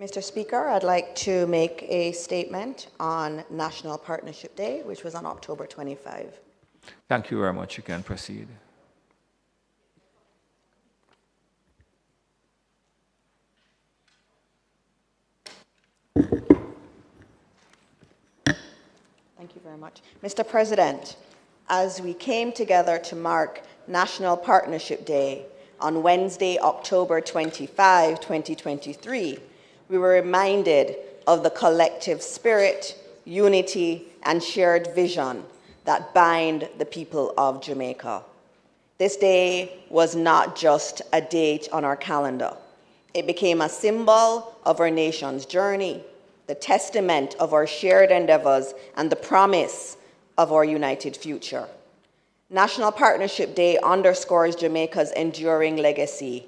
Mr. Speaker, I'd like to make a statement on National Partnership Day, which was on October 25. Thank you very much. You can proceed. Thank you very much. Mr. President, as we came together to mark National Partnership Day on Wednesday, October 25, 2023, we were reminded of the collective spirit, unity, and shared vision that bind the people of Jamaica. This day was not just a date on our calendar. It became a symbol of our nation's journey, the testament of our shared endeavors, and the promise of our united future. National Partnership Day underscores Jamaica's enduring legacy,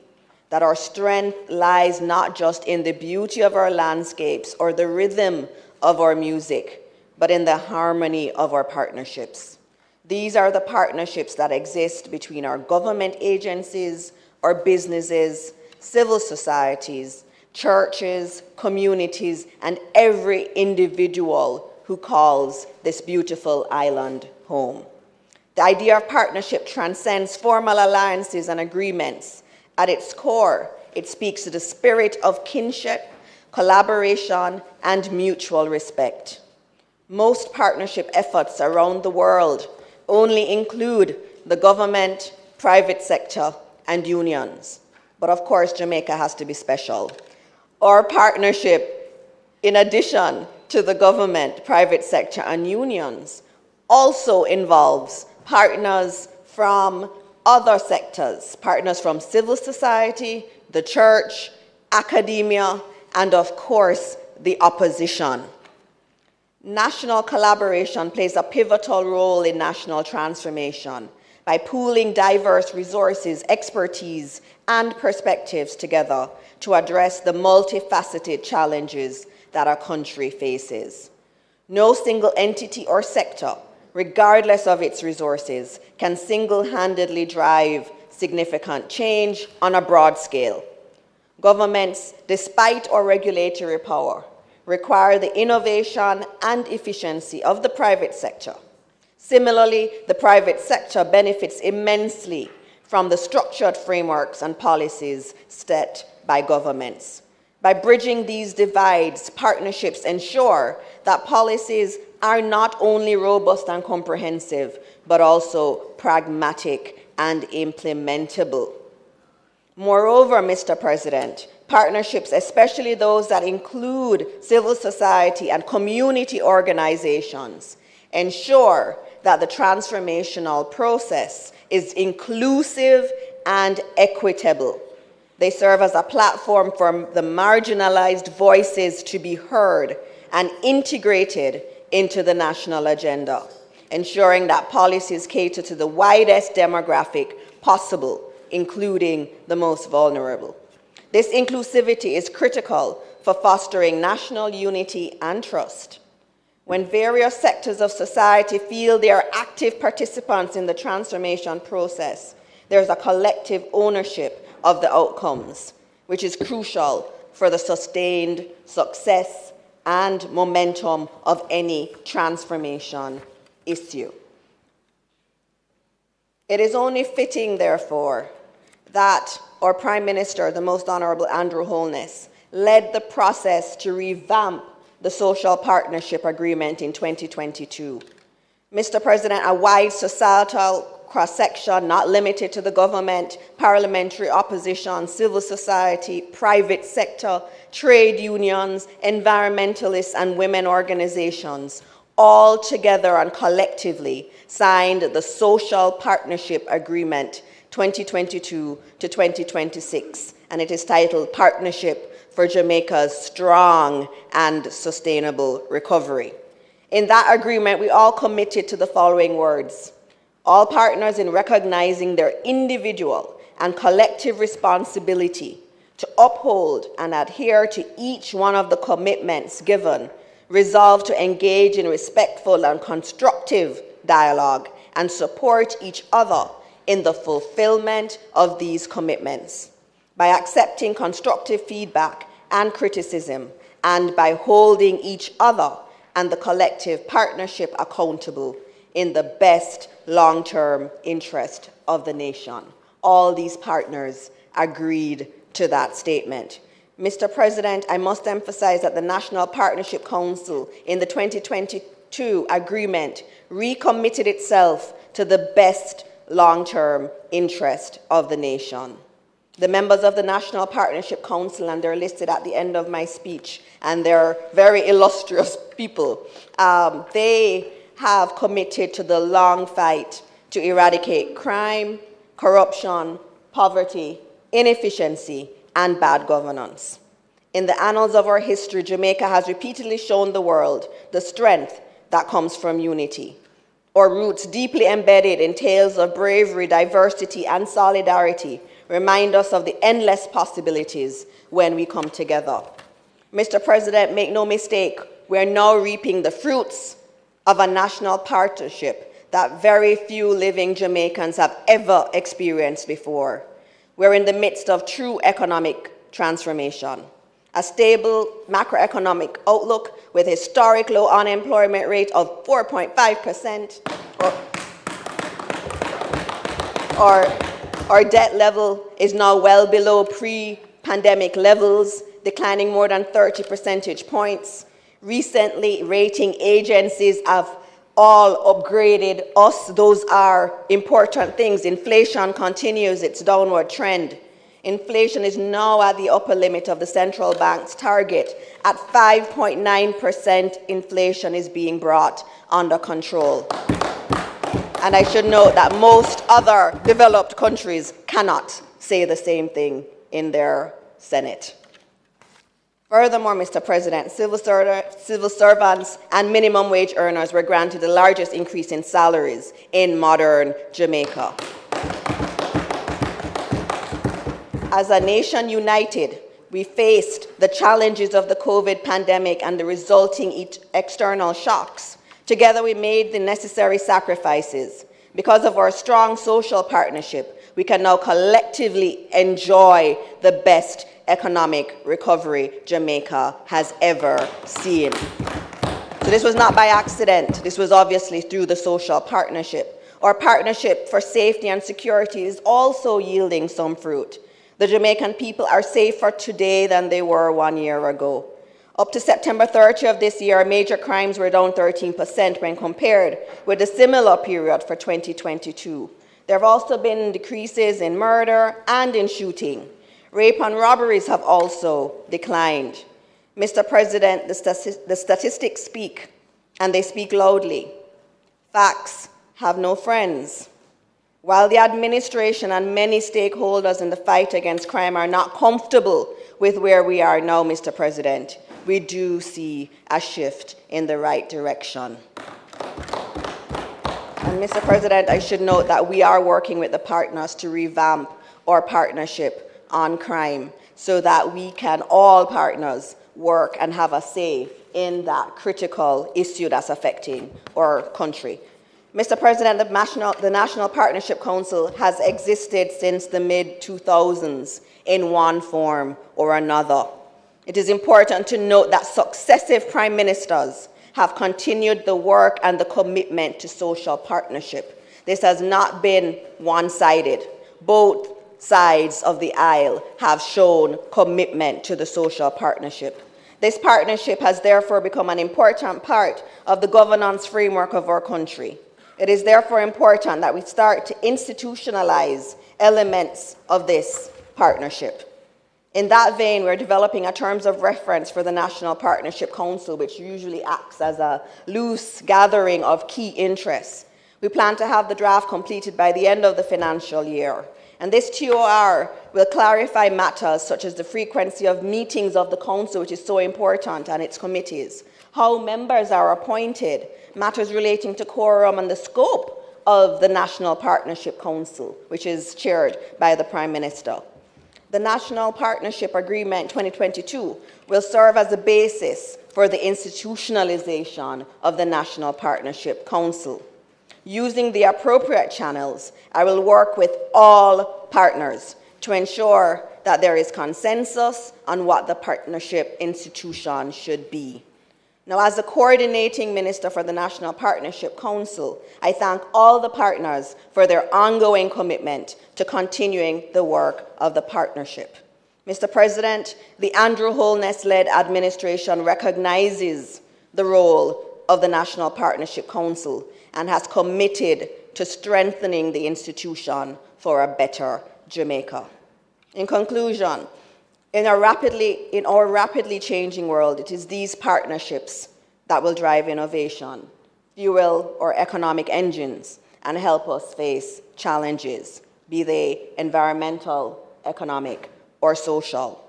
that our strength lies not just in the beauty of our landscapes or the rhythm of our music, but in the harmony of our partnerships. These are the partnerships that exist between our government agencies, our businesses, civil societies, churches, communities, and every individual who calls this beautiful island home. The idea of partnership transcends formal alliances and agreements. At its core, it speaks to the spirit of kinship, collaboration, and mutual respect. Most partnership efforts around the world only include the government, private sector, and unions. But of course, Jamaica has to be special. Our partnership, in addition to the government, private sector, and unions, also involves partners from other sectors, partners from civil society, the church, academia, and of course, the opposition. National collaboration plays a pivotal role in national transformation by pooling diverse resources, expertise, and perspectives together to address the multifaceted challenges that our country faces. No single entity or sector, regardless of its resources, can single-handedly drive significant change on a broad scale. Governments, despite our regulatory power, require the innovation and efficiency of the private sector. Similarly, the private sector benefits immensely from the structured frameworks and policies set by governments. By bridging these divides, partnerships ensure that policies are not only robust and comprehensive, but also pragmatic and implementable. Moreover, Mr. President, partnerships, especially those that include civil society and community organizations, ensure that the transformational process is inclusive and equitable. They serve as a platform for the marginalized voices to be heard and integrated into the national agenda, ensuring that policies cater to the widest demographic possible, including the most vulnerable. This inclusivity is critical for fostering national unity and trust. When various sectors of society feel they are active participants in the transformation process, there's a collective ownership of the outcomes, which is crucial for the sustained success and momentum of any transformation issue. It is only fitting, therefore, that our Prime Minister, the Most Honourable Andrew Holness, led the process to revamp the Social Partnership Agreement in 2022. Mr. President, a wide societal cross-section, not limited to the government, parliamentary opposition, civil society, private sector, trade unions, environmentalists, and women organizations, all together and collectively signed the Social Partnership Agreement 2022 to 2026, and it is titled Partnership for Jamaica's Strong and Sustainable Recovery. In that agreement, we all committed to the following words: all partners, in recognizing their individual and collective responsibility to uphold and adhere to each one of the commitments given, resolve to engage in respectful and constructive dialogue and support each other in the fulfillment of these commitments. By accepting constructive feedback and criticism, and by holding each other and the collective partnership accountable in the best long-term interest of the nation. All these partners agreed to that statement. Mr. President, I must emphasize that the National Partnership Council in the 2022 agreement recommitted itself to the best long-term interest of the nation. The members of the National Partnership Council, and they're listed at the end of my speech, and they're very illustrious people, they have committed to the long fight to eradicate crime, corruption, poverty, inefficiency, and bad governance. In the annals of our history, Jamaica has repeatedly shown the world the strength that comes from unity. Our roots, deeply embedded in tales of bravery, diversity, and solidarity, remind us of the endless possibilities when we come together. Mr. President, make no mistake, we are now reaping the fruits of a national partnership that very few living Jamaicans have ever experienced before. We're in the midst of true economic transformation. A stable macroeconomic outlook with a historic low unemployment rate of 4.5%, our debt level is now well below pre-pandemic levels, declining more than 30 percentage points. Recently, rating agencies have all upgraded us. Those are important things. Inflation continues its downward trend. Inflation is now at the upper limit of the central bank's target. At 5.9%, inflation is being brought under control. And I should note that most other developed countries cannot say the same thing in their Senate. Furthermore, Mr. President, civil servants and minimum wage earners were granted the largest increase in salaries in modern Jamaica. As a nation united, we faced the challenges of the COVID pandemic and the resulting external shocks. Together, we made the necessary sacrifices. Because of our strong social partnership, we can now collectively enjoy the best economic recovery Jamaica has ever seen. So this was not by accident. This was obviously through the social partnership. Our partnership for safety and security is also yielding some fruit. The Jamaican people are safer today than they were 1 year ago. Up to September 30 of this year, major crimes were down 13% when compared with a similar period for 2022. There have also been decreases in murder and in shooting. Rape and robberies have also declined. Mr. President, the statistics speak, and they speak loudly. Facts have no friends. While the administration and many stakeholders in the fight against crime are not comfortable with where we are now, Mr. President, we do see a shift in the right direction. And Mr. President, I should note that we are working with the partners to revamp our partnership on crime so that we can, all partners, work and have a say in that critical issue that's affecting our country. Mr. President, the National Partnership Council has existed since the mid-2000s in one form or another. It is important to note that successive prime ministers have continued the work and the commitment to social partnership. This has not been one-sided. Both sides of the aisle have shown commitment to the social partnership. This partnership has therefore become an important part of the governance framework of our country. It is therefore important that we start to institutionalize elements of this partnership. In that vein, we're developing a terms of reference for the National Partnership Council, which usually acts as a loose gathering of key interests. We plan to have the draft completed by the end of the financial year. And this TOR will clarify matters such as the frequency of meetings of the council, which is so important, and its committees, how members are appointed, matters relating to quorum and the scope of the National Partnership Council, which is chaired by the Prime Minister. The National Partnership Agreement 2022 will serve as the basis for the institutionalization of the National Partnership Council. Using the appropriate channels, I will work with all partners to ensure that there is consensus on what the partnership institution should be. Now, as the coordinating minister for the National Partnership Council, I thank all the partners for their ongoing commitment to continuing the work of the partnership. Mr. President, the Andrew Holness-led administration recognizes the role of the National Partnership Council and has committed to strengthening the institution for a better Jamaica. In conclusion, in our rapidly changing world, it is these partnerships that will drive innovation, fuel our economic engines, and help us face challenges, be they environmental, economic, or social.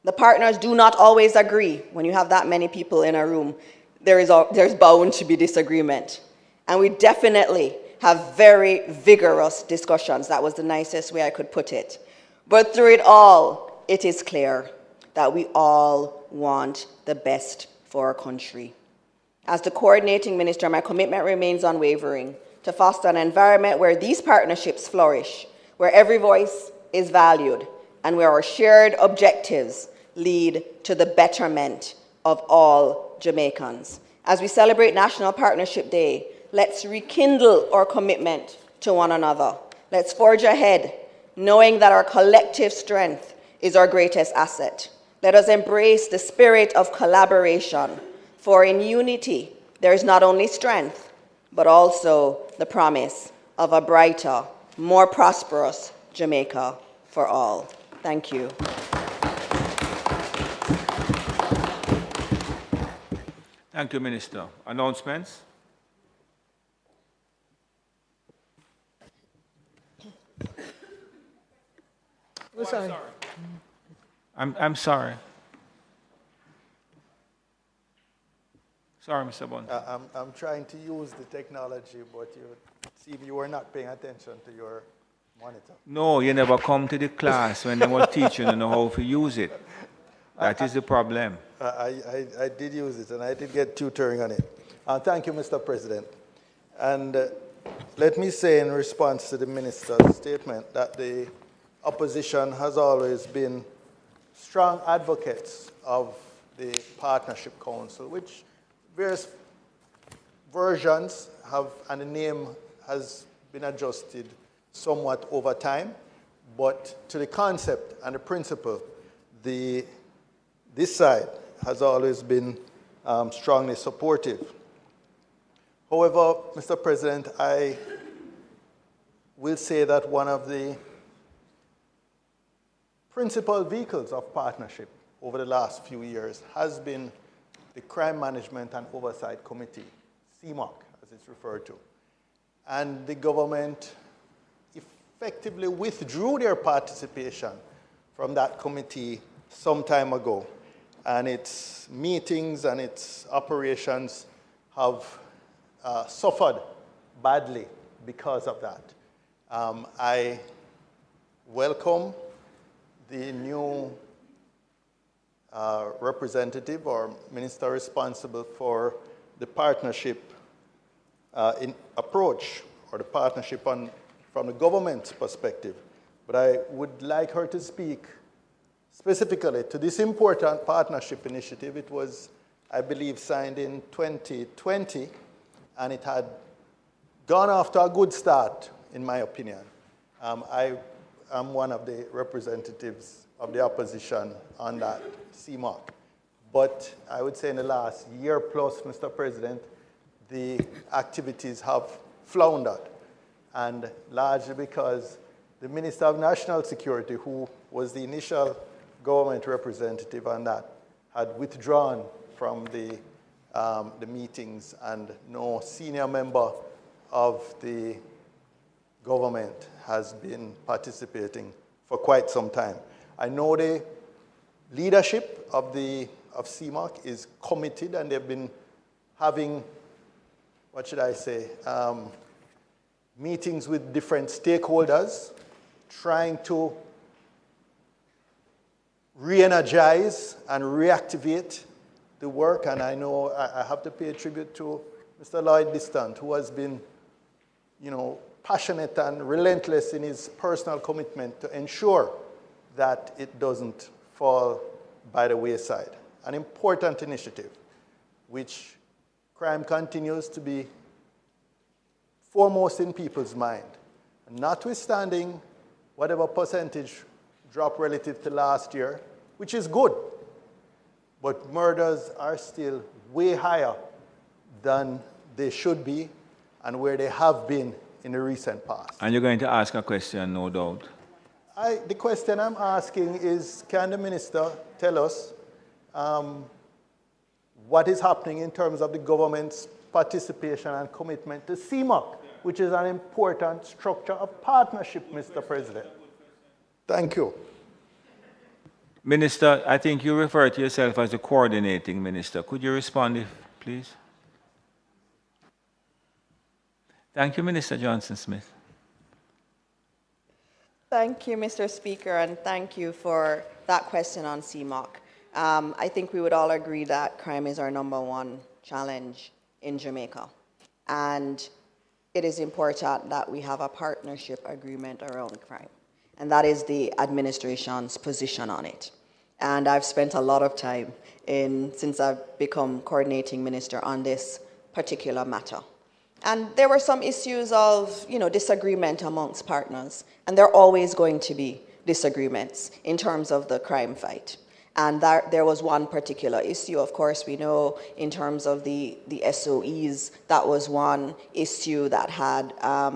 The partners do not always agree. When you have that many people in a room, there's bound to be disagreement. And we definitely have very vigorous discussions. That was the nicest way I could put it. But through it all, it is clear that we all want the best for our country. As the coordinating minister, my commitment remains unwavering to foster an environment where these partnerships flourish, where every voice is valued, and where our shared objectives lead to the betterment of all Jamaicans. As we celebrate National Partnership Day, let's rekindle our commitment to one another. Let's forge ahead, knowing that our collective strength is our greatest asset. Let us embrace the spirit of collaboration, for in unity there is not only strength, but also the promise of a brighter, more prosperous Jamaica for all. Thank you. Thank you, Minister. Announcements? Oh, sorry. I'm sorry. Sorry, Mr. Bond. I'm trying to use the technology, but you were not paying attention to your monitor. No, you never come to the class when they were teaching you know how to use it. That is the problem. I did use it, and I did get tutoring on it. Thank you, Mr. President. And let me say in response to the minister's statement that the opposition has always been strong advocates of the Partnership Council, which various versions have, and the name has been adjusted somewhat over time, but to the concept and the principle, this side has always been strongly supportive. However, Mr. President, I will say that one of the principal vehicles of partnership over the last few years has been the Crime Management and Oversight Committee, CMOC, as it's referred to. And the government effectively withdrew their participation from that committee some time ago. And its meetings and its operations have suffered badly because of that. I welcome the new representative or minister responsible for the partnership approach, or the partnership from the government's perspective. But I would like her to speak specifically to this important partnership initiative. It was, I believe, signed in 2020, and it had gone off to a good start, in my opinion. I am one of the representatives of the opposition on that CMOC. But I would say in the last year plus, Mr. President, the activities have floundered, and largely because the Minister of National Security, who was the initial government representative on that, had withdrawn from the meetings, and no senior member of the government has been participating for quite some time. I know the leadership of CMOC is committed, and they've been having, what should I say, meetings with different stakeholders, trying to re-energize and reactivate the work. And I know I have to pay tribute to Mr. Lloyd Distant, who has been, passionate and relentless in his personal commitment to ensure that it doesn't fall by the wayside. An important initiative, which crime continues to be foremost in people's mind. Notwithstanding whatever percentage drop relative to last year, which is good, but murders are still way higher than they should be and where they have been in the recent past. And you're going to ask a question, no doubt. The question I'm asking is, can the minister tell us what is happening in terms of the government's participation and commitment to CMOC, which is an important structure of partnership, Mr. President? Thank you. Minister, I think you refer to yourself as the coordinating minister. Could you respond, please? Thank you, Minister Johnson-Smith. Thank you, Mr. Speaker, and thank you for that question on CMOC. I think we would all agree that crime is our #1 challenge in Jamaica. And it is important that we have a partnership agreement around crime. And that is the administration's position on it. And I've spent a lot of time since I've become coordinating minister on this particular matter. And there were some issues of, disagreement amongst partners. And there are always going to be disagreements in terms of the crime fight. And there was one particular issue, of course, we know in terms of the SOEs, that was one issue that had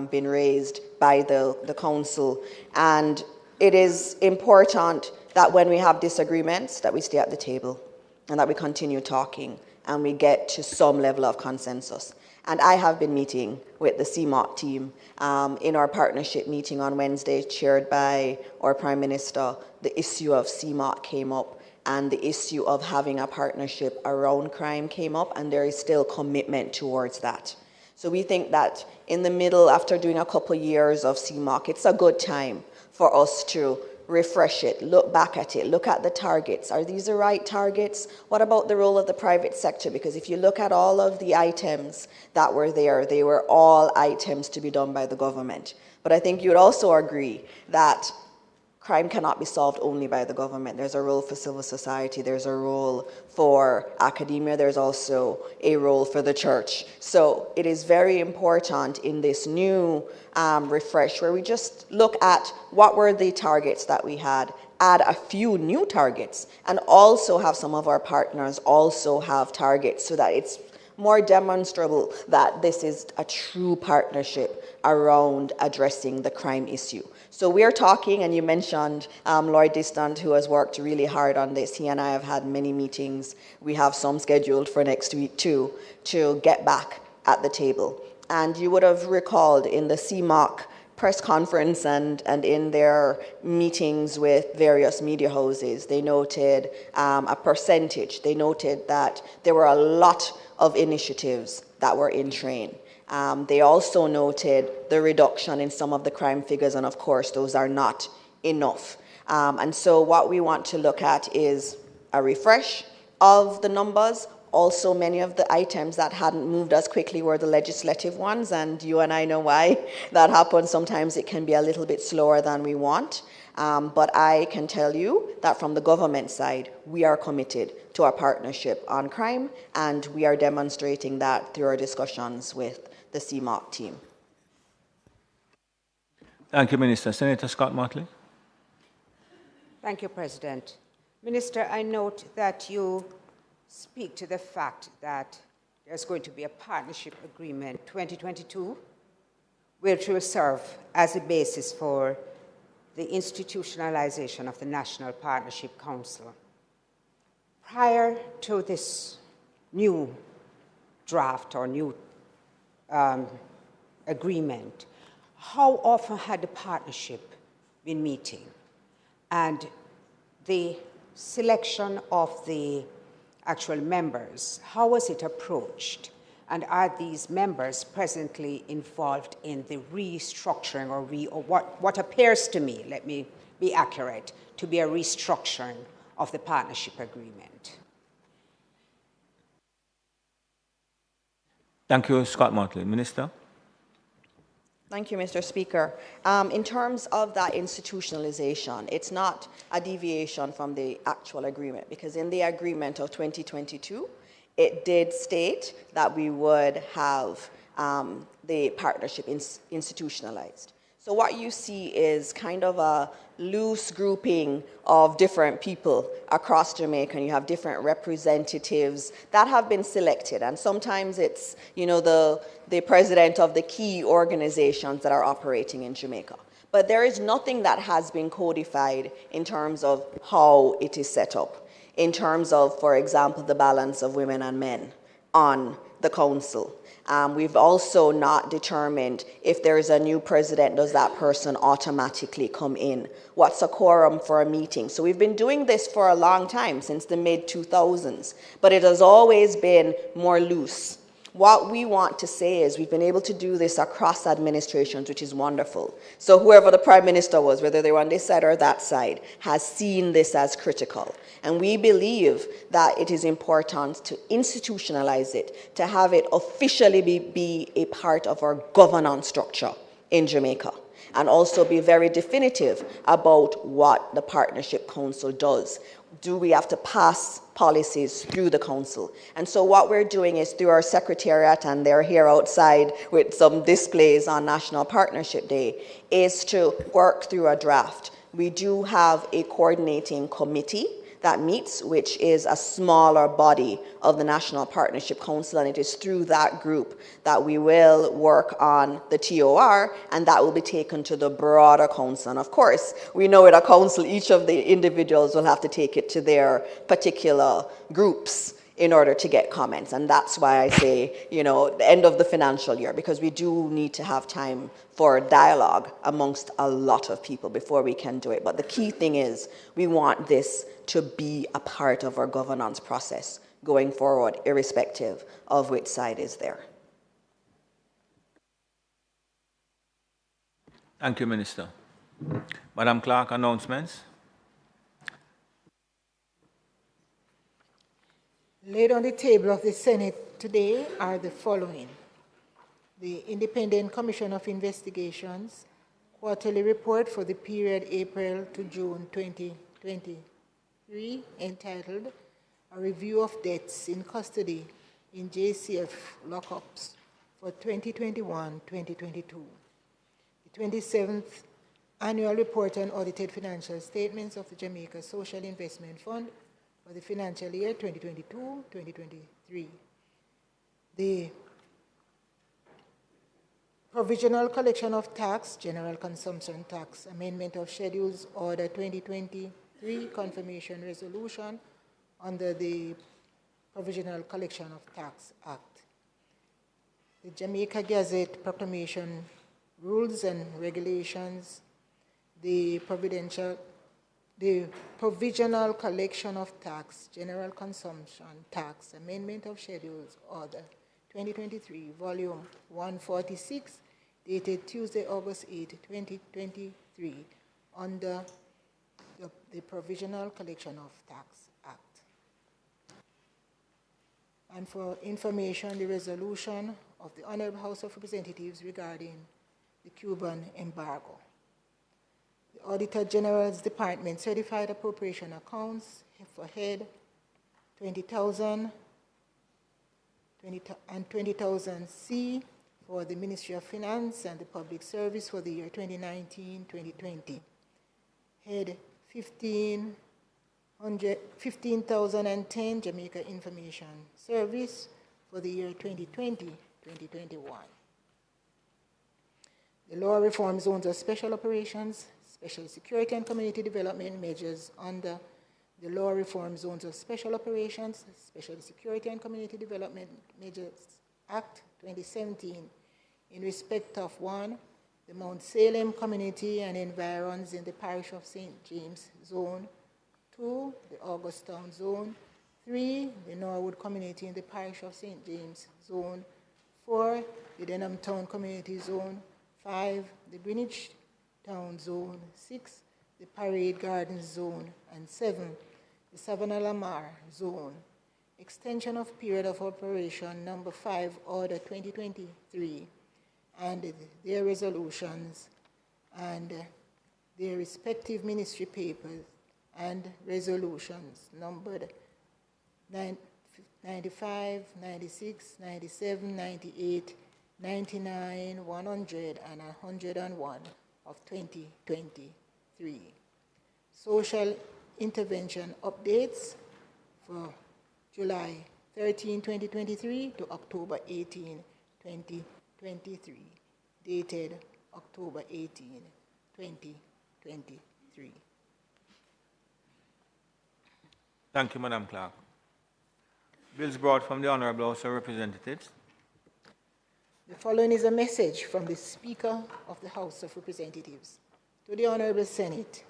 been raised by the council. And it is important that when we have disagreements, that we stay at the table and that we continue talking and we get to some level of consensus. And I have been meeting with the CMOC team in our partnership meeting on Wednesday, chaired by our Prime Minister. The issue of CMOC came up, and the issue of having a partnership around crime came up, and there is still commitment towards that. So we think that in the middle, after doing a couple of years of CMOC, it's a good time for us to refresh it, look back at it, look at the targets. Are these the right targets? What about the role of the private sector? Because if you look at all of the items that were there, they were all items to be done by the government. But I think you would also agree that crime cannot be solved only by the government. There's a role for civil society, there's a role for academia, there's also a role for the church. So it is very important in this new refresh where we just look at what were the targets that we had, add a few new targets, and also have some of our partners also have targets so that it's more demonstrable that this is a true partnership around addressing the crime issue. So we're talking, and you mentioned Lloyd Distant, who has worked really hard on this. He and I have had many meetings. We have some scheduled for next week too, to get back at the table. And you would have recalled in the CMOC press conference and in their meetings with various media houses, they noted a percentage. They noted that there were a lot of initiatives that were in train. They also noted the reduction in some of the crime figures, and of course, those are not enough. And so what we want to look at is a refresh of the numbers. Also, many of the items that hadn't moved as quickly were the legislative ones, and you and I know why that happens. Sometimes it can be a little bit slower than we want. But I can tell you that from the government side, we are committed to our partnership on crime, and we are demonstrating that through our discussions with the CMOC team. Thank you, Minister. Senator Scott Motley. Thank you, President. Minister, I note that you speak to the fact that there's going to be a partnership agreement 2022, which will serve as a basis for the institutionalization of the National Partnership Council. Prior to this new draft or new agreement, how often had the partnership been meeting? And the selection of the actual members, how was it approached? And are these members presently involved in the restructuring or what appears to me, let me be accurate, to be a restructuring of the partnership agreement? Thank you, Scott Motley. Minister? Thank you, Mr. Speaker. In terms of that institutionalization, it's not a deviation from the actual agreement, because in the agreement of 2022, it did state that we would have the partnership institutionalized. So what you see is kind of a loose grouping of different people across Jamaica, and you have different representatives that have been selected. And sometimes it's, you know, the president of the key organizations that are operating in Jamaica. But there is nothing that has been codified in terms of how it is set up, in terms of, for example, the balance of women and men on the council. We've also not determined if there is a new president, does that person automatically come in? What's a quorum for a meeting? So we've been doing this for a long time, since the mid-2000s, but it has always been more loose. What we want to say is we've been able to do this across administrations, which is wonderful. So whoever the prime minister was, whether they were on this side or that side, has seen this as critical. And we believe that it is important to institutionalize it, to have it officially be a part of our governance structure in Jamaica, and also be very definitive about what the Partnership Council does. Do we have to pass policies through the council? And so what we're doing is, through our secretariat, and they're here outside with some displays on National Partnership Day, is to work through a draft. We do have a coordinating committee that meets, which is a smaller body of the National Partnership Council, and it is through that group that we will work on the TOR, and that will be taken to the broader council. And of course, we know at a council, each of the individuals will have to take it to their particular groups in order to get comments. And that's why I say, you know, the end of the financial year, because we do need to have time for dialogue amongst a lot of people before we can do it. But the key thing is, we want this to be a part of our governance process going forward, irrespective of which side is there. Thank you, Minister. Madam Clerk, announcements. Laid on the table of the Senate today are the following: the Independent Commission of Investigations quarterly report for the period April to June 2023, entitled A Review of Deaths in Custody in JCF Lockups for 2021-2022. The 27th Annual Report on Audited Financial Statements of the Jamaica Social Investment Fund for the financial year 2022-2023. The Provisional Collection of Tax, General Consumption Tax, Amendment of Schedules, Order 2023, Confirmation Resolution under the Provisional Collection of Tax Act. The Jamaica Gazette Proclamation Rules and Regulations, the Provisional Collection of Tax, General Consumption Tax, Amendment of Schedules, Order 2023, Volume 146, dated Tuesday, August 8, 2023, under the Provisional Collection of Tax Act. And for information, the resolution of the Honorable House of Representatives regarding the Cuban embargo. The Auditor General's Department certified appropriation accounts for head 20,000 and 20,000 C for the Ministry of Finance and the Public Service for the year 2019-2020. Head 15,010 Jamaica Information Service for the year 2020-2021. The Law Reform Zones of Special Operations, Special Security and Community Development measures under the Law Reform Zones of Special Operations, Special Security and Community Development Measures Act 2017 in respect of 1, the Mount Salem community and environs in the parish of St. James Zone, 2, the Augustown Zone, 3, the Norwood community in the parish of St. James Zone, 4, the Denham Town Community Zone, 5, the Greenwich Town Zone, 6, the Parade Gardens Zone, and 7, the Savannah Lamar Zone. Extension of period of operation number 5, Order 2023, and their resolutions and their respective ministry papers and resolutions numbered 95, 96, 97, 98, 99, 100, and 101 of 2023. Social intervention updates for July 13, 2023 to October 18, 2023, dated October 18, 2023. Thank you, Madam Clerk. Bills brought from the Honourable House of Representatives. The following is a message from the Speaker of the House of Representatives. To the Honourable Senate,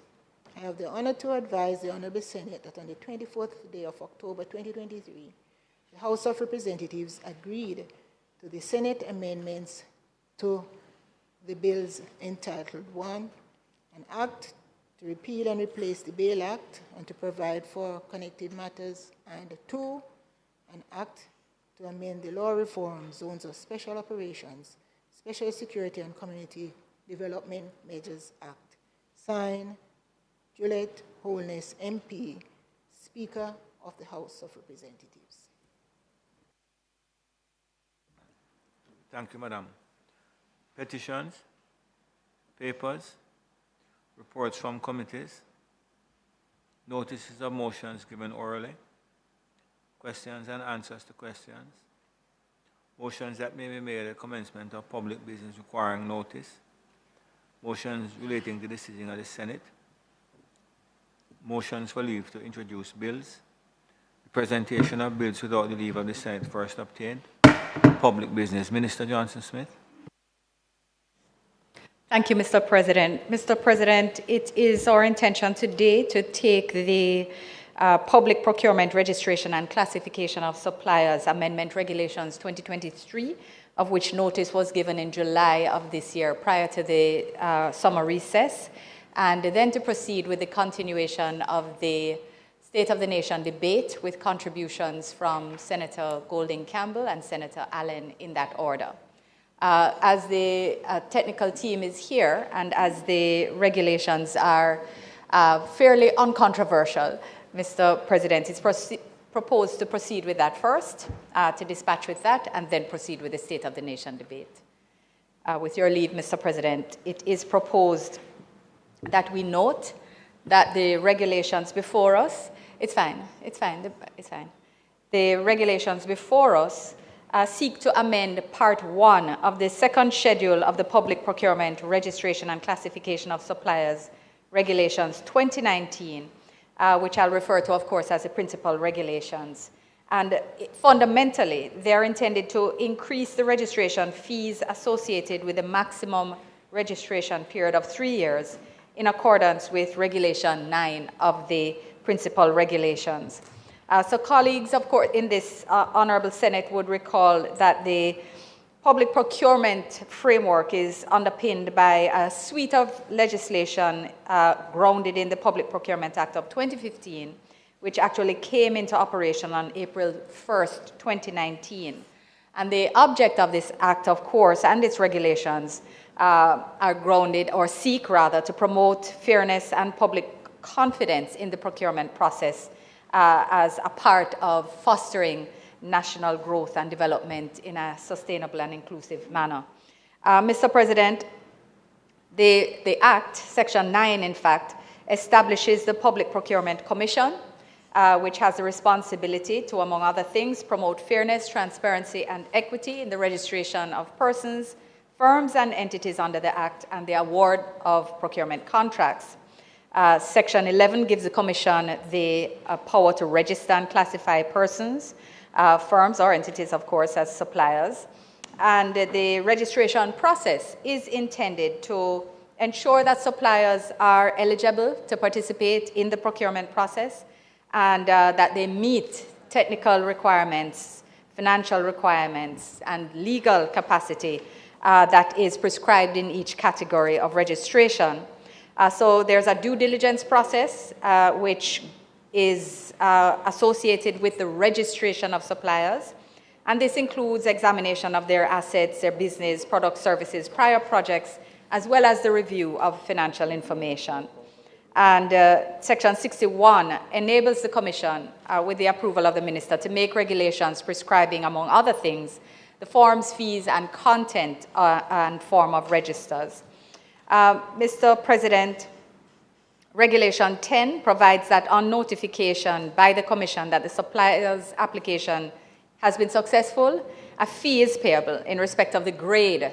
I have the honour to advise the Honourable Senate that on the 24th day of October 2023, the House of Representatives agreed to the Senate amendments to the bills entitled 1, an act to repeal and replace the Bail Act and to provide for connected matters, and 2, an act to amend the Law Reform Zones of Special Operations, Special Security and Community Development Measures Act. Signed, Juliet Holness, MP, Speaker of the House of Representatives. Thank you, Madam. Petitions, papers, reports from committees, notices of motions given orally, questions and answers to questions, motions that may be made at commencement of public business requiring notice, motions relating to the sitting of the Senate, motions for leave to introduce bills, the presentation of bills without the leave of the Senate first obtained, public business. Minister Johnson-Smith. Thank you, Mr. President. Mr. President, it is our intention today to take the Public Procurement Registration and Classification of Suppliers Amendment Regulations 2023, of which notice was given in July of this year prior to the summer recess, and then to proceed with the continuation of the State of the Nation debate with contributions from Senator Golding Campbell and Senator Allen in that order. As the technical team is here and as the regulations are fairly uncontroversial, Mr. President, it's proposed to proceed with that first, to dispatch with that, and then proceed with the State of the Nation debate. With your leave, Mr. President, it is proposed that we note that the regulations before us, the regulations before us seek to amend Part 1 of the second schedule of the Public Procurement Registration and Classification of Suppliers Regulations 2019, which I'll refer to, of course, as the principal regulations. And fundamentally, they're intended to increase the registration fees associated with the maximum registration period of 3 years in accordance with Regulation 9 of the principal regulations. So colleagues, of course, in this Honourable Senate would recall that the public procurement framework is underpinned by a suite of legislation grounded in the Public Procurement Act of 2015, which actually came into operation on April 1st, 2019. And the object of this act, of course, and its regulations are grounded, or seek rather, to promote fairness and public confidence in the procurement process as a part of fostering national growth and development in a sustainable and inclusive manner. Mr. President, the Act, Section 9, in fact, establishes the Public Procurement Commission, which has the responsibility to, among other things, promote fairness, transparency, and equity in the registration of persons, firms, and entities under the Act and the award of procurement contracts. Section 11 gives the Commission the power to register and classify persons, firms or entities, of course, as suppliers. And the registration process is intended to ensure that suppliers are eligible to participate in the procurement process and that they meet technical requirements, financial requirements, and legal capacity that is prescribed in each category of registration. So there's a due diligence process which is associated with the registration of suppliers. And this includes examination of their assets, their business, products, services, prior projects, as well as the review of financial information. And Section 61 enables the Commission, with the approval of the Minister, to make regulations prescribing, among other things, the forms, fees, and content and form of registers. Mr. President, Regulation 10 provides that on notification by the Commission that the supplier's application has been successful, a fee is payable in respect of the grade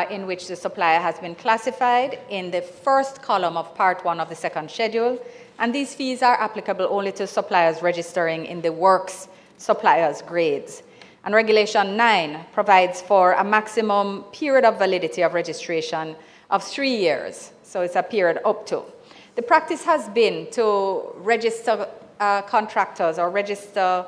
in which the supplier has been classified in the first column of Part 1 of the second schedule, and these fees are applicable only to suppliers registering in the works suppliers grades. And Regulation 9 provides for a maximum period of validity of registration of 3 years, so it's a period up to. The practice has been to register contractors or register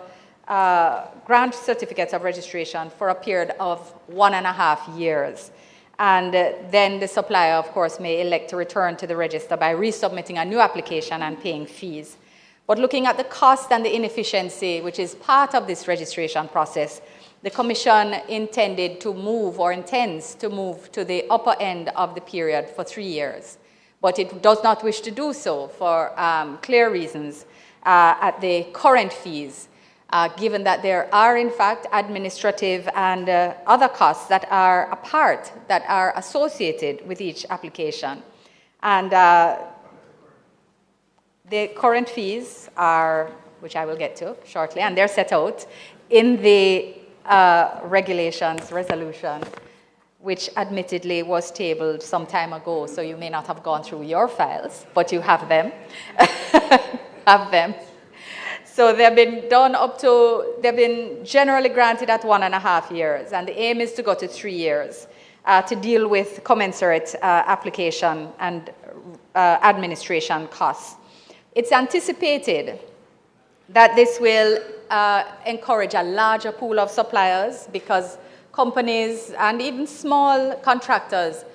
grant certificates of registration for a period of 1.5 years. And then the supplier, of course, may elect to return to the register by resubmitting a new application and paying fees. But looking at the cost and the inefficiency, which is part of this registration process, the Commission intended to move, or intends to move, to the upper end of the period for 3 years. But it does not wish to do so for clear reasons at the current fees, given that there are, in fact, administrative and other costs that are apart, that are associated with each application. And the current fees are, which I will get to shortly, and they're set out in the regulations resolution, which admittedly was tabled some time ago, so you may not have gone through your files, but you have them. Have them. So they've been done they've been generally granted at 1.5 years, and the aim is to go to 3 years to deal with commensurate application and administration costs. It's anticipated that this will encourage a larger pool of suppliers, because companies and even small contractors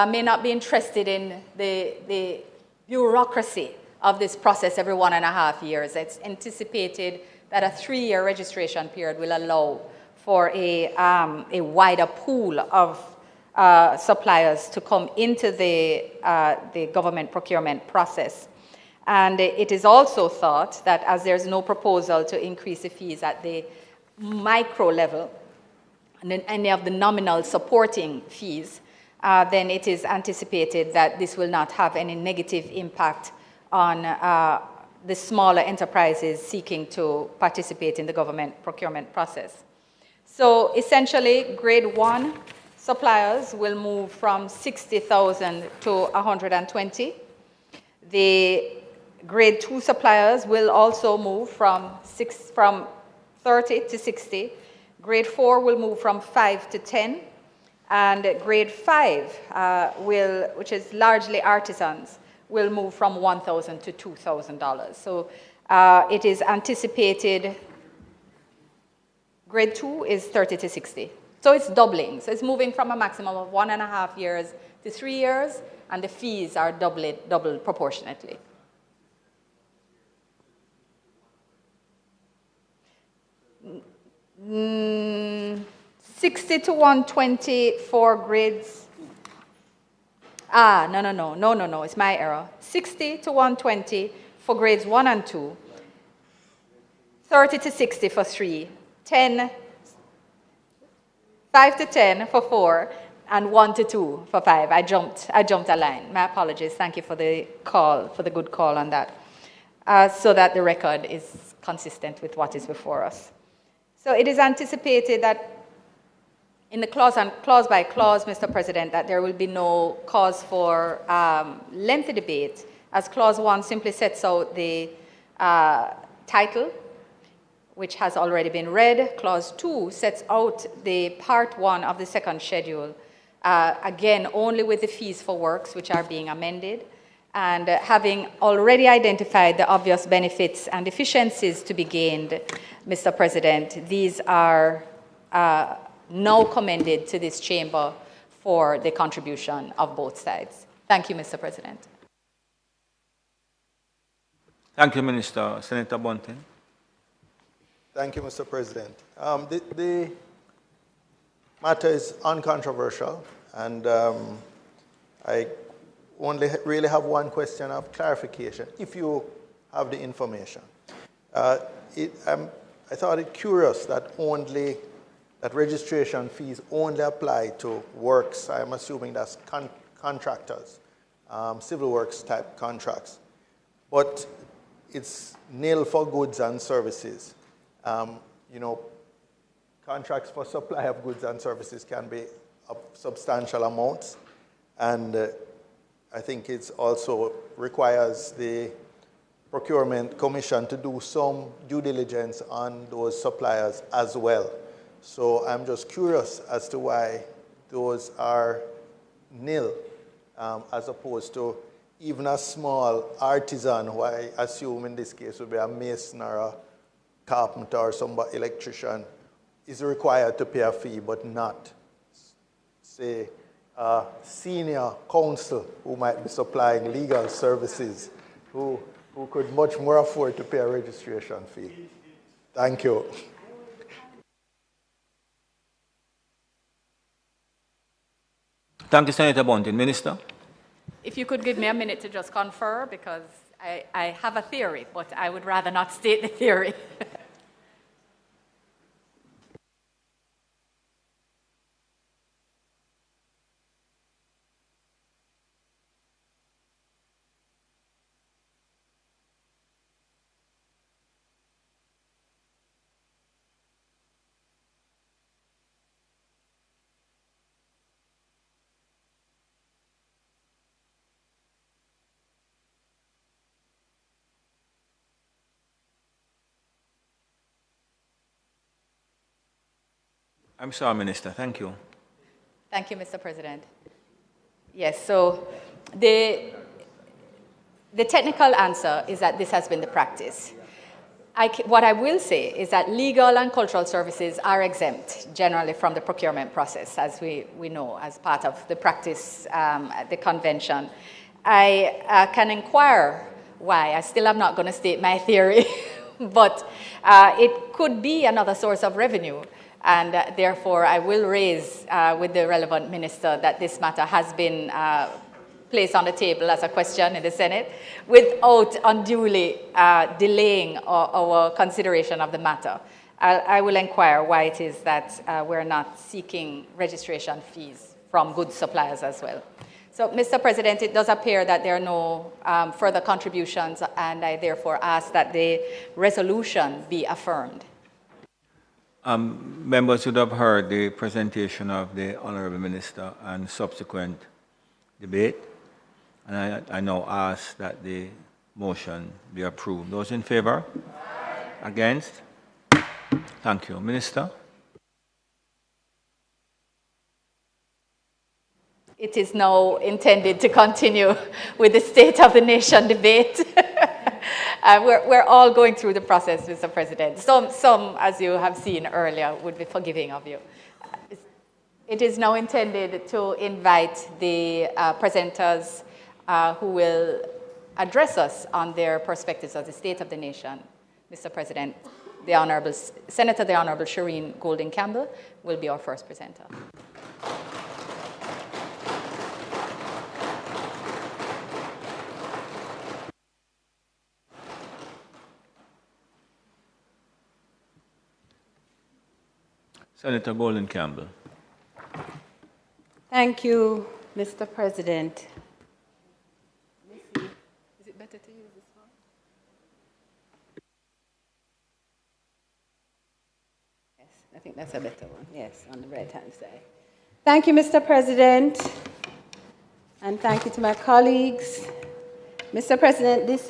may not be interested in the bureaucracy of this process every 1.5 years. It's anticipated that a 3-year registration period will allow for a wider pool of suppliers to come into the government procurement process. And it is also thought that, as there's no proposal to increase the fees at the micro level, and then any of the nominal supporting fees, then it is anticipated that this will not have any negative impact on the smaller enterprises seeking to participate in the government procurement process. So essentially, grade 1 suppliers will move from 60,000 to 120. The grade 2 suppliers will also move from 30 to 60. Grade 4 will move from 5 to 10. And grade 5, which is largely artisans, will move from $1,000 to $2,000. So it is anticipated, grade 2 is 30 to 60. So it's doubling. So it's moving from a maximum of 1.5 years to 3 years, and the fees are doubled proportionately. Mm, 60 to 120 for grades. No, it's my error. 60 to 120 for grades 1 and 2, 30 to 60 for 3, 5 to 10 for 4, and 1 to 2 for 5. I jumped a line. My apologies. Thank you for the call, for the good call on that, so that the record is consistent with what is before us. So it is anticipated that in the clause by clause, Mr. President, that there will be no cause for lengthy debate, as clause 1 simply sets out the title, which has already been read. Clause 2 sets out the part 1 of the second schedule, again, only with the fees for works, which are being amended. And having already identified the obvious benefits and efficiencies to be gained, Mr. President, these are now commended to this chamber for the contribution of both sides. Thank you, Mr. President. Thank you, Minister. Senator Bunting. Thank you, Mr. President. The matter is uncontroversial, and I only really have one question of clarification, if you have the information. I thought it curious that registration fees only apply to works. I'm assuming that's contractors, civil works type contracts. But it's nil for goods and services. You know, contracts for supply of goods and services can be of substantial amounts. And I think it also requires the Procurement Commission to do some due diligence on those suppliers as well. So I'm just curious as to why those are nil, as opposed to even a small artisan, who I assume in this case would be a mason or a carpenter or some electrician, is required to pay a fee, but not, say, a senior counsel who might be supplying legal services, who could much more afford to pay a registration fee. Thank you. Thank you, Senator Bunting. Minister? If you could give me a minute to just confer, because I have a theory, but I would rather not state the theory. I'm sorry, Minister. Thank you. Thank you, Mr. President. Yes, so the technical answer is that this has been the practice. What I will say is that legal and cultural services are exempt generally from the procurement process, as we know, as part of the practice at the convention. I can inquire why. I still am not going to state my theory, but it could be another source of revenue. And therefore, I will raise with the relevant minister that this matter has been placed on the table as a question in the Senate without unduly delaying our consideration of the matter. I will inquire why it is that we're not seeking registration fees from goods suppliers as well. So, Mr. President, it does appear that there are no further contributions, and I therefore ask that the resolution be affirmed. Members would have heard the presentation of the Honourable Minister and subsequent debate. And I now ask that the motion be approved. Those in favour? Aye. Against? Thank you. Minister? It is now intended to continue with the State of the Nation debate. We're all going through the process, Mr. President. Some, as you have seen earlier, would be forgiving of you. It is now intended to invite the presenters who will address us on their perspectives of the State of the Nation. Mr. President, the Honourable Senator, the Honourable Shireen Golding Campbell will be our first presenter. Senator Golding Campbell. Thank you, Mr. President. Is it better to use this one? Yes, I think that's a better one. Yes, on the right-hand side. Thank you, Mr. President, and thank you to my colleagues. Mr. President, this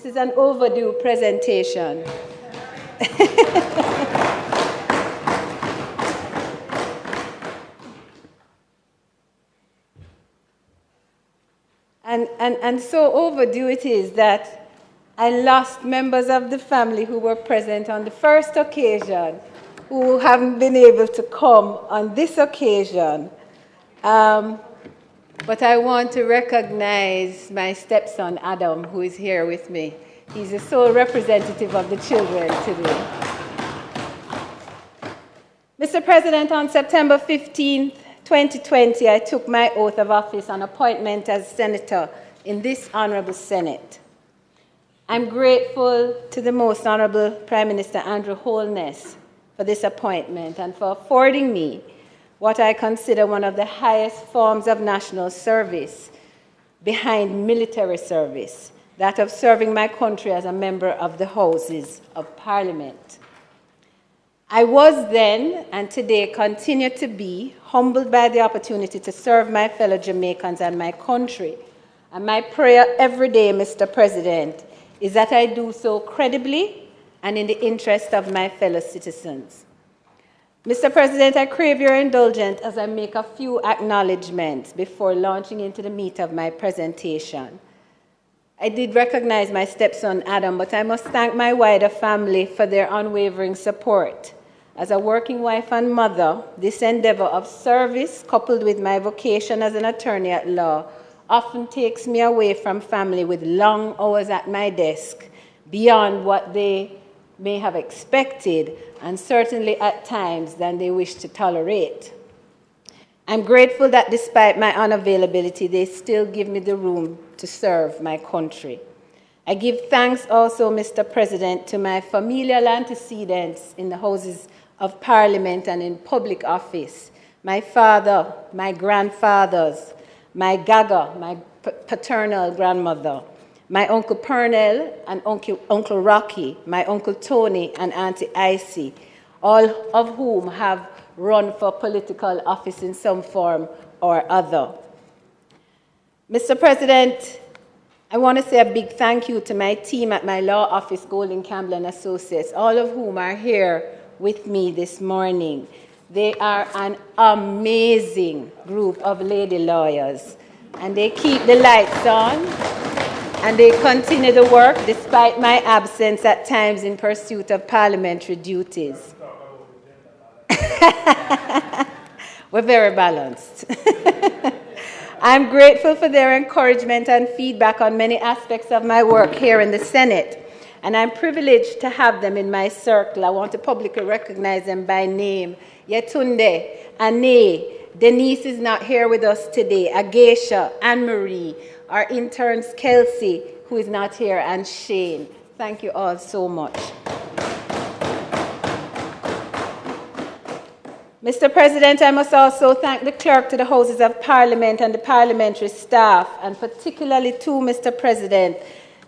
is an overdue presentation. And so overdue it is that I lost members of the family who were present on the first occasion, who haven't been able to come on this occasion. But I want to recognize my stepson, Adam, who is here with me. He's the sole representative of the children today. Mr. President, on September 15, 2020, I took my oath of office on appointment as Senator in this Honorable Senate. I'm grateful to the Most Honorable Prime Minister Andrew Holness for this appointment and for affording me what I consider one of the highest forms of national service behind military service, that of serving my country as a member of the Houses of Parliament. I was then, and today continue to be, humbled by the opportunity to serve my fellow Jamaicans and my country. And my prayer every day, Mr. President, is that I do so credibly and in the interest of my fellow citizens. Mr. President, I crave your indulgence as I make a few acknowledgements before launching into the meat of my presentation. I did recognize my stepson, Adam, but I must thank my wider family for their unwavering support. As a working wife and mother, this endeavor of service, coupled with my vocation as an attorney at law, often takes me away from family with long hours at my desk, beyond what they may have expected, and certainly at times than they wish to tolerate. I'm grateful that despite my unavailability, they still give me the room to serve my country. I give thanks also, Mr. President, to my familial antecedents in the Houses of Parliament and in public office. My father, my grandfathers, my gaga, my paternal grandmother, my Uncle Pernell and Uncle Rocky, my Uncle Tony and Auntie Icy, all of whom have run for political office in some form or other. Mr. President, I want to say a big thank you to my team at my law office, Golden Campbell and Associates, all of whom are here with me this morning. They are an amazing group of lady lawyers, and they keep the lights on, and they continue the work despite my absence at times in pursuit of parliamentary duties. We're very balanced. I'm grateful for their encouragement and feedback on many aspects of my work here in the Senate, and I'm privileged to have them in my circle. I want to publicly recognize them by name. Yetunde, Ane, Denise is not here with us today, Agesha, Anne-Marie, our interns Kelsey, who is not here, and Shane. Thank you all so much. Mr. President, I must also thank the clerk to the Houses of Parliament and the parliamentary staff, and particularly to Mr. President,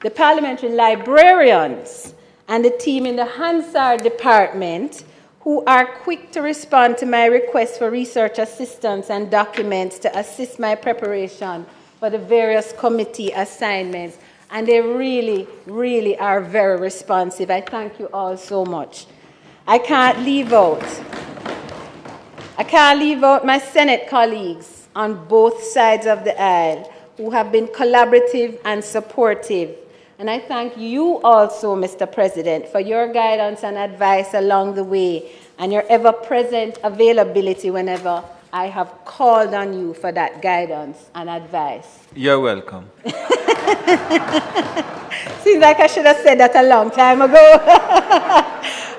the parliamentary librarians and the team in the Hansard department, who are quick to respond to my request for research assistance and documents to assist my preparation for the various committee assignments. And they really, really are very responsive. I thank you all so much. I can't leave out my Senate colleagues on both sides of the aisle who have been collaborative and supportive. And I thank you also, Mr. President, for your guidance and advice along the way and your ever-present availability whenever I have called on you for that guidance and advice. You're welcome. Seems like I should have said that a long time ago.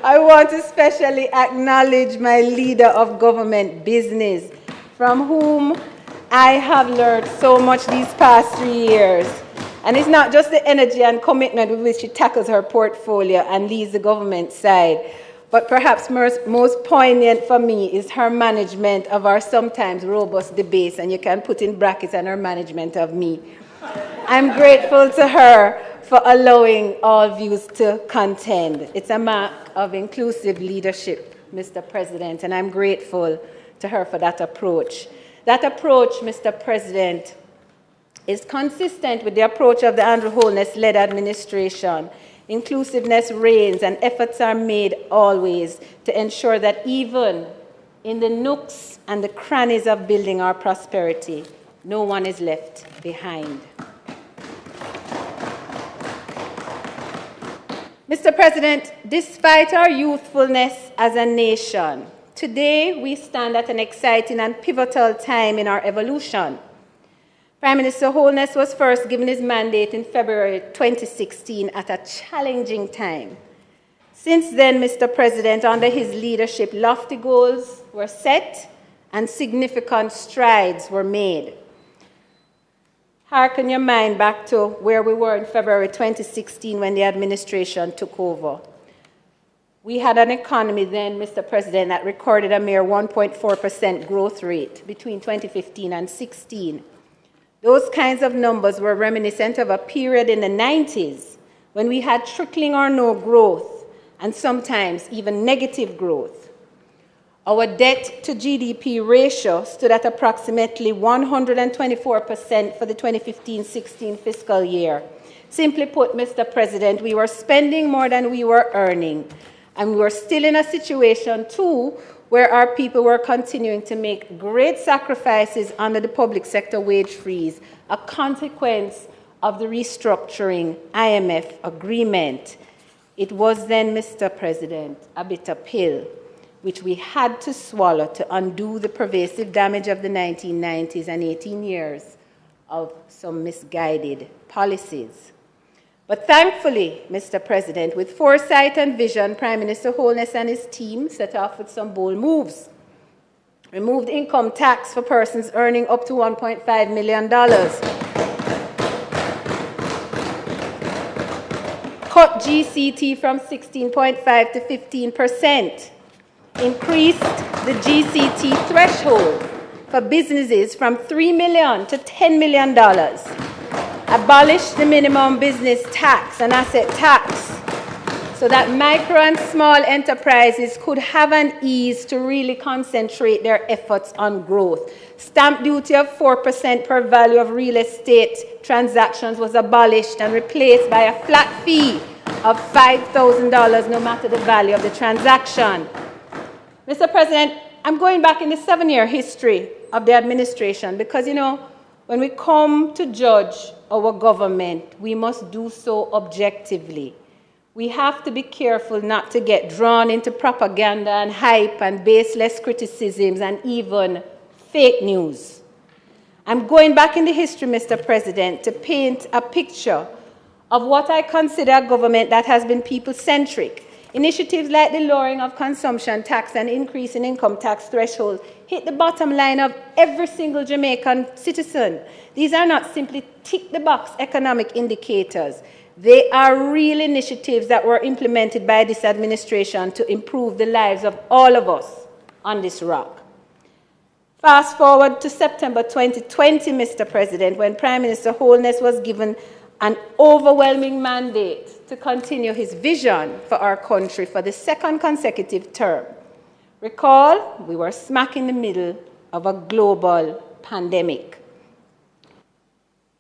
I want to especially acknowledge my leader of government business, from whom I have learned so much these past 3 years. And it's not just the energy and commitment with which she tackles her portfolio and leads the government side, but perhaps most poignant for me is her management of our sometimes robust debates, and you can put in brackets, and her management of me. I'm grateful to her for allowing all views to contend. It's a mark of inclusive leadership, Mr. President, and I'm grateful to her for that approach. That approach, Mr. President, is consistent with the approach of the Andrew Holness-led administration. Inclusiveness reigns, and efforts are made always to ensure that even in the nooks and the crannies of building our prosperity, no one is left behind. Mr. President, despite our youthfulness as a nation, today we stand at an exciting and pivotal time in our evolution. Prime Minister Holness was first given his mandate in February 2016 at a challenging time. Since then, Mr. President, under his leadership, lofty goals were set and significant strides were made. Harken your mind back to where we were in February 2016 when the administration took over. We had an economy then, Mr. President, that recorded a mere 1.4% growth rate between 2015 and 16. Those kinds of numbers were reminiscent of a period in the 90s when we had trickling or no growth and sometimes even negative growth. Our debt to GDP ratio stood at approximately 124% for the 2015-16 fiscal year. Simply put, Mr. President, we were spending more than we were earning. And we were still in a situation, too, where our people were continuing to make great sacrifices under the public sector wage freeze, a consequence of the restructuring IMF agreement. It was then, Mr. President, a bitter pill, which we had to swallow to undo the pervasive damage of the 1990s and 18 years of some misguided policies. But thankfully, Mr. President, with foresight and vision, Prime Minister Holness and his team set off with some bold moves. Removed income tax for persons earning up to $1.5 million. Cut GCT from 16.5 to 15%. Increased the GCT threshold for businesses from $3 million to $10 million. Abolished the minimum business tax and asset tax so that micro and small enterprises could have an ease to really concentrate their efforts on growth. Stamp duty of 4% per value of real estate transactions was abolished and replaced by a flat fee of $5,000 no matter the value of the transaction. Mr. President, I'm going back in the 7-year history of the administration because, you know, when we come to judge our government, we must do so objectively. We have to be careful not to get drawn into propaganda and hype and baseless criticisms and even fake news. I'm going back in the history, Mr. President, to paint a picture of what I consider a government that has been people-centric. Initiatives like the lowering of consumption tax and increase in income tax threshold hit the bottom line of every single Jamaican citizen. These are not simply tick-the-box economic indicators. They are real initiatives that were implemented by this administration to improve the lives of all of us on this rock. Fast forward to September 2020, Mr. President, when Prime Minister Holness was given an overwhelming mandate to continue his vision for our country for the second consecutive term. Recall, we were smack in the middle of a global pandemic.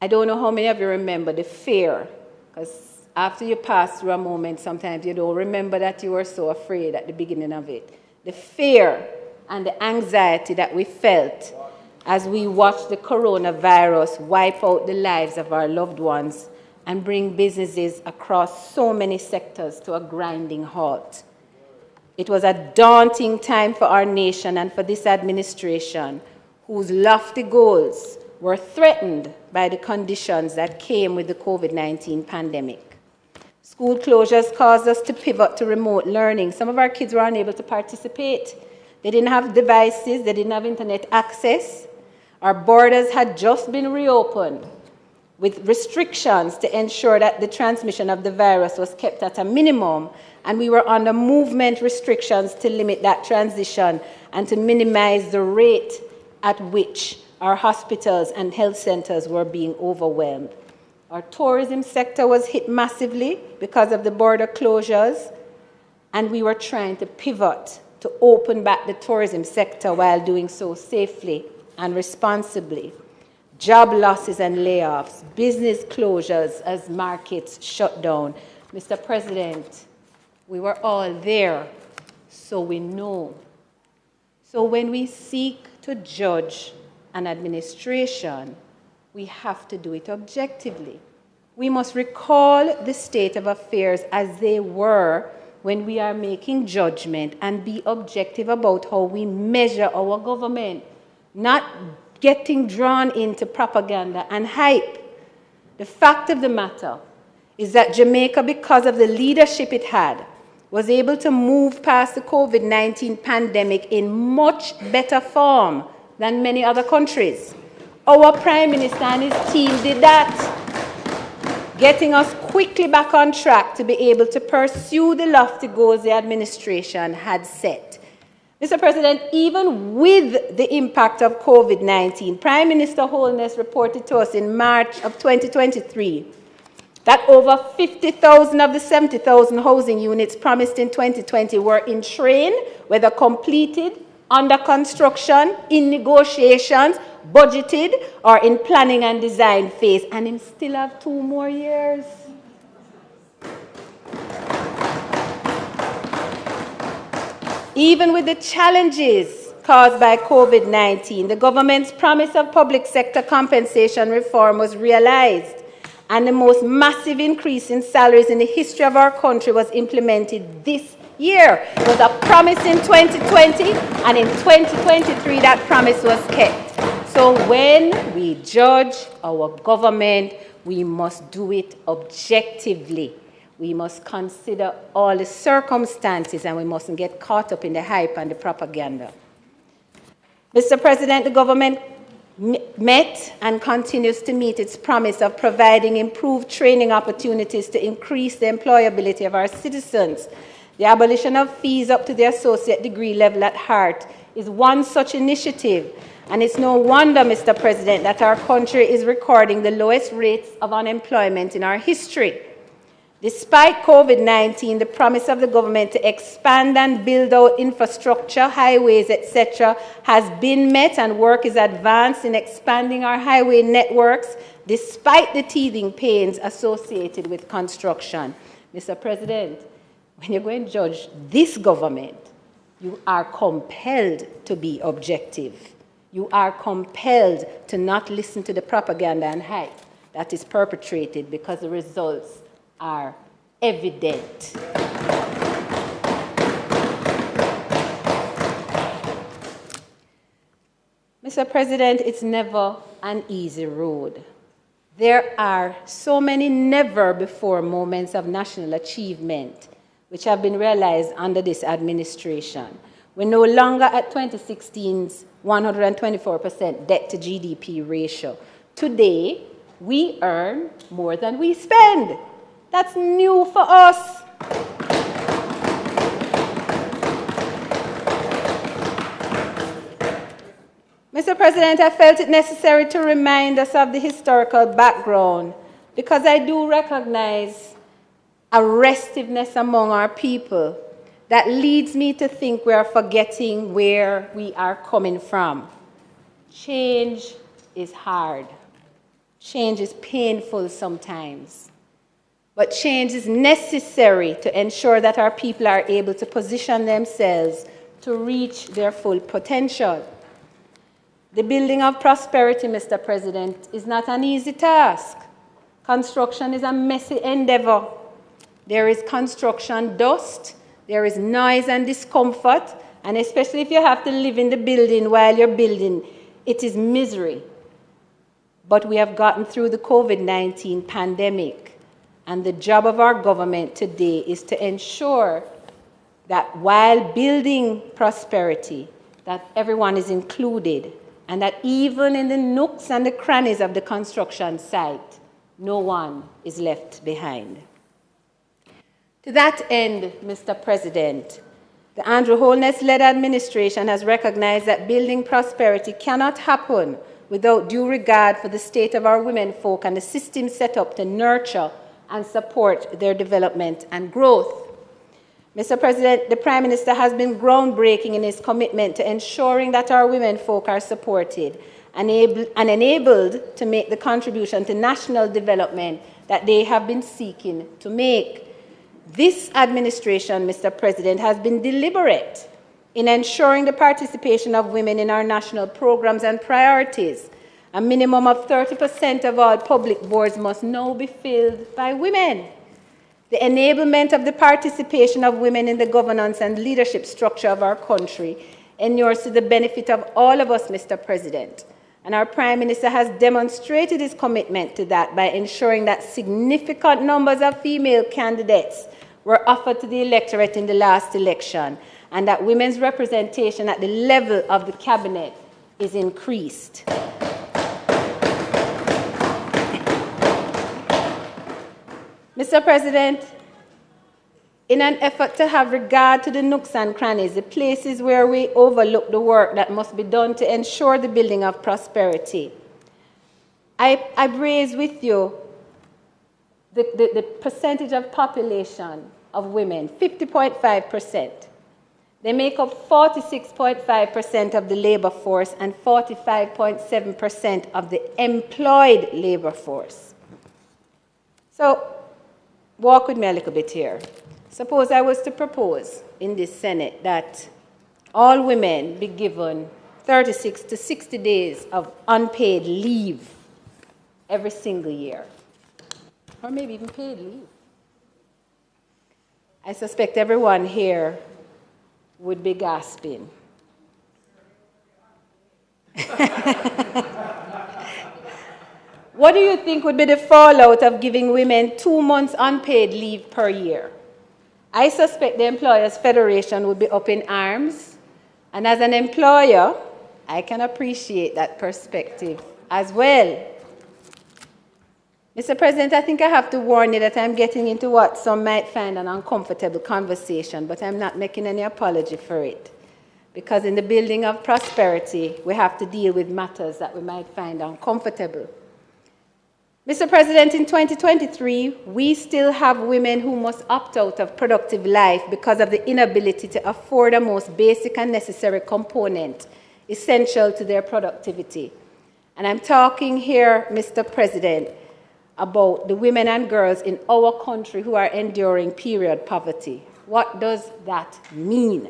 I don't know how many of you remember the fear, because after you pass through a moment, sometimes you don't remember that you were so afraid at the beginning of it. The fear and the anxiety that we felt as we watched the coronavirus wipe out the lives of our loved ones and bring businesses across so many sectors to a grinding halt. It was a daunting time for our nation and for this administration, whose lofty goals were threatened by the conditions that came with the COVID-19 pandemic. School closures caused us to pivot to remote learning. Some of our kids were unable to participate. They didn't have devices, they didn't have internet access. Our borders had just been reopened with restrictions to ensure that the transmission of the virus was kept at a minimum, and we were under movement restrictions to limit that transition and to minimize the rate at which our hospitals and health centers were being overwhelmed. Our tourism sector was hit massively because of the border closures, and we were trying to pivot to open back the tourism sector while doing so safely and responsibly. Job losses and layoffs, business closures as markets shut down. Mr. President, we were all there, so we know. So when we seek to judge an administration, we have to do it objectively. We must recall the state of affairs as they were when we are making judgment and be objective about how we measure our government, not getting drawn into propaganda and hype. The fact of the matter is that Jamaica, because of the leadership it had, was able to move past the COVID-19 pandemic in much better form than many other countries. Our Prime Minister and his team did that, getting us quickly back on track to be able to pursue the lofty goals the administration had set. Mr. President, even with the impact of COVID-19, Prime Minister Holness reported to us in March of 2023 that over 50,000 of the 70,000 housing units promised in 2020 were in train, whether completed, under construction, in negotiations, budgeted, or in planning and design phase, and him still have 2 more years. Even with the challenges caused by COVID-19, the government's promise of public sector compensation reform was realized, and the most massive increase in salaries in the history of our country was implemented this year. It was a promise in 2020, and in 2023 that promise was kept. So when we judge our government, we must do it objectively. We must consider all the circumstances, and we mustn't get caught up in the hype and the propaganda. Mr. President, the government met and continues to meet its promise of providing improved training opportunities to increase the employability of our citizens. The abolition of fees up to the associate degree level at heart is one such initiative, and it's no wonder, Mr. President, that our country is recording the lowest rates of unemployment in our history. Despite COVID-19, the promise of the government to expand and build out infrastructure, highways, etc., has been met, and work is advanced in expanding our highway networks, despite the teething pains associated with construction. Mr. President, when you're going to judge this government, you are compelled to be objective. You are compelled to not listen to the propaganda and hype that is perpetrated, because the results are evident. Mr. President, it's never an easy road. There are so many never-before moments of national achievement which have been realized under this administration. We're no longer at 2016's 124% debt to GDP ratio. Today, we earn more than we spend. That's new for us. Mr. President, I felt it necessary to remind us of the historical background, because I do recognize a restiveness among our people that leads me to think we are forgetting where we are coming from. Change is hard. Change is painful sometimes. But change is necessary to ensure that our people are able to position themselves to reach their full potential. The building of prosperity, Mr. President, is not an easy task. Construction is a messy endeavor. There is construction dust, there is noise and discomfort, and especially if you have to live in the building while you're building, it is misery. But we have gotten through the COVID-19 pandemic, and the job of our government today is to ensure that while building prosperity, that everyone is included, and that even in the nooks and the crannies of the construction site, no one is left behind. To that end, Mr. President, the Andrew Holness-led administration has recognized that building prosperity cannot happen without due regard for the state of our women folk and the system set up to nurture and support their development and growth. Mr. President, the Prime Minister has been groundbreaking in his commitment to ensuring that our women folk are supported and enabled to make the contribution to national development that they have been seeking to make. This administration, Mr. President, has been deliberate in ensuring the participation of women in our national programs and priorities. A minimum of 30% of all public boards must now be filled by women. The enablement of the participation of women in the governance and leadership structure of our country endures to the benefit of all of us, Mr. President. And our Prime Minister has demonstrated his commitment to that by ensuring that significant numbers of female candidates were offered to the electorate in the last election, and that women's representation at the level of the cabinet is increased. Mr. President, in an effort to have regard to the nooks and crannies, the places where we overlook the work that must be done to ensure the building of prosperity, I raise with you the percentage of population of women, 50.5%. They make up 46.5% of the labor force and 45.7% of the employed labor force. So, walk with me a little bit here. Suppose I was to propose in this Senate that all women be given 36 to 60 days of unpaid leave every single year, or maybe even paid leave. I suspect everyone here would be gasping. What do you think would be the fallout of giving women 2 months unpaid leave per year? I suspect the Employers' Federation would be up in arms, and as an employer, I can appreciate that perspective as well. Mr. President, I think I have to warn you that I'm getting into what some might find an uncomfortable conversation, but I'm not making any apology for it. Because in the building of prosperity, we have to deal with matters that we might find uncomfortable. Mr. President, in 2023, we still have women who must opt out of productive life because of the inability to afford a most basic and necessary component essential to their productivity. And I'm talking here, Mr. President, about the women and girls in our country who are enduring period poverty. What does that mean?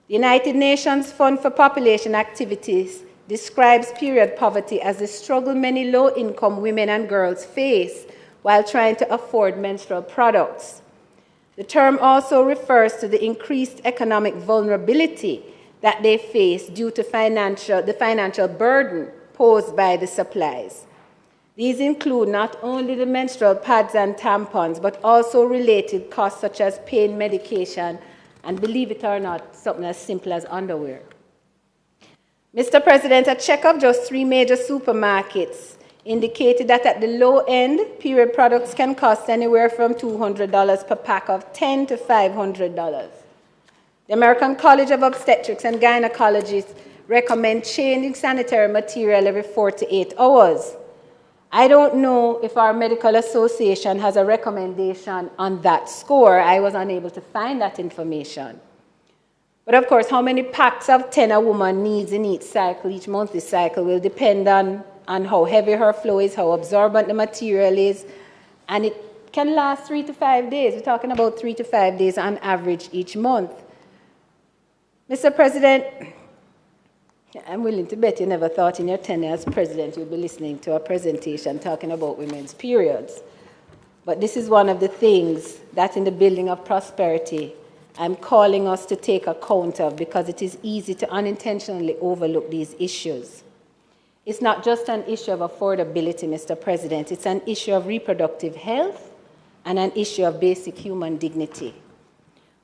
The United Nations Fund for Population Activities describes period poverty as the struggle many low-income women and girls face while trying to afford menstrual products. The term also refers to the increased economic vulnerability that they face due to the financial burden posed by the supplies. These include not only the menstrual pads and tampons, but also related costs such as pain medication, and believe it or not, something as simple as underwear. Mr. President, a check of just 3 major supermarkets indicated that at the low end, period products can cost anywhere from $200 per pack of $10 to $500. The American College of Obstetrics and Gynecologists recommend changing sanitary material every 4 to 8 hours. I don't know if our medical association has a recommendation on that score. I was unable to find that information. But of course, how many packs of 10 a woman needs in each cycle, each monthly cycle, will depend on how heavy her flow is, how absorbent the material is, and it can last 3 to 5 days. We're talking about 3 to 5 days on average each month. Mr. President, I'm willing to bet you never thought in your tenure as president you'd be listening to a presentation talking about women's periods. But this is one of the things that in the building of prosperity I'm calling us to take account of, because it is easy to unintentionally overlook these issues. It's not just an issue of affordability, Mr. President. It's an issue of reproductive health and an issue of basic human dignity.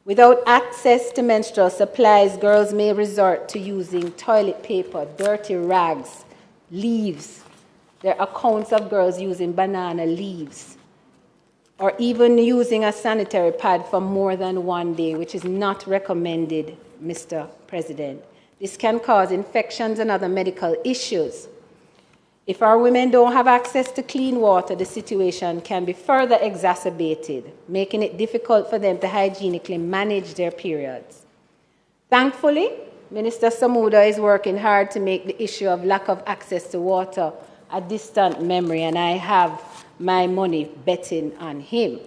Without access to menstrual supplies, girls may resort to using toilet paper, dirty rags, leaves. There are accounts of girls using banana leaves, or even using a sanitary pad for more than 1 day, which is not recommended, Mr. President. This can cause infections and other medical issues. If our women don't have access to clean water, the situation can be further exacerbated, making it difficult for them to hygienically manage their periods. Thankfully, Minister Samuda is working hard to make the issue of lack of access to water a distant memory, and I have my money betting on him.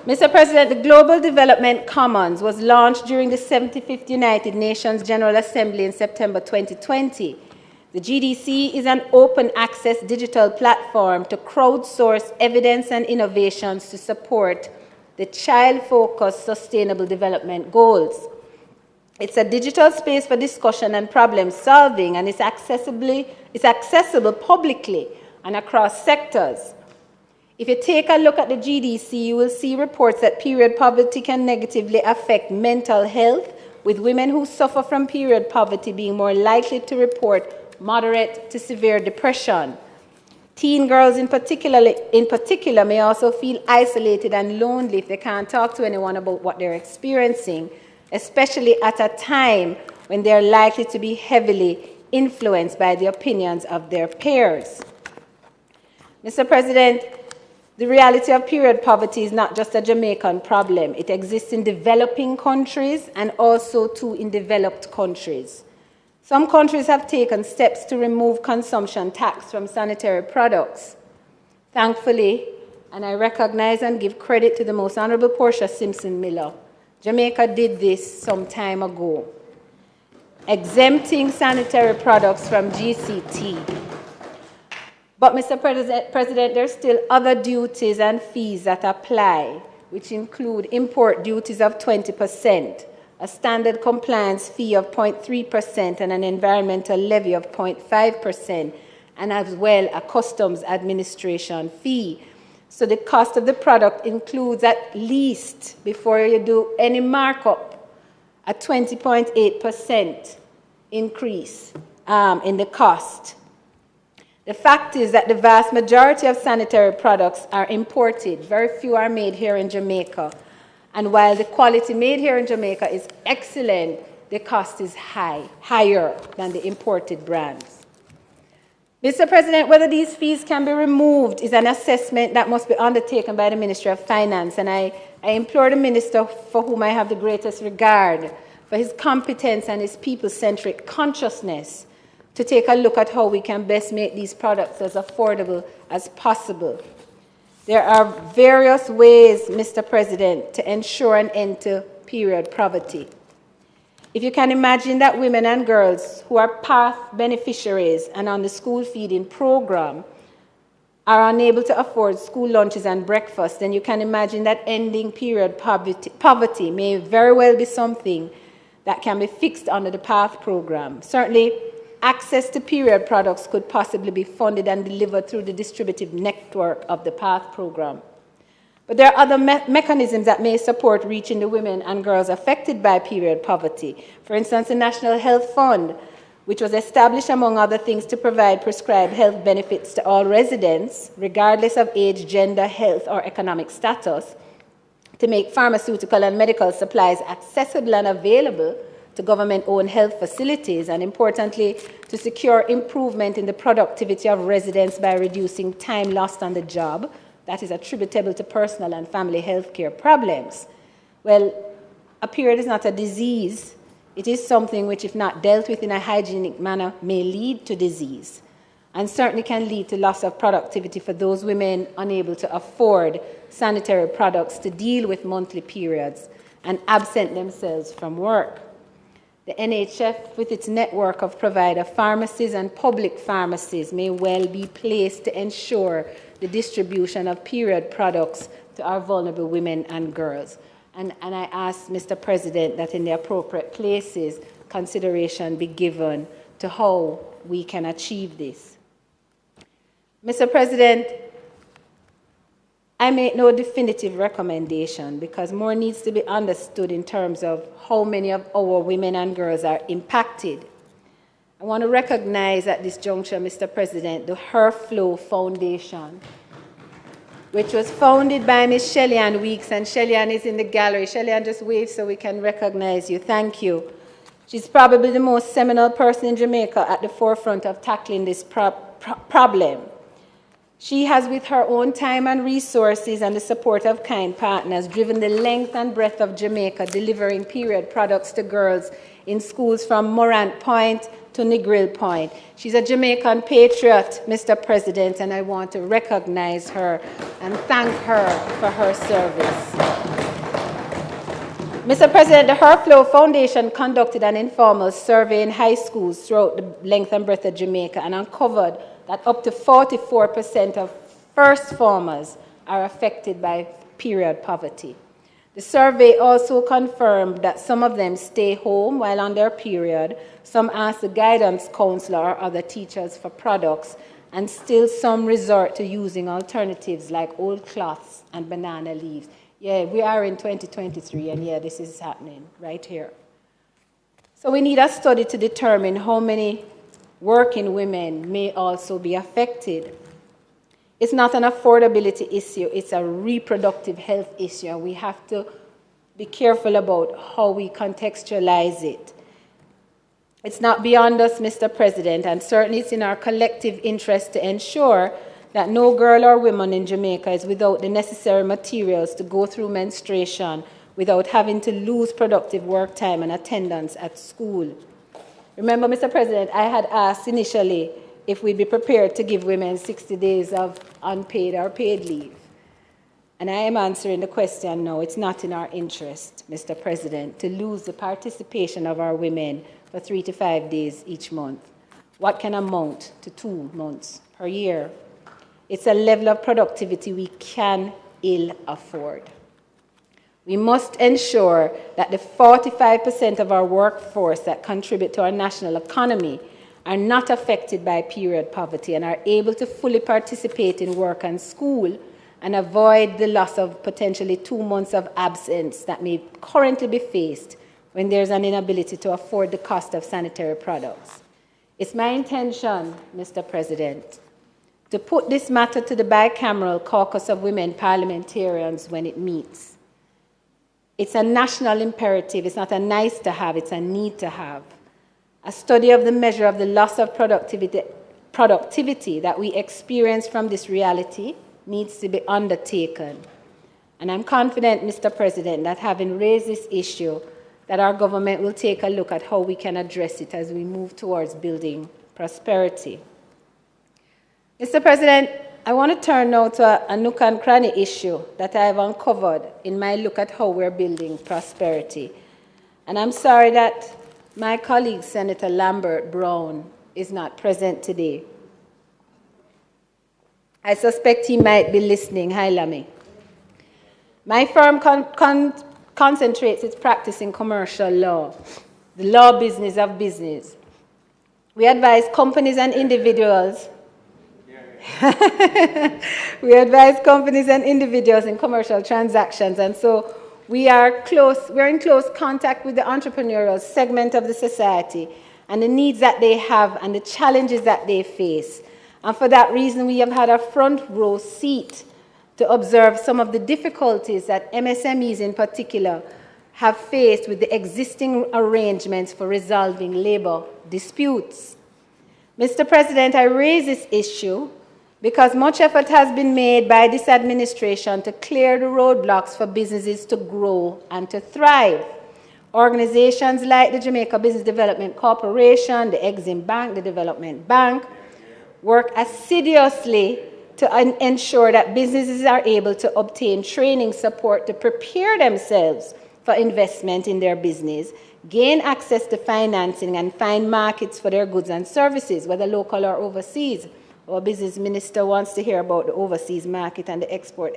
Mr. President, the Global Development Commons was launched during the 75th United Nations General Assembly in September 2020. The GDC is an open access digital platform to crowdsource evidence and innovations to support the child-focused sustainable development goals. It's a digital space for discussion and problem solving, and it's accessible publicly and across sectors. If you take a look at the GDC, you will see reports that period poverty can negatively affect mental health, with women who suffer from period poverty being more likely to report moderate to severe depression. Teen girls in particular may also feel isolated and lonely if they can't talk to anyone about what they're experiencing, especially at a time when they're likely to be heavily influenced by the opinions of their peers. Mr. President, the reality of period poverty is not just a Jamaican problem. It exists in developing countries and also too in developed countries. Some countries have taken steps to remove consumption tax from sanitary products. Thankfully, and I recognize and give credit to the Most Honorable Portia Simpson Miller, Jamaica did this some time ago, exempting sanitary products from GCT. But, Mr. President, there are still other duties and fees that apply, which include import duties of 20%, a standard compliance fee of 0.3%, and an environmental levy of 0.5%, and as well a customs administration fee. So the cost of the product includes at least, before you do any markup, a 20.8% increase in the cost. The fact is that the vast majority of sanitary products are imported. Very few are made here in Jamaica. And while the quality made here in Jamaica is excellent, the cost is higher than the imported brands. Mr. President, whether these fees can be removed is an assessment that must be undertaken by the Ministry of Finance. And I implore the Minister, for whom I have the greatest regard, for his competence and his people-centric consciousness, to take a look at how we can best make these products as affordable as possible. There are various ways, Mr. President, to ensure an end to period poverty. If you can imagine that women and girls who are PATH beneficiaries and on the school feeding program are unable to afford school lunches and breakfast, then you can imagine that ending period poverty may very well be something that can be fixed under the PATH program. Certainly, access to period products could possibly be funded and delivered through the distributive network of the PATH program. But there are other mechanisms that may support reaching the women and girls affected by period poverty. For instance, the National Health Fund, which was established, among other things, to provide prescribed health benefits to all residents, regardless of age, gender, health, or economic status, to make pharmaceutical and medical supplies accessible and available to government-owned health facilities, and importantly, to secure improvement in the productivity of residents by reducing time lost on the job that is attributable to personal and family health care problems. Well, a period is not a disease. It is something which, if not dealt with in a hygienic manner, may lead to disease, and certainly can lead to loss of productivity for those women unable to afford sanitary products to deal with monthly periods and absent themselves from work. The NHF, with its network of provider pharmacies and public pharmacies, may well be placed to ensure the distribution of period products to our vulnerable women and girls. And I ask, Mr. President, that in the appropriate places, consideration be given to how we can achieve this. Mr. President, I make no definitive recommendation because more needs to be understood in terms of how many of our women and girls are impacted. I want to recognize at this juncture, Mr. President, the Her Flow Foundation, which was founded by Ms. Shelly-Ann Weeks, and Shelly-Ann is in the gallery. Shelly-Ann, just wave so we can recognize you. Thank you. She's probably the most seminal person in Jamaica at the forefront of tackling this problem. She has, with her own time and resources and the support of kind partners, driven the length and breadth of Jamaica, delivering period products to girls in schools from Morant Point to Negril Point. She's a Jamaican patriot, Mr. President, and I want to recognize her and thank her for her service. Mr. President, the Her Flow Foundation conducted an informal survey in high schools throughout the length and breadth of Jamaica and uncovered that up to 44% of first formers are affected by period poverty. The survey also confirmed that some of them stay home while on their period, some ask the guidance counselor or other teachers for products, and still some resort to using alternatives like old cloths and banana leaves. Yeah, we are in 2023, and yeah, this is happening right here. So we need a study to determine how many working women may also be affected. It's not an affordability issue, it's a reproductive health issue, and we have to be careful about how we contextualize it. It's not beyond us, Mr. President, and certainly it's in our collective interest to ensure that no girl or woman in Jamaica is without the necessary materials to go through menstruation without having to lose productive work time and attendance at school. Remember, Mr. President, I had asked initially if we'd be prepared to give women 60 days of unpaid or paid leave. And I am answering the question, no, it's not in our interest, Mr. President, to lose the participation of our women for 3 to 5 days each month, what can amount to 2 months per year. It's a level of productivity we can ill afford. We must ensure that the 45% of our workforce that contribute to our national economy are not affected by period poverty and are able to fully participate in work and school and avoid the loss of potentially 2 months of absence that may currently be faced when there's an inability to afford the cost of sanitary products. It's my intention, Mr. President, to put this matter to the bicameral caucus of women parliamentarians when it meets. It's a national imperative. It's not a nice to have, it's a need to have. A study of the measure of the loss of productivity that we experience from this reality needs to be undertaken. And I'm confident, Mr. President, that having raised this issue, that our government will take a look at how we can address it as we move towards building prosperity. Mr. President, I want to turn now to a nook and cranny issue that I have uncovered in my look at how we're building prosperity. And I'm sorry that my colleague, Senator Lambert Brown, is not present today. I suspect he might be listening. Hi, Lamy. My firm concentrates its practice in commercial law, the law business of business. We advise companies and individuals in commercial transactions, and so we're in close contact with the entrepreneurial segment of the society and the needs that they have and the challenges that they face. And for that reason, we have had a front row seat to observe some of the difficulties that MSMEs in particular have faced with the existing arrangements for resolving labor disputes. Mr. President, I raise this issue because much effort has been made by this administration to clear the roadblocks for businesses to grow and to thrive. Organizations like the Jamaica Business Development Corporation, the Exim Bank, the Development Bank, work assiduously to ensure that businesses are able to obtain training support to prepare themselves for investment in their business, gain access to financing, and find markets for their goods and services, whether local or overseas. Our business minister wants to hear about the overseas market and the export.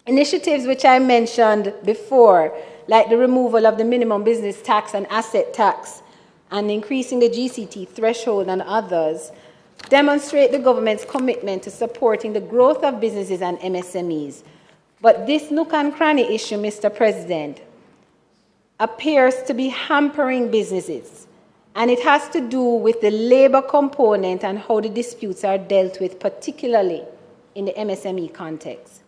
Initiatives which I mentioned before, like the removal of the minimum business tax and asset tax, and increasing the GCT threshold and others, demonstrate the government's commitment to supporting the growth of businesses and MSMEs. But this nook and cranny issue, Mr. President, appears to be hampering businesses. And it has to do with the labor component and how the disputes are dealt with, particularly in the MSME context.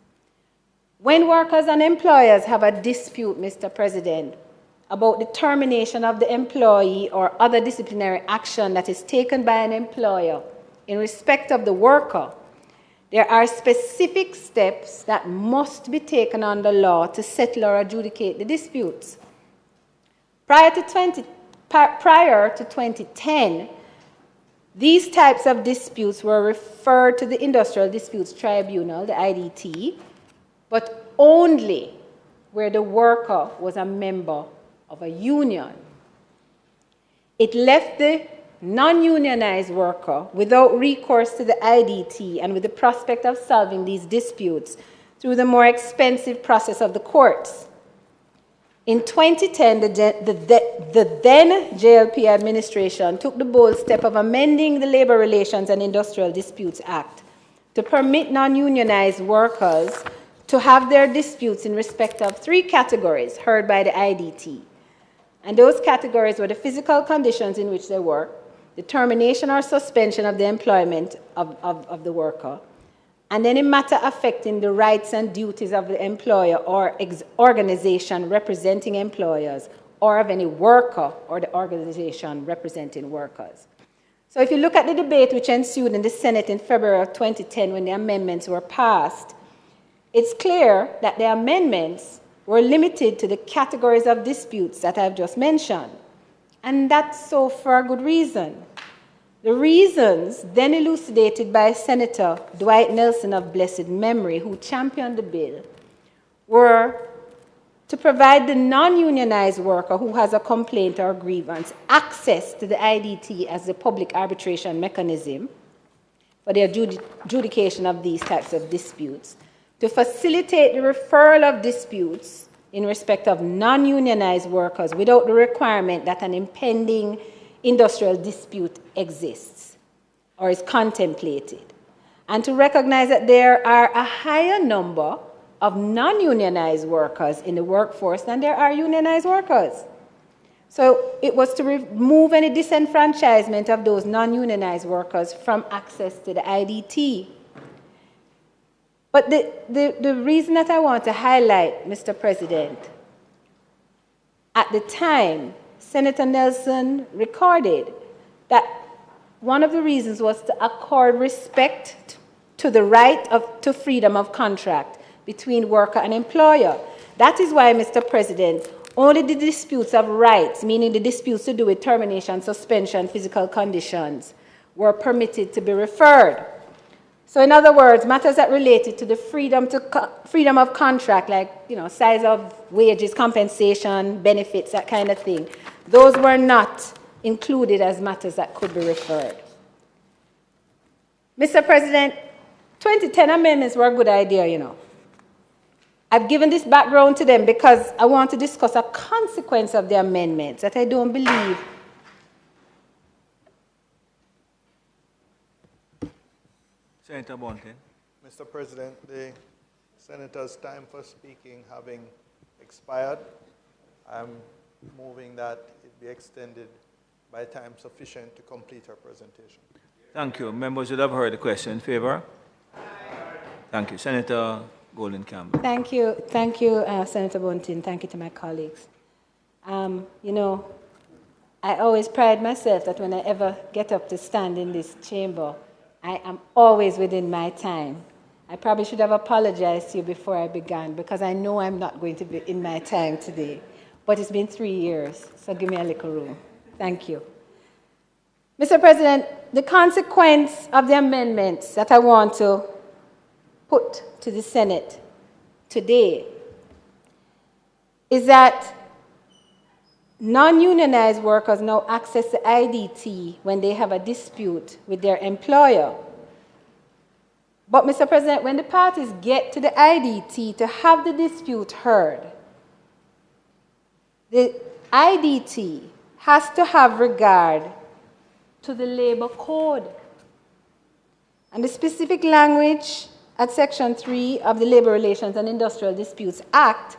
When workers and employers have a dispute, Mr. President, about the termination of the employee or other disciplinary action that is taken by an employer in respect of the worker, there are specific steps that must be taken under law to settle or adjudicate the disputes. Prior to 2010, these types of disputes were referred to the Industrial Disputes Tribunal, the IDT, but only where the worker was a member of a union. It left the non-unionized worker without recourse to the IDT and with the prospect of solving these disputes through the more expensive process of the courts. In 2010, the then JLP administration took the bold step of amending the Labor Relations and Industrial Disputes Act to permit non-unionized workers to have their disputes in respect of 3 categories heard by the IDT. And those categories were the physical conditions in which they work, the termination or suspension of the employment of the worker, and any matter affecting the rights and duties of the employer or organization representing employers, or of any worker or the organization representing workers. So if you look at the debate which ensued in the Senate in February of 2010 when the amendments were passed, it's clear that the amendments were limited to the categories of disputes that I've just mentioned. And that's so for a good reason. The reasons then elucidated by Senator Dwight Nelson of blessed memory, who championed the bill, were to provide the non-unionized worker who has a complaint or grievance access to the IDT as the public arbitration mechanism for the adjudication of these types of disputes, to facilitate the referral of disputes in respect of non-unionized workers without the requirement that an impending industrial dispute exists or is contemplated, and to recognize that there are a higher number of non-unionized workers in the workforce than there are unionized workers. So it was to remove any disenfranchisement of those non-unionized workers from access to the IDT. But the reason that I want to highlight, Mr. President, at the time, Senator Nelson recorded that one of the reasons was to accord respect to the right to freedom of contract between worker and employer. That is why, Mr. President, only the disputes of rights, meaning the disputes to do with termination, suspension, physical conditions, were permitted to be referred. So in other words, matters that related to the freedom of contract, like size of wages, compensation, benefits, that kind of thing, those were not included as matters that could be referred. Mr. President, 2010 amendments were a good idea, I've given this background to them because I want to discuss a consequence of the amendments that I don't believe. Senator Bunting. Mr. President, the Senator's time for speaking having expired, I'm moving that it be extended by time sufficient to complete her presentation. Thank you. Members would have heard the question. In favor? Aye. Thank you. Senator Golden Campbell. Thank you, Senator Bunting. Thank you to my colleagues. I always pride myself that when I ever get up to stand in this chamber, I am always within my time. I probably should have apologized to you before I began because I know I'm not going to be in my time today. But it's been 3 years, so give me a little room. Thank you. Mr. President, the consequence of the amendments that I want to put to the Senate today is that non-unionized workers now access the IDT when they have a dispute with their employer. But, Mr. President, when the parties get to the IDT to have the dispute heard, the IDT has to have regard to the labor code. And the specific language at Section 3 of the Labor Relations and Industrial Disputes Act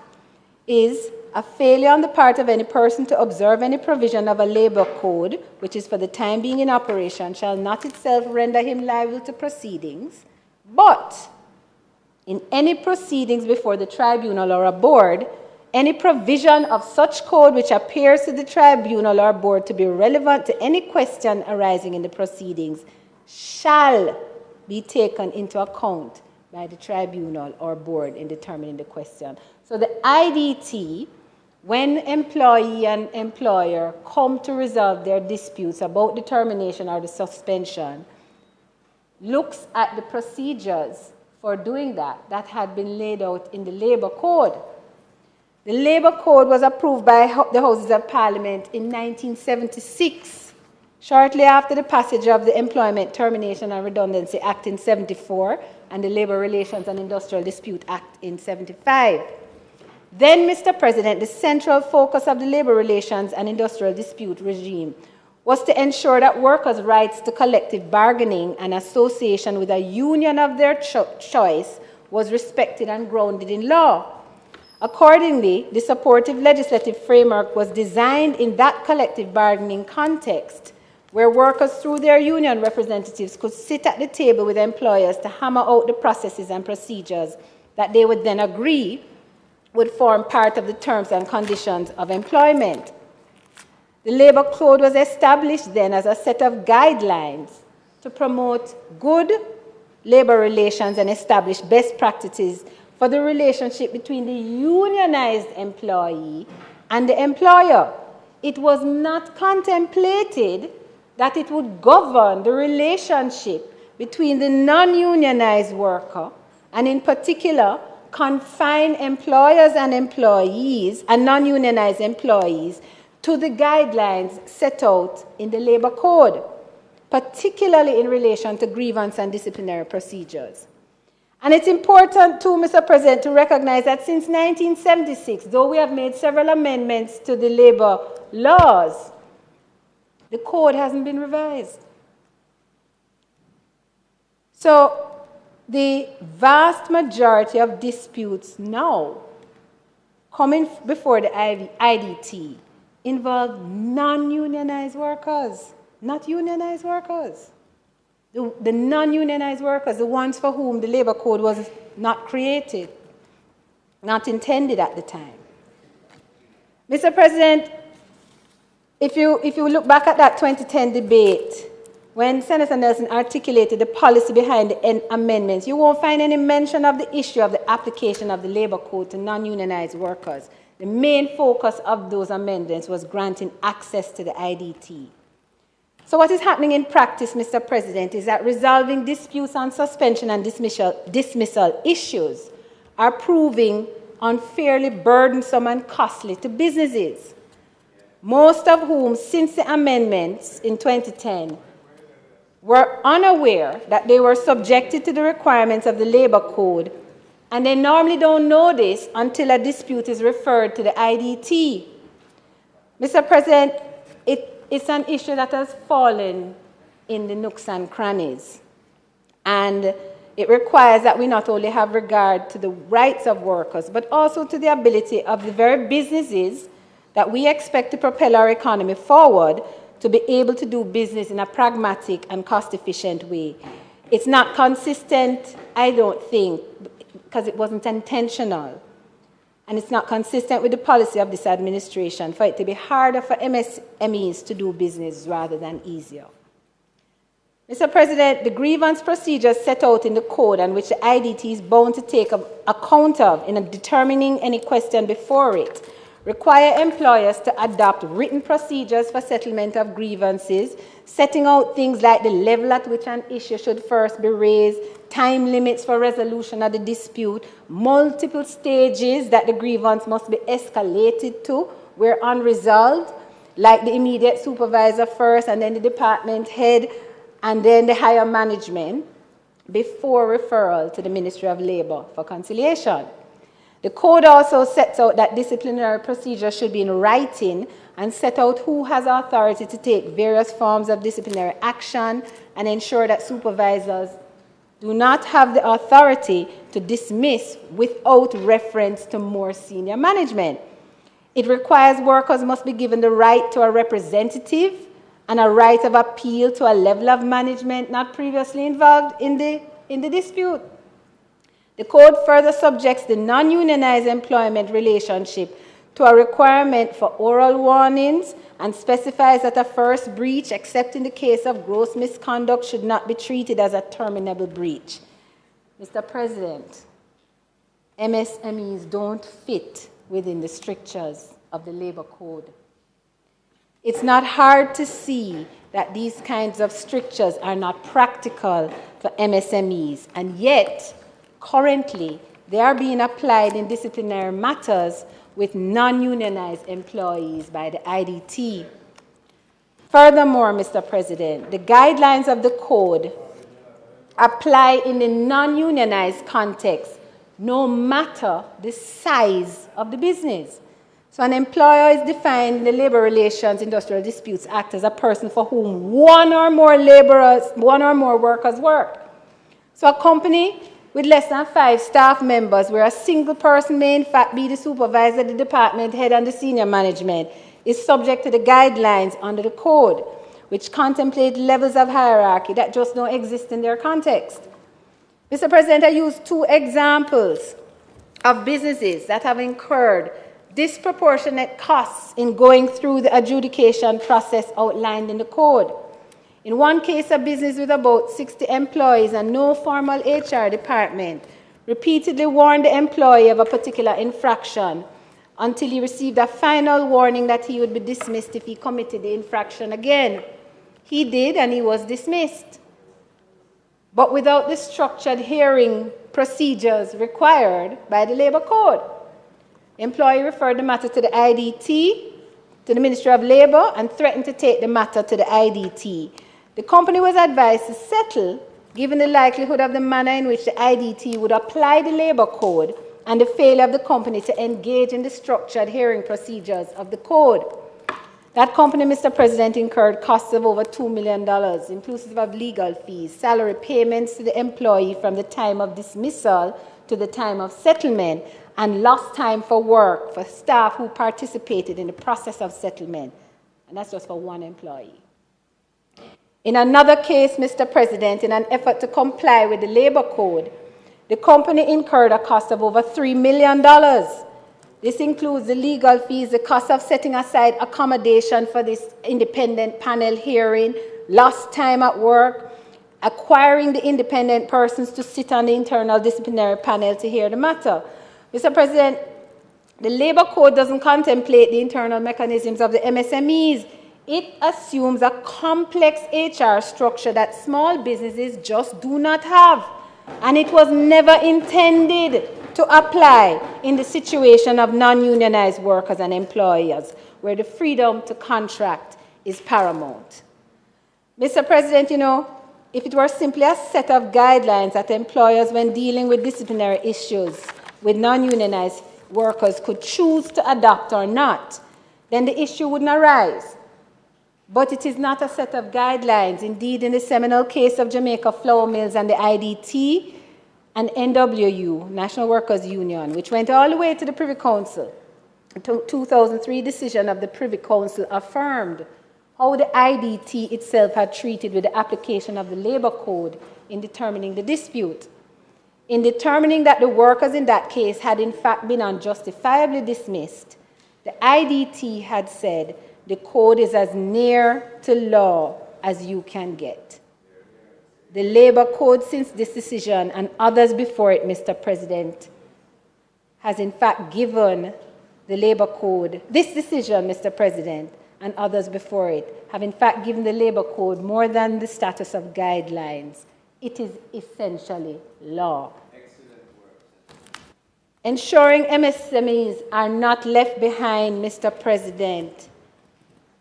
is a failure on the part of any person to observe any provision of a labor code, which is for the time being in operation, shall not itself render him liable to proceedings, but in any proceedings before the tribunal or a board, any provision of such code which appears to the tribunal or board to be relevant to any question arising in the proceedings shall be taken into account by the tribunal or board in determining the question. So the IDT, when employee and employer come to resolve their disputes about the termination or the suspension, looks at the procedures for doing that had been laid out in the Labor Code. The Labor Code was approved by the Houses of Parliament in 1976, Shortly after the passage of the Employment Termination and Redundancy Act in 74 and the Labor Relations and Industrial Dispute Act in 75. Then, Mr. President, the central focus of the labor relations and industrial dispute regime was to ensure that workers' rights to collective bargaining and association with a union of their choice was respected and grounded in law. Accordingly, the supportive legislative framework was designed in that collective bargaining context, where workers through their union representatives could sit at the table with employers to hammer out the processes and procedures that they would then agree would form part of the terms and conditions of employment. The Labor Code was established then as a set of guidelines to promote good labor relations and establish best practices for the relationship between the unionized employee and the employer. It was not contemplated that it would govern the relationship between the non-unionized worker and, in particular, confine employers and employees and non-unionized employees to the guidelines set out in the Labor Code, particularly in relation to grievance and disciplinary procedures. And it's important too, Mr. President, to recognize that since 1976, though we have made several amendments to the labor laws, the code hasn't been revised. So the vast majority of disputes now coming before the IDT involve non-unionized workers, not unionized workers. The non-unionized workers, the ones for whom the labor code was not created, not intended at the time. Mr. President, if you look back at that 2010 debate, when Senator Nelson articulated the policy behind the amendments, you won't find any mention of the issue of the application of the labor code to non-unionized workers. The main focus of those amendments was granting access to the IDT. So what is happening in practice, Mr. President, is that resolving disputes on suspension and dismissal issues are proving unfairly burdensome and costly to businesses, most of whom, since the amendments in 2010, were unaware that they were subjected to the requirements of the labor code, and they normally don't know this until a dispute is referred to the IDT. Mr. President, it's an issue that has fallen in the nooks and crannies, and it requires that we not only have regard to the rights of workers, but also to the ability of the very businesses that we expect to propel our economy forward to be able to do business in a pragmatic and cost-efficient way. It's not consistent, I don't think, because it wasn't intentional. And it's not consistent with the policy of this administration for it to be harder for MSMEs to do business rather than easier. Mr. President, the grievance procedures set out in the code and which the IDT is bound to take account of in determining any question before it require employers to adopt written procedures for settlement of grievances, setting out things like the level at which an issue should first be raised, time limits for resolution of the dispute, multiple stages that the grievance must be escalated to where unresolved, like the immediate supervisor first and then the department head and then the higher management before referral to the Ministry of Labor for conciliation. The code also sets out that disciplinary procedures should be in writing and set out who has authority to take various forms of disciplinary action and ensure that supervisors do not have the authority to dismiss without reference to more senior management. It requires workers must be given the right to a representative and a right of appeal to a level of management not previously involved in the dispute. The code further subjects the non-unionized employment relationship to a requirement for oral warnings and specifies that a first breach, except in the case of gross misconduct, should not be treated as a terminable breach. Mr. President, MSMEs don't fit within the strictures of the labor code. It's not hard to see that these kinds of strictures are not practical for MSMEs, and yet, currently, they are being applied in disciplinary matters with non-unionized employees by the IDT. Furthermore, Mr. President, the guidelines of the code apply in the non-unionized context, no matter the size of the business. So an employer is defined in the Labor Relations Industrial Disputes Act as a person for whom one or more workers work. So a company with less than 5 staff members, where a single person may in fact be the supervisor, the department head, and the senior management, is subject to the guidelines under the code, which contemplate levels of hierarchy that just don't exist in their context. Mr. President, I used 2 examples of businesses that have incurred disproportionate costs in going through the adjudication process outlined in the code. In one case, a business with about 60 employees and no formal HR department repeatedly warned the employee of a particular infraction until he received a final warning that he would be dismissed if he committed the infraction again. He did, and he was dismissed. But without the structured hearing procedures required by the Labor Code. The employee referred the matter to the IDT, to the Ministry of Labor, and threatened to take the matter to the IDT. The company was advised to settle, given the likelihood of the manner in which the IDT would apply the Labor Code and the failure of the company to engage in the structured hearing procedures of the code. That company, Mr. President, incurred costs of over $2 million, inclusive of legal fees, salary payments to the employee from the time of dismissal to the time of settlement, and lost time for work for staff who participated in the process of settlement. And that's just for one employee. In another case, Mr. President, in an effort to comply with the Labor Code, the company incurred a cost of over $3 million. This includes the legal fees, the cost of setting aside accommodation for this independent panel hearing, lost time at work, acquiring the independent persons to sit on the internal disciplinary panel to hear the matter. Mr. President, the Labor Code doesn't contemplate the internal mechanisms of the MSMEs. It assumes a complex HR structure that small businesses just do not have. And it was never intended to apply in the situation of non-unionized workers and employers, where the freedom to contract is paramount. Mr. President, if it were simply a set of guidelines that employers, when dealing with disciplinary issues with non-unionized workers, could choose to adopt or not, then the issue wouldn't arise. But it is not a set of guidelines. Indeed, in the seminal case of Jamaica Flour Mills and the IDT and NWU, National Workers Union, which went all the way to the Privy Council, the 2003 decision of the Privy Council affirmed how the IDT itself had treated with the application of the Labor Code in determining the dispute. In determining that the workers in that case had in fact been unjustifiably dismissed, the IDT had said the code is as near to law as you can get. The Labor Code since this decision and others before it, Mr. President, has in fact given the Labor Code, this decision, Mr. President, and others before it, have in fact given the Labor Code more than the status of guidelines. It is essentially law. Ensuring MSMEs are not left behind, Mr. President,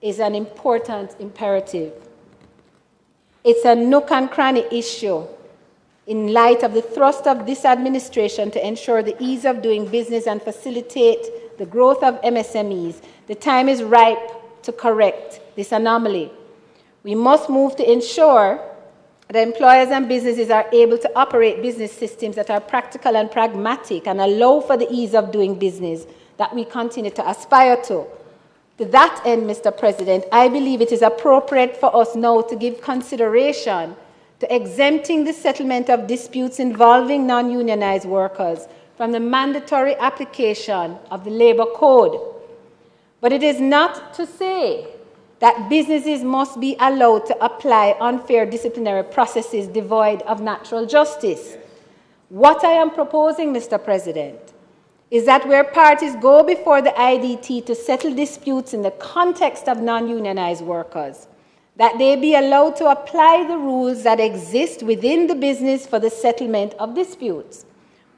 is an important imperative. It's a nook and cranny issue in light of the thrust of this administration to ensure the ease of doing business and facilitate the growth of MSMEs. The time is ripe to correct this anomaly. We must move to ensure that employers and businesses are able to operate business systems that are practical and pragmatic and allow for the ease of doing business that we continue to aspire to. To that end, Mr. President, I believe it is appropriate for us now to give consideration to exempting the settlement of disputes involving non-unionized workers from the mandatory application of the Labor Code. But it is not to say that businesses must be allowed to apply unfair disciplinary processes devoid of natural justice. What I am proposing, Mr. President, is that where parties go before the IDT to settle disputes in the context of non-unionized workers, that they be allowed to apply the rules that exist within the business for the settlement of disputes.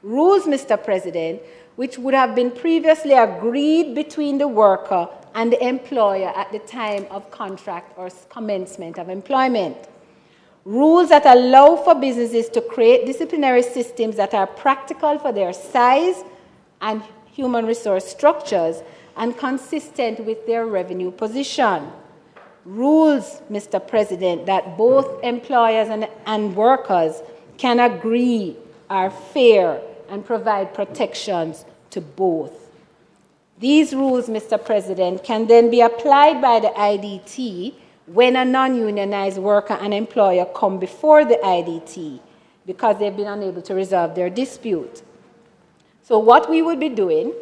Rules, Mr. President, which would have been previously agreed between the worker and the employer at the time of contract or commencement of employment. Rules that allow for businesses to create disciplinary systems that are practical for their size and human resource structures and consistent with their revenue position. Rules, Mr. President, that both employers and workers can agree are fair and provide protections to both. These rules, Mr. President, can then be applied by the IDT when a non-unionized worker and employer come before the IDT because they've been unable to resolve their dispute. So what we would be doing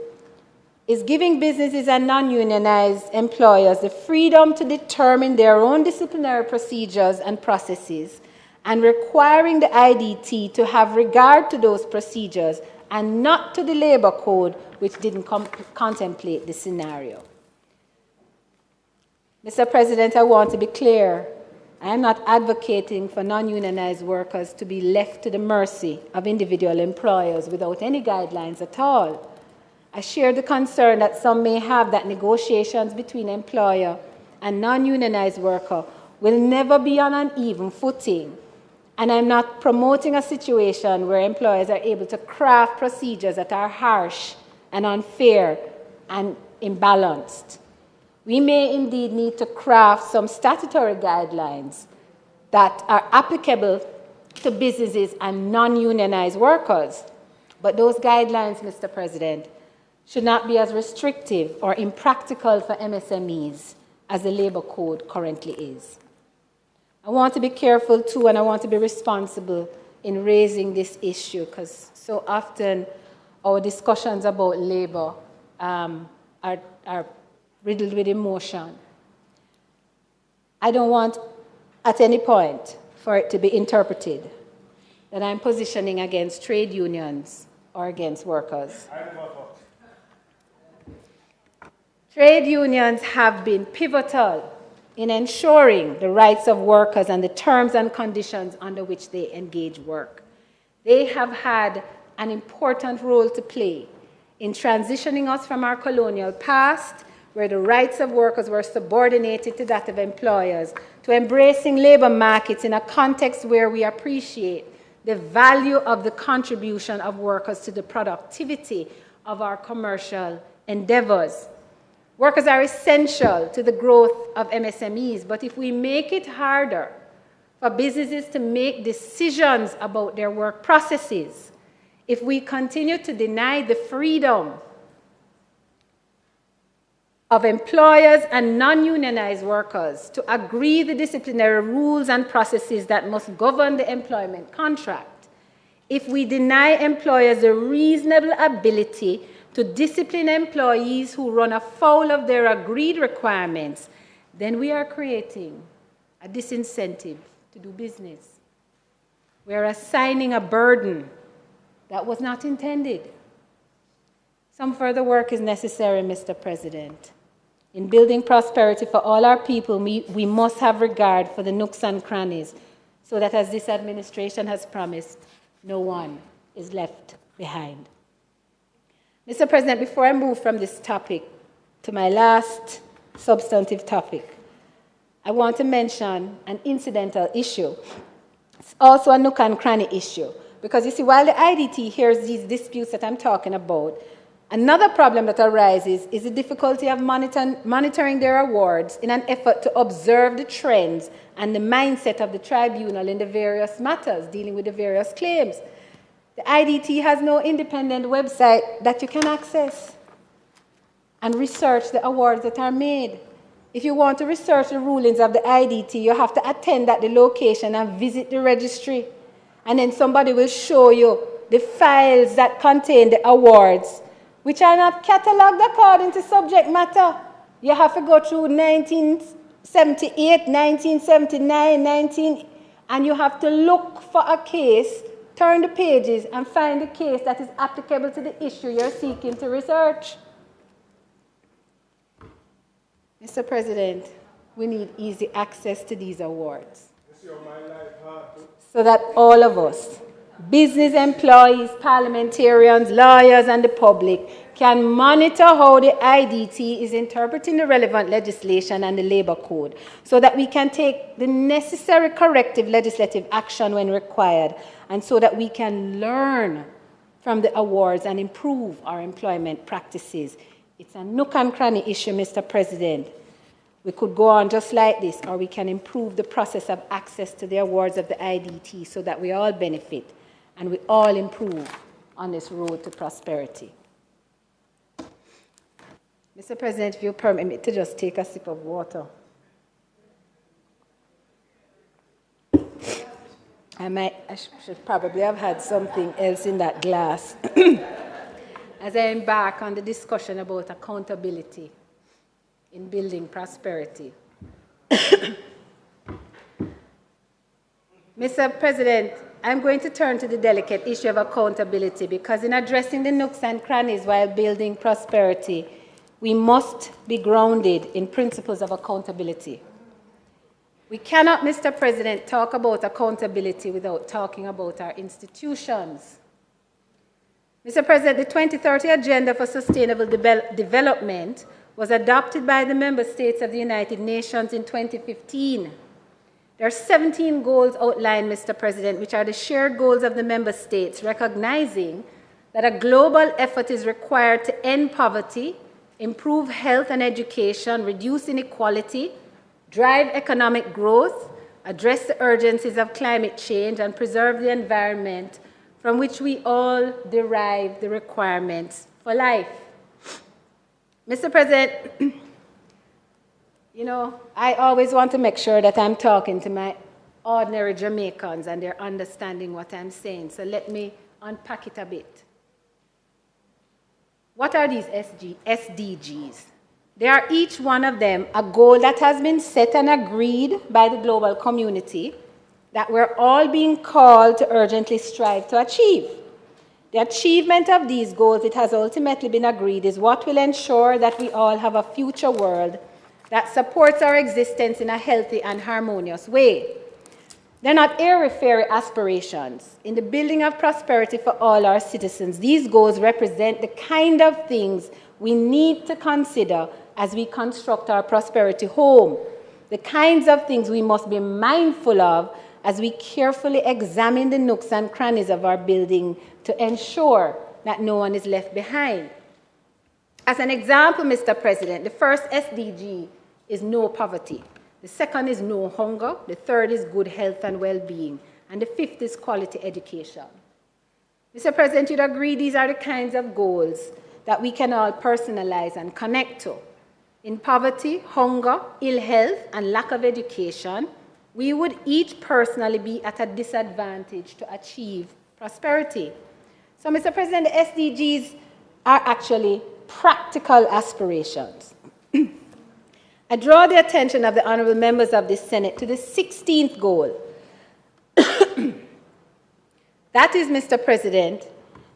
is giving businesses and non-unionized employers the freedom to determine their own disciplinary procedures and processes and requiring the IDT to have regard to those procedures and not to the labor code, which didn't contemplate the scenario. Mr. President, I want to be clear. I am not advocating for non-unionized workers to be left to the mercy of individual employers without any guidelines at all. I share the concern that some may have that negotiations between employer and non-unionized worker will never be on an even footing. And I'm not promoting a situation where employers are able to craft procedures that are harsh and unfair and imbalanced. We may indeed need to craft some statutory guidelines that are applicable to businesses and non-unionized workers. But those guidelines, Mr. President, should not be as restrictive or impractical for MSMEs as the labor code currently is. I want to be careful too, and I want to be responsible in raising this issue because so often our discussions about labor are riddled with emotion. I don't want at any point for it to be interpreted that I'm positioning against trade unions or against workers. Trade unions have been pivotal in ensuring the rights of workers and the terms and conditions under which they engage work. They have had an important role to play in transitioning us from our colonial past, where the rights of workers were subordinated to that of employers, to embracing labor markets in a context where we appreciate the value of the contribution of workers to the productivity of our commercial endeavors. Workers are essential to the growth of MSMEs, but if we make it harder for businesses to make decisions about their work processes, if we continue to deny the freedom of employers and non-unionized workers to agree the disciplinary rules and processes that must govern the employment contract, if we deny employers a reasonable ability to discipline employees who run afoul of their agreed requirements, then we are creating a disincentive to do business. We are assigning a burden that was not intended. Some further work is necessary, Mr. President. In building prosperity for all our people, we must have regard for the nooks and crannies so that, as this administration has promised, no one is left behind. Mr. President, before I move from this topic to my last substantive topic, I want to mention an incidental issue. It's also a nook and cranny issue, because you see, while the IDT hears these disputes that I'm talking about, another problem that arises is the difficulty of monitoring their awards in an effort to observe the trends and the mindset of the tribunal in the various matters dealing with the various claims. The IDT has no independent website that you can access and research the awards that are made. If you want to research the rulings of the IDT, you have to attend at the location and visit the registry. And then somebody will show you the files that contain the awards, which are not catalogued according to subject matter. You have to go through 1978, 1979, and you have to look for a case, turn the pages, and find the case that is applicable to the issue you're seeking to research. Mr. President, we need easy access to these awards so that all of us, business employees, parliamentarians, lawyers, and the public, can monitor how the IDT is interpreting the relevant legislation and the labor code so that we can take the necessary corrective legislative action when required, and so that we can learn from the awards and improve our employment practices. It's a nook and cranny issue, Mr. President. We could go on just like this, or we can improve the process of access to the awards of the IDT so that we all benefit and we all improve on this road to prosperity. Mr. President, if you permit me to just take a sip of water. I should probably have had something else in that glass as I embark on the discussion about accountability in building prosperity. Mr. President, I'm going to turn to the delicate issue of accountability, because in addressing the nooks and crannies while building prosperity, we must be grounded in principles of accountability. We cannot, Mr. President, talk about accountability without talking about our institutions. Mr. President, the 2030 Agenda for Sustainable Development was adopted by the member states of the United Nations in 2015. There are 17 goals outlined, Mr. President, which are the shared goals of the member states, recognizing that a global effort is required to end poverty, improve health and education, reduce inequality, drive economic growth, address the urgencies of climate change, and preserve the environment from which we all derive the requirements for life. Mr. President, you know, I always want to make sure that I'm talking to my ordinary Jamaicans and they're understanding what I'm saying. So let me unpack it a bit. What are these SDGs? They are each one of them a goal that has been set and agreed by the global community that we're all being called to urgently strive to achieve. The achievement of these goals, it has ultimately been agreed, is what will ensure that we all have a future world that supports our existence in a healthy and harmonious way. They're not airy-fairy aspirations. In the building of prosperity for all our citizens, these goals represent the kind of things we need to consider as we construct our prosperity home, the kinds of things we must be mindful of as we carefully examine the nooks and crannies of our building to ensure that no one is left behind. As an example, Mr. President, the first SDG is no poverty. The second is no hunger. The third is good health and well-being. And the fifth is quality education. Mr. President, you'd agree these are the kinds of goals that we can all personalize and connect to. In poverty, hunger, ill health, and lack of education, we would each personally be at a disadvantage to achieve prosperity. So, Mr. President, the SDGs are actually practical aspirations. I draw the attention of the honorable members of the Senate to the 16th goal. That is, Mr. President,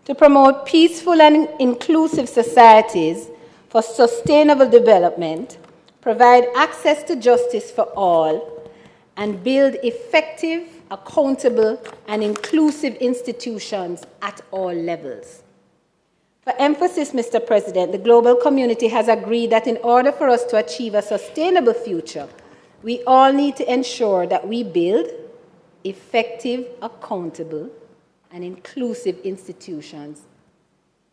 to promote peaceful and inclusive societies for sustainable development, provide access to justice for all, and build effective, accountable, and inclusive institutions at all levels. For emphasis, Mr. President, the global community has agreed that in order for us to achieve a sustainable future, we all need to ensure that we build effective, accountable, and inclusive institutions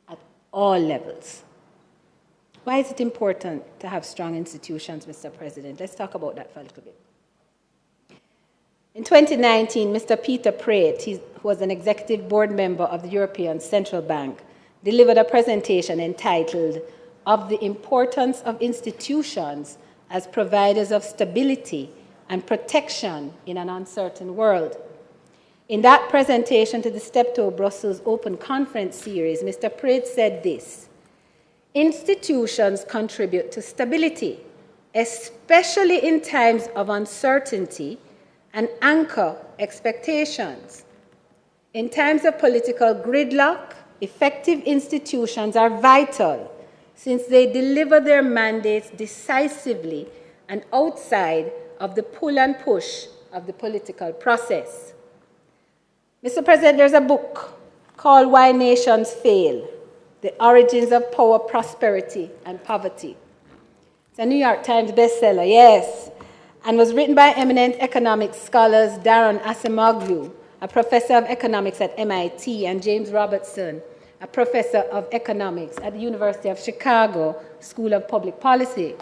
at all levels. Why is it important to have strong institutions, Mr. President? Let's talk about that for a little bit. In 2019, Mr. Peter Praet, who was an executive board member of the European Central Bank, delivered a presentation entitled, "Of the Importance of Institutions as Providers of Stability and Protection in an Uncertain World." In that presentation to the Steptoe Brussels Open Conference Series, Mr. Praet said this: "Institutions contribute to stability, especially in times of uncertainty, and anchor expectations. In times of political gridlock, effective institutions are vital since they deliver their mandates decisively and outside of the pull and push of the political process." Mr. President, there's a book called "Why Nations Fail," The Origins of Power, Prosperity, and Poverty. It's a New York Times bestseller, yes, and was written by eminent economics scholars Darren Acemoglu, a professor of economics at MIT, and James Robertson, a professor of economics at the University of Chicago School of Public Policy.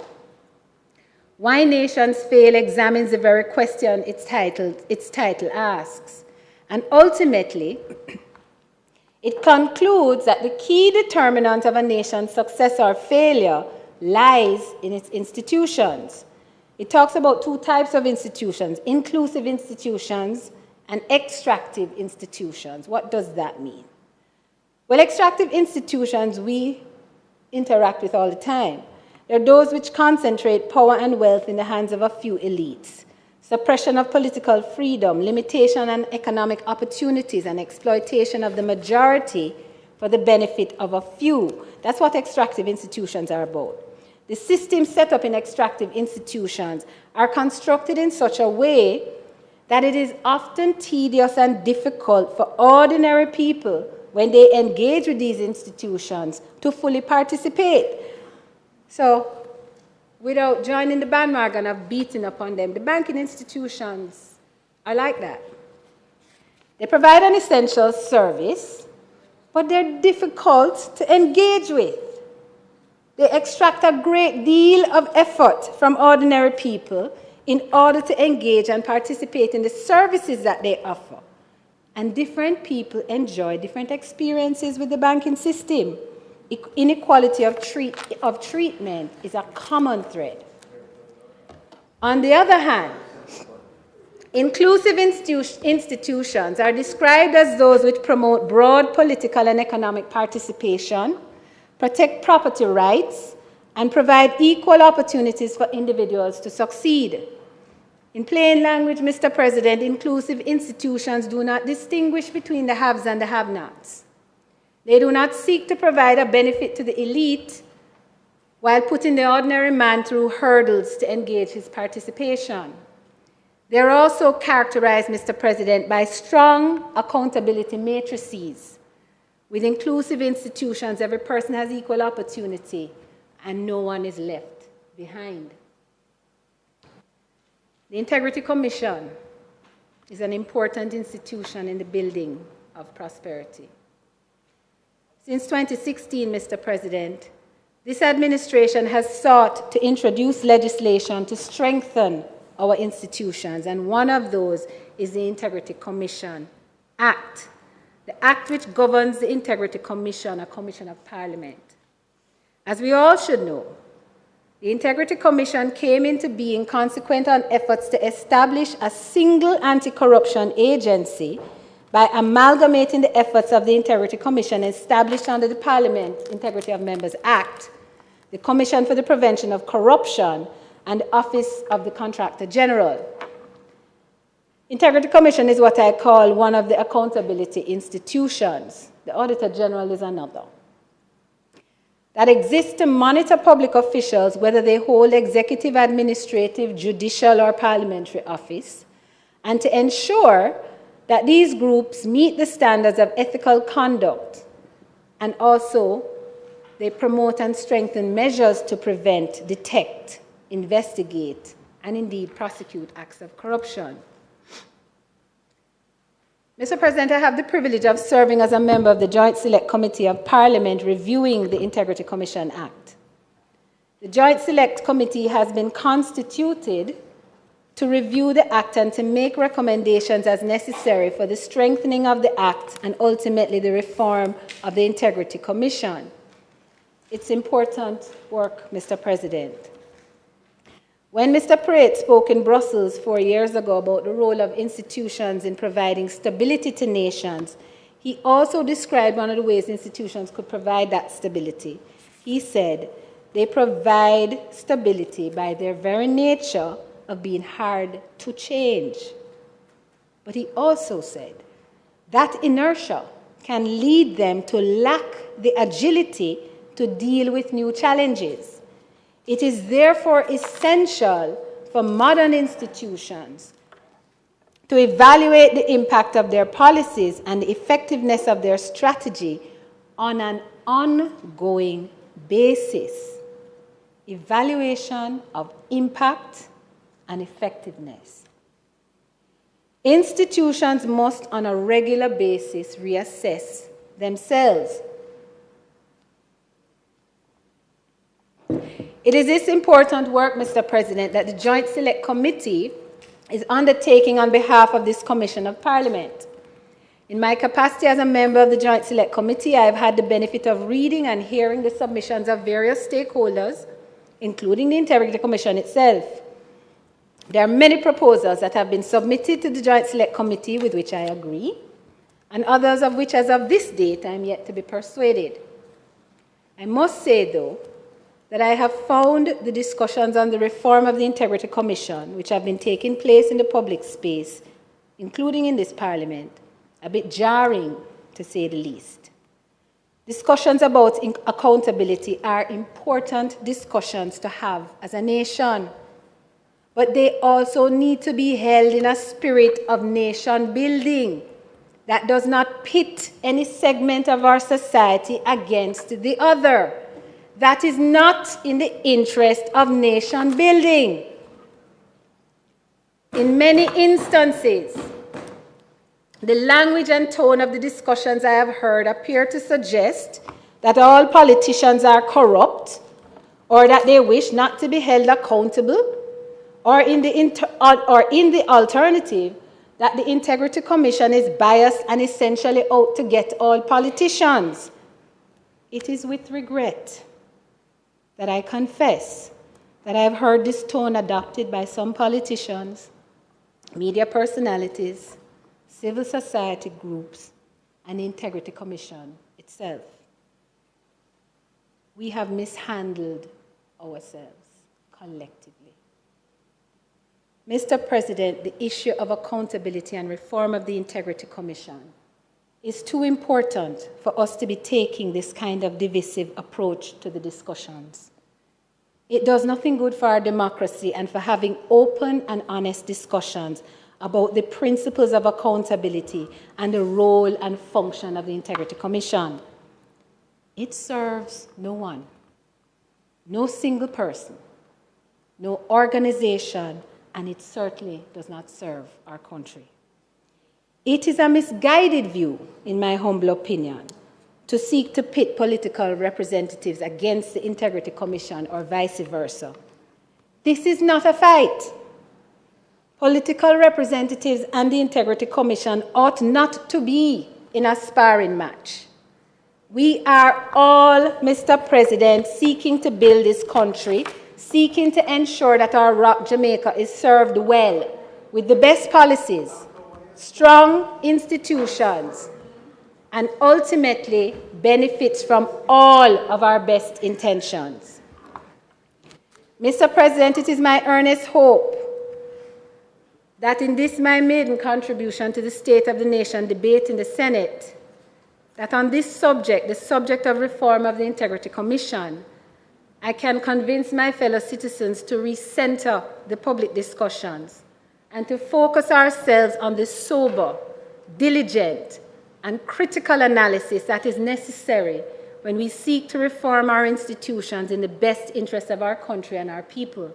Why Nations Fail examines the very question its title asks, and ultimately, it concludes that the key determinant of a nation's success or failure lies in its institutions. It talks about two types of institutions, inclusive institutions and extractive institutions. What does that mean? Well, extractive institutions we interact with all the time. They're those which concentrate power and wealth in the hands of a few elites. Suppression of political freedom, limitation on economic opportunities, and exploitation of the majority for the benefit of a few. That's what extractive institutions are about. The systems set up in extractive institutions are constructed in such a way that it is often tedious and difficult for ordinary people, when they engage with these institutions, to fully participate. So, without joining the bandwagon of beating upon them, the banking institutions are like that. They provide an essential service, but they're difficult to engage with. They extract a great deal of effort from ordinary people in order to engage and participate in the services that they offer. And different people enjoy different experiences with the banking system. Inequality of treatment is a common thread. On the other hand, inclusive institutions are described as those which promote broad political and economic participation, protect property rights, and provide equal opportunities for individuals to succeed. In plain language, Mr. President, inclusive institutions do not distinguish between the haves and the have-nots. They do not seek to provide a benefit to the elite while putting the ordinary man through hurdles to engage his participation. They are also characterized, Mr. President, by strong accountability matrices. With inclusive institutions, every person has equal opportunity and no one is left behind. The Integrity Commission is an important institution in the building of prosperity. Since 2016, Mr. President, this administration has sought to introduce legislation to strengthen our institutions, and one of those is the Integrity Commission Act, the act which governs the Integrity Commission, a commission of Parliament. As we all should know, the Integrity Commission came into being consequent on efforts to establish a single anti-corruption agency by amalgamating the efforts of the Integrity Commission established under the Parliament Integrity of Members Act, the Commission for the Prevention of Corruption, and the Office of the Contractor General. Integrity Commission is what I call one of the accountability institutions. The Auditor General is another. That exists to monitor public officials, whether they hold executive, administrative, judicial, or parliamentary office, and to ensure that these groups meet the standards of ethical conduct, and also they promote and strengthen measures to prevent, detect, investigate, and indeed prosecute acts of corruption. Mr. President, I have the privilege of serving as a member of the Joint Select Committee of Parliament reviewing the Integrity Commission Act. The Joint Select Committee has been constituted to review the Act and to make recommendations as necessary for the strengthening of the Act and ultimately the reform of the Integrity Commission. It's important work, Mr. President. When Mr. Praet spoke in Brussels 4 years ago about the role of institutions in providing stability to nations, he also described one of the ways institutions could provide that stability. He said, they provide stability by their very nature of being hard to change. But he also said, that inertia can lead them to lack the agility to deal with new challenges. It is therefore essential for modern institutions to evaluate the impact of their policies and the effectiveness of their strategy on an ongoing basis. Evaluation of impact and effectiveness. Institutions must on a regular basis reassess themselves. It is this important work, Mr. President, that the Joint Select Committee is undertaking on behalf of this Commission of Parliament. In my capacity as a member of the Joint Select Committee, I have had the benefit of reading and hearing the submissions of various stakeholders, including the Integrity Commission itself. There are many proposals that have been submitted to the Joint Select Committee with which I agree, and others of which, as of this date, I am yet to be persuaded. I must say, though, that I have found the discussions on the reform of the Integrity Commission, which have been taking place in the public space, including in this Parliament, a bit jarring, to say the least. Discussions about accountability are important discussions to have as a nation, but they also need to be held in a spirit of nation building that does not pit any segment of our society against the other. That is not in the interest of nation building. In many instances, the language and tone of the discussions I have heard appear to suggest that all politicians are corrupt, or that they wish not to be held accountable, or in the alternative, that the Integrity Commission is biased and essentially out to get all politicians. It is with regret that I confess that I have heard this tone adopted by some politicians, media personalities, civil society groups, and the Integrity Commission itself. We have mishandled ourselves collectively. Mr. President, the issue of accountability and reform of the Integrity Commission is too important for us to be taking this kind of divisive approach to the discussions. It does nothing good for our democracy and for having open and honest discussions about the principles of accountability and the role and function of the Integrity Commission. It serves no one, no single person, no organization, and it certainly does not serve our country. It is a misguided view, in my humble opinion, to seek to pit political representatives against the Integrity Commission or vice versa. This is not a fight. Political representatives and the Integrity Commission ought not to be in a sparring match. We are all, Mr. President, seeking to build this country, seeking to ensure that our rock Jamaica is served well with the best policies, strong institutions, and ultimately benefits from all of our best intentions. Mr. President, it is my earnest hope that in this my maiden contribution to the State of the Nation debate in the Senate, that on this subject, the subject of reform of the Integrity Commission, I can convince my fellow citizens to recenter the public discussions and to focus ourselves on the sober, diligent, and critical analysis that is necessary when we seek to reform our institutions in the best interest of our country and our people.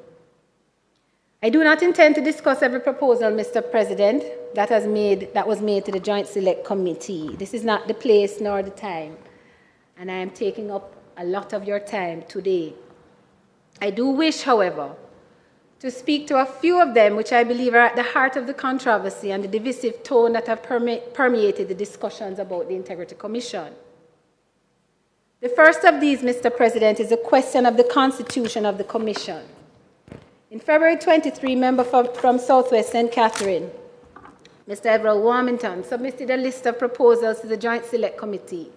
I do not intend to discuss every proposal, Mr. President, that was made to the Joint Select Committee. This is not the place nor the time, and I am taking up a lot of your time today. I do wish, however, to speak to a few of them which I believe are at the heart of the controversy and the divisive tone that have permeated the discussions about the Integrity Commission. The first of these, Mr. President, is a question of the constitution of the Commission. In February 23, member from Southwest St. Catherine, Mr. Everett Warmington, submitted a list of proposals to the Joint Select Committee,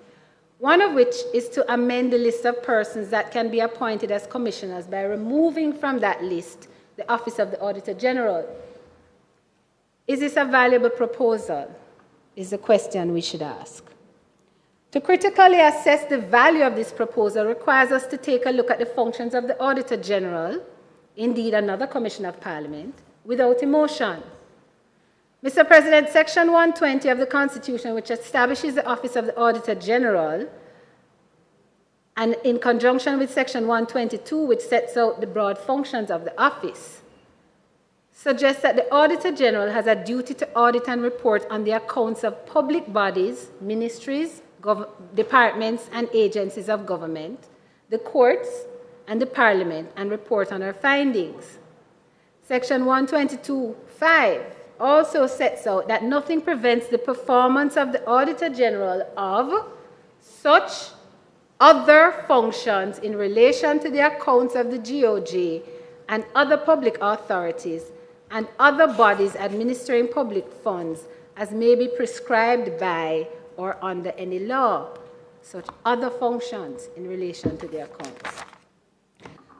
one of which is to amend the list of persons that can be appointed as commissioners by removing from that list the Office of the Auditor General. Is this a valuable proposal? Is the question we should ask. To critically assess the value of this proposal requires us to take a look at the functions of the Auditor General, indeed another Commission of Parliament, without emotion. Mr. President, Section 120 of the Constitution, which establishes the Office of the Auditor General, and in conjunction with Section 122, which sets out the broad functions of the office, suggests that the Auditor General has a duty to audit and report on the accounts of public bodies, ministries, departments, and agencies of government, the courts, and the Parliament, and report on her findings. Section 122(5) also sets out that nothing prevents the performance of the Auditor General of such other functions in relation to the accounts of the GOJ and other public authorities and other bodies administering public funds as may be prescribed by or under any law. Such other functions in relation to the accounts.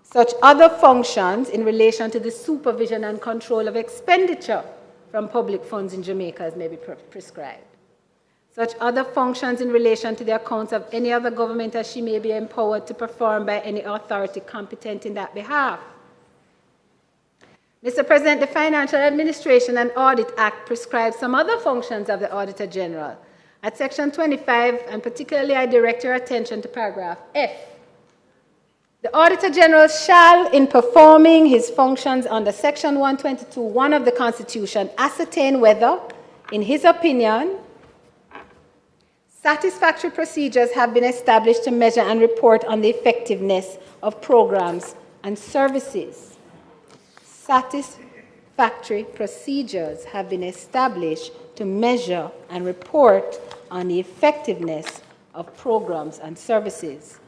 Such other functions in relation to the supervision and control of expenditure from public funds in Jamaica as may be prescribed. Such other functions in relation to the accounts of any other government as she may be empowered to perform by any authority competent in that behalf. Mr. President, the Financial Administration and Audit Act prescribes some other functions of the Auditor General. At Section 25, and particularly I direct your attention to paragraph F. The Auditor General shall, in performing his functions under Section 122(1) of the Constitution, ascertain whether, in his opinion, satisfactory procedures have been established to measure and report on the effectiveness of programs and services. Satisfactory procedures have been established to measure and report on the effectiveness of programs and services.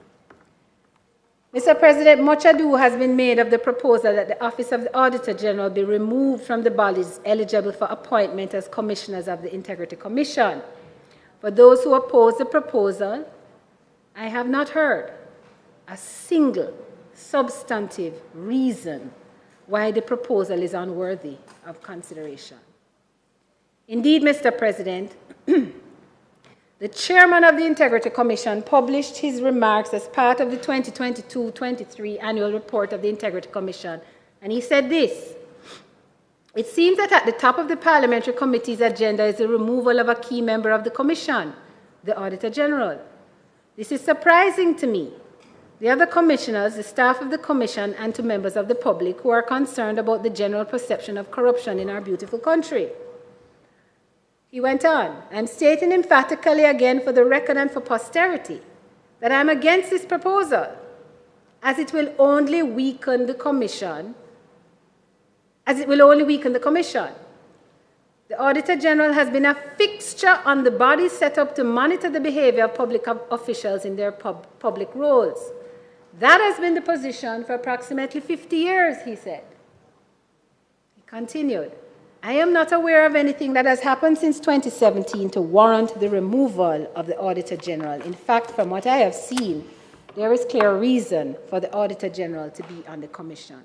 Mr. President, much ado has been made of the proposal that the Office of the Auditor General be removed from the bodies eligible for appointment as commissioners of the Integrity Commission. For those who oppose the proposal, I have not heard a single substantive reason why the proposal is unworthy of consideration. Indeed, Mr. President, the chairman of the Integrity Commission published his remarks as part of the 2022-23 annual report of the Integrity Commission, and he said this: "It seems that at the top of the Parliamentary Committee's agenda is the removal of a key member of the Commission, the Auditor General. This is surprising to me. The other commissioners, the staff of the Commission, and to members of the public who are concerned about the general perception of corruption in our beautiful country." He went on, "I'm stating emphatically again for the record and for posterity that I'm against this proposal, as it will only weaken the Commission. The Auditor General has been a fixture on the body set up to monitor the behavior of public officials in their public roles. That has been the position for approximately 50 years, he said." He continued, "I am not aware of anything that has happened since 2017 to warrant the removal of the Auditor General. In fact, from what I have seen, there is clear reason for the Auditor General to be on the Commission."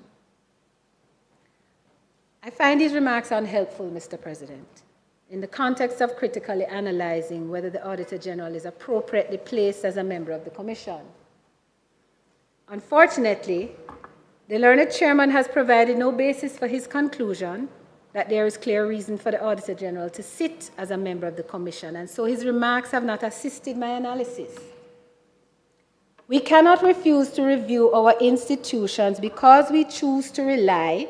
I find these remarks unhelpful, Mr. President, in the context of critically analyzing whether the Auditor General is appropriately placed as a member of the Commission. Unfortunately, the learned chairman has provided no basis for his conclusion that there is clear reason for the Auditor General to sit as a member of the Commission, and so his remarks have not assisted my analysis. We cannot refuse to review our institutions because we choose to rely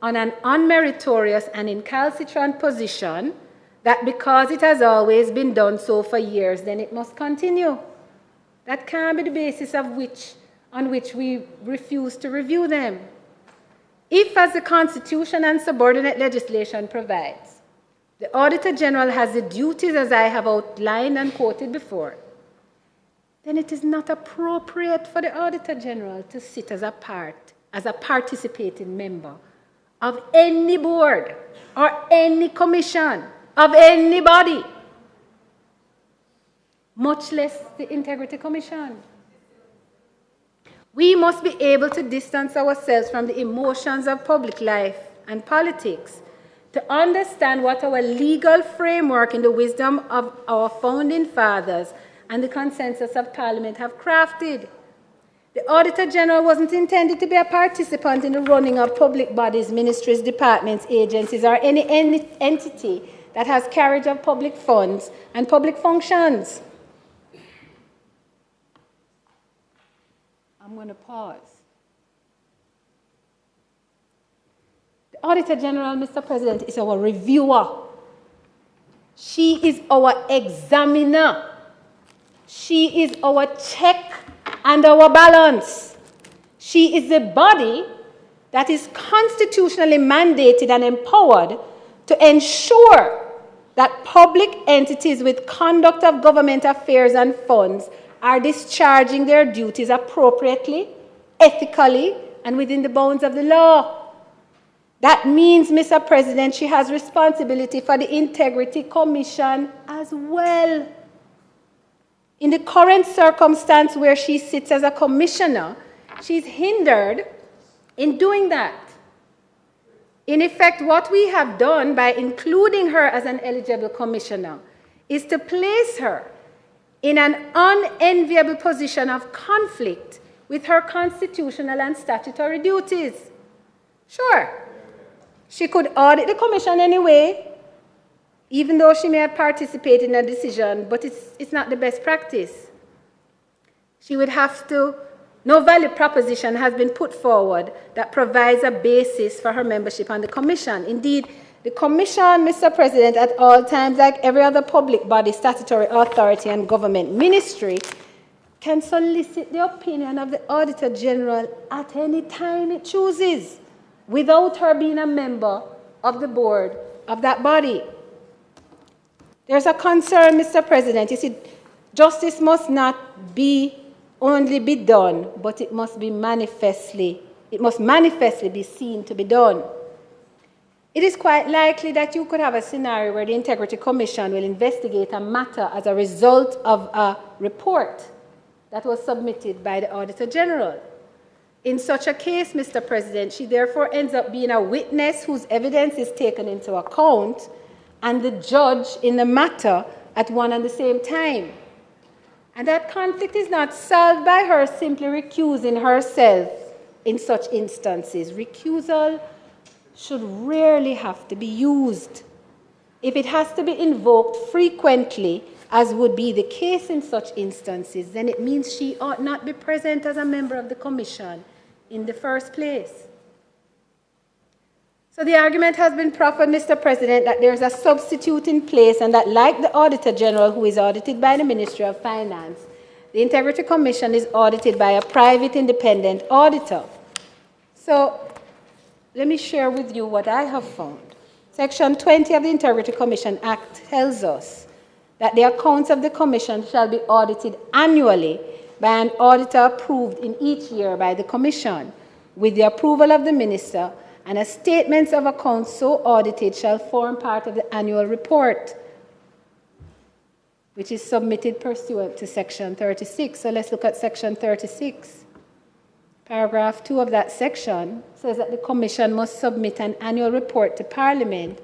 on an unmeritorious and incalcitrant position that because it has always been done so for years, then it must continue. That can't be the basis on which we refuse to review them. If, as the Constitution and subordinate legislation provides, the Auditor General has the duties as I have outlined and quoted before, then it is not appropriate for the Auditor General to sit as a participating member of any board or any commission of any body, much less the Integrity Commission. We must be able to distance ourselves from the emotions of public life and politics to understand what our legal framework in the wisdom of our founding fathers and the consensus of Parliament have crafted. The Auditor General wasn't intended to be a participant in the running of public bodies, ministries, departments, agencies, or any entity that has carriage of public funds and public functions. I'm going to pause. The Auditor General, Mr. President, is our reviewer. She is our examiner. She is our check and our balance. She is the body that is constitutionally mandated and empowered to ensure that public entities with conduct of government affairs and funds are discharging their duties appropriately, ethically, and within the bounds of the law. That means, Mr. President, she has responsibility for the Integrity Commission as well. In the current circumstance where she sits as a commissioner, she's hindered in doing that. In effect, what we have done by including her as an eligible commissioner is to place her in an unenviable position of conflict with her constitutional and statutory duties. Sure, she could audit the commission anyway, even though she may have participated in a decision, but it's not the best practice. She would have to. No valid proposition has been put forward that provides a basis for her membership on the Commission. Indeed, the Commission, Mr. President, at all times, like every other public body, statutory authority, and government ministry, can solicit the opinion of the Auditor General at any time it chooses, without her being a member of the board of that body. There's a concern, Mr. President. You see, justice must not only be done, but it must manifestly be seen to be done. It is quite likely that you could have a scenario where the Integrity Commission will investigate a matter as a result of a report that was submitted by the Auditor General. In such a case, Mr. President, she therefore ends up being a witness whose evidence is taken into account and the judge in the matter at one and the same time. And that conflict is not solved by her simply recusing herself in such instances. Recusal should rarely have to be used. If it has to be invoked frequently, as would be the case in such instances, then it means she ought not be present as a member of the Commission in the first place. So the argument has been proffered, Mr. President, that there is a substitute in place and that, like the Auditor General, who is audited by the Ministry of Finance, the Integrity Commission is audited by a private independent auditor. So let me share with you what I have found. Section 20 of the Integrity Commission Act tells us that the accounts of the Commission shall be audited annually by an auditor approved in each year by the Commission, with the approval of the Minister, and as statements of accounts so audited shall form part of the annual report, which is submitted pursuant to Section 36. So let's look at Section 36. Paragraph 2 of that section says that the Commission must submit an annual report to Parliament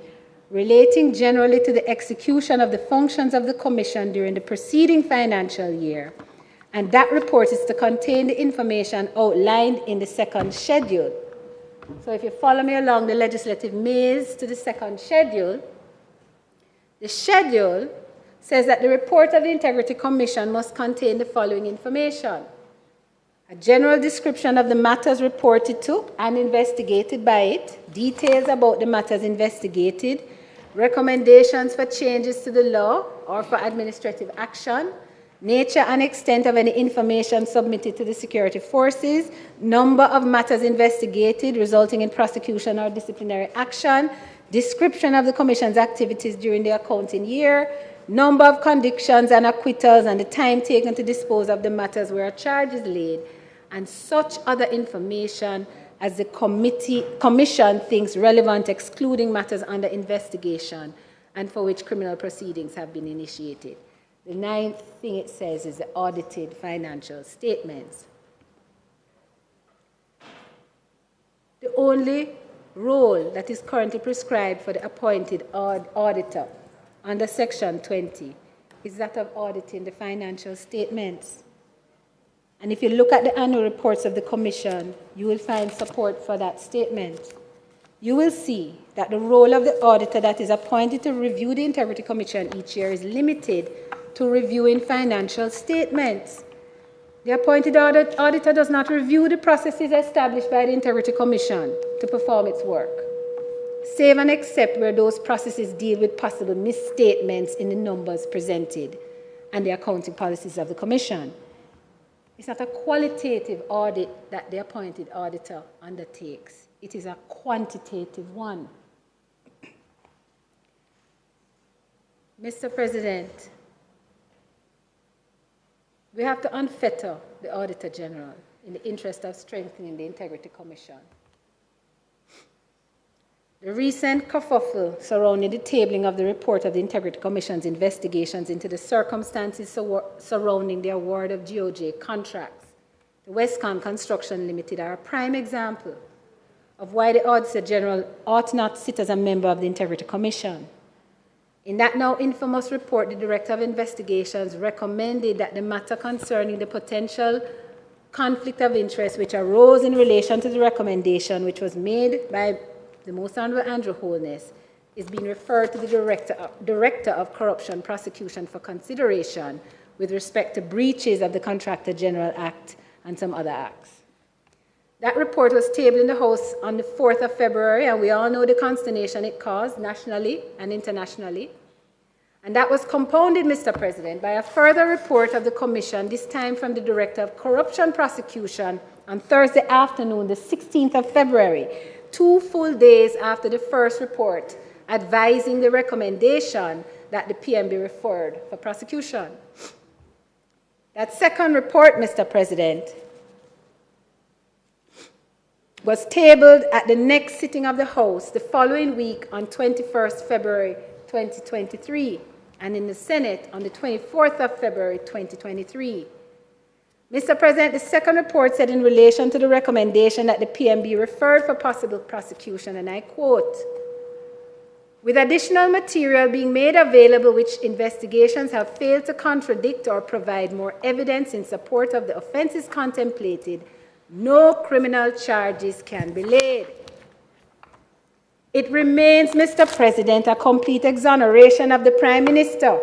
relating generally to the execution of the functions of the Commission during the preceding financial year, and that report is to contain the information outlined in the second schedule. So if you follow me along the legislative maze to the second schedule, the schedule says that the report of the Integrity Commission must contain the following information: a general description of the matters reported to and investigated by it, details about the matters investigated, recommendations for changes to the law or for administrative action, nature and extent of any information submitted to the security forces, number of matters investigated resulting in prosecution or disciplinary action, description of the Commission's activities during the accounting year, number of convictions and acquittals, and the time taken to dispose of the matters where a charge is laid, and such other information as the Commission thinks relevant, excluding matters under investigation and for which criminal proceedings have been initiated. The ninth thing it says is the audited financial statements. The only role that is currently prescribed for the appointed auditor under Section 20 is that of auditing the financial statements. And if you look at the annual reports of the Commission, you will find support for that statement. You will see that the role of the auditor that is appointed to review the Integrity Commission each year is limited to reviewing financial statements. The appointed auditor does not review the processes established by the Integrity Commission to perform its work, save and except where those processes deal with possible misstatements in the numbers presented and the accounting policies of the Commission. It's not a qualitative audit that the appointed auditor undertakes. It is a quantitative one. Mr. President, we have to unfetter the Auditor General in the interest of strengthening the Integrity Commission. The recent kerfuffle surrounding the tabling of the report of the Integrity Commission's investigations into the circumstances surrounding the award of GOJ contracts to Westcon Construction Limited are a prime example of why the Auditor General ought not sit as a member of the Integrity Commission. In that now infamous report, the Director of Investigations recommended that the matter concerning the potential conflict of interest which arose in relation to the recommendation which was made by the Most Honorable Andrew Holness is being referred to the Director of Corruption Prosecution for consideration with respect to breaches of the Contractor General Act and some other acts. That report was tabled in the House on the 4th of February, and we all know the consternation it caused nationally and internationally. And that was compounded, Mr. President, by a further report of the Commission, this time from the Director of Corruption Prosecution on Thursday afternoon, the 16th of February, 2 full days after the first report, advising the recommendation that the PM be referred for prosecution. That second report, Mr. President, was tabled at the next sitting of the House the following week on 21st February 2023, and in the Senate on the 24th of February 2023. Mr. President, the second report said in relation to the recommendation that the PM be referred for possible prosecution, and I quote, "With additional material being made available which investigations have failed to contradict or provide more evidence in support of the offenses contemplated, no criminal charges can be laid." It remains, Mr. President, a complete exoneration of the Prime Minister,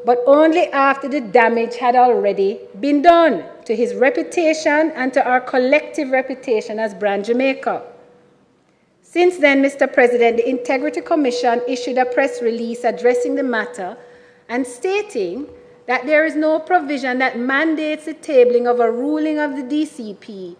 but only after the damage had already been done to his reputation and to our collective reputation as Brand Jamaica. Since then, Mr. President, the Integrity Commission issued a press release addressing the matter and stating that there is no provision that mandates the tabling of a ruling of the DCP.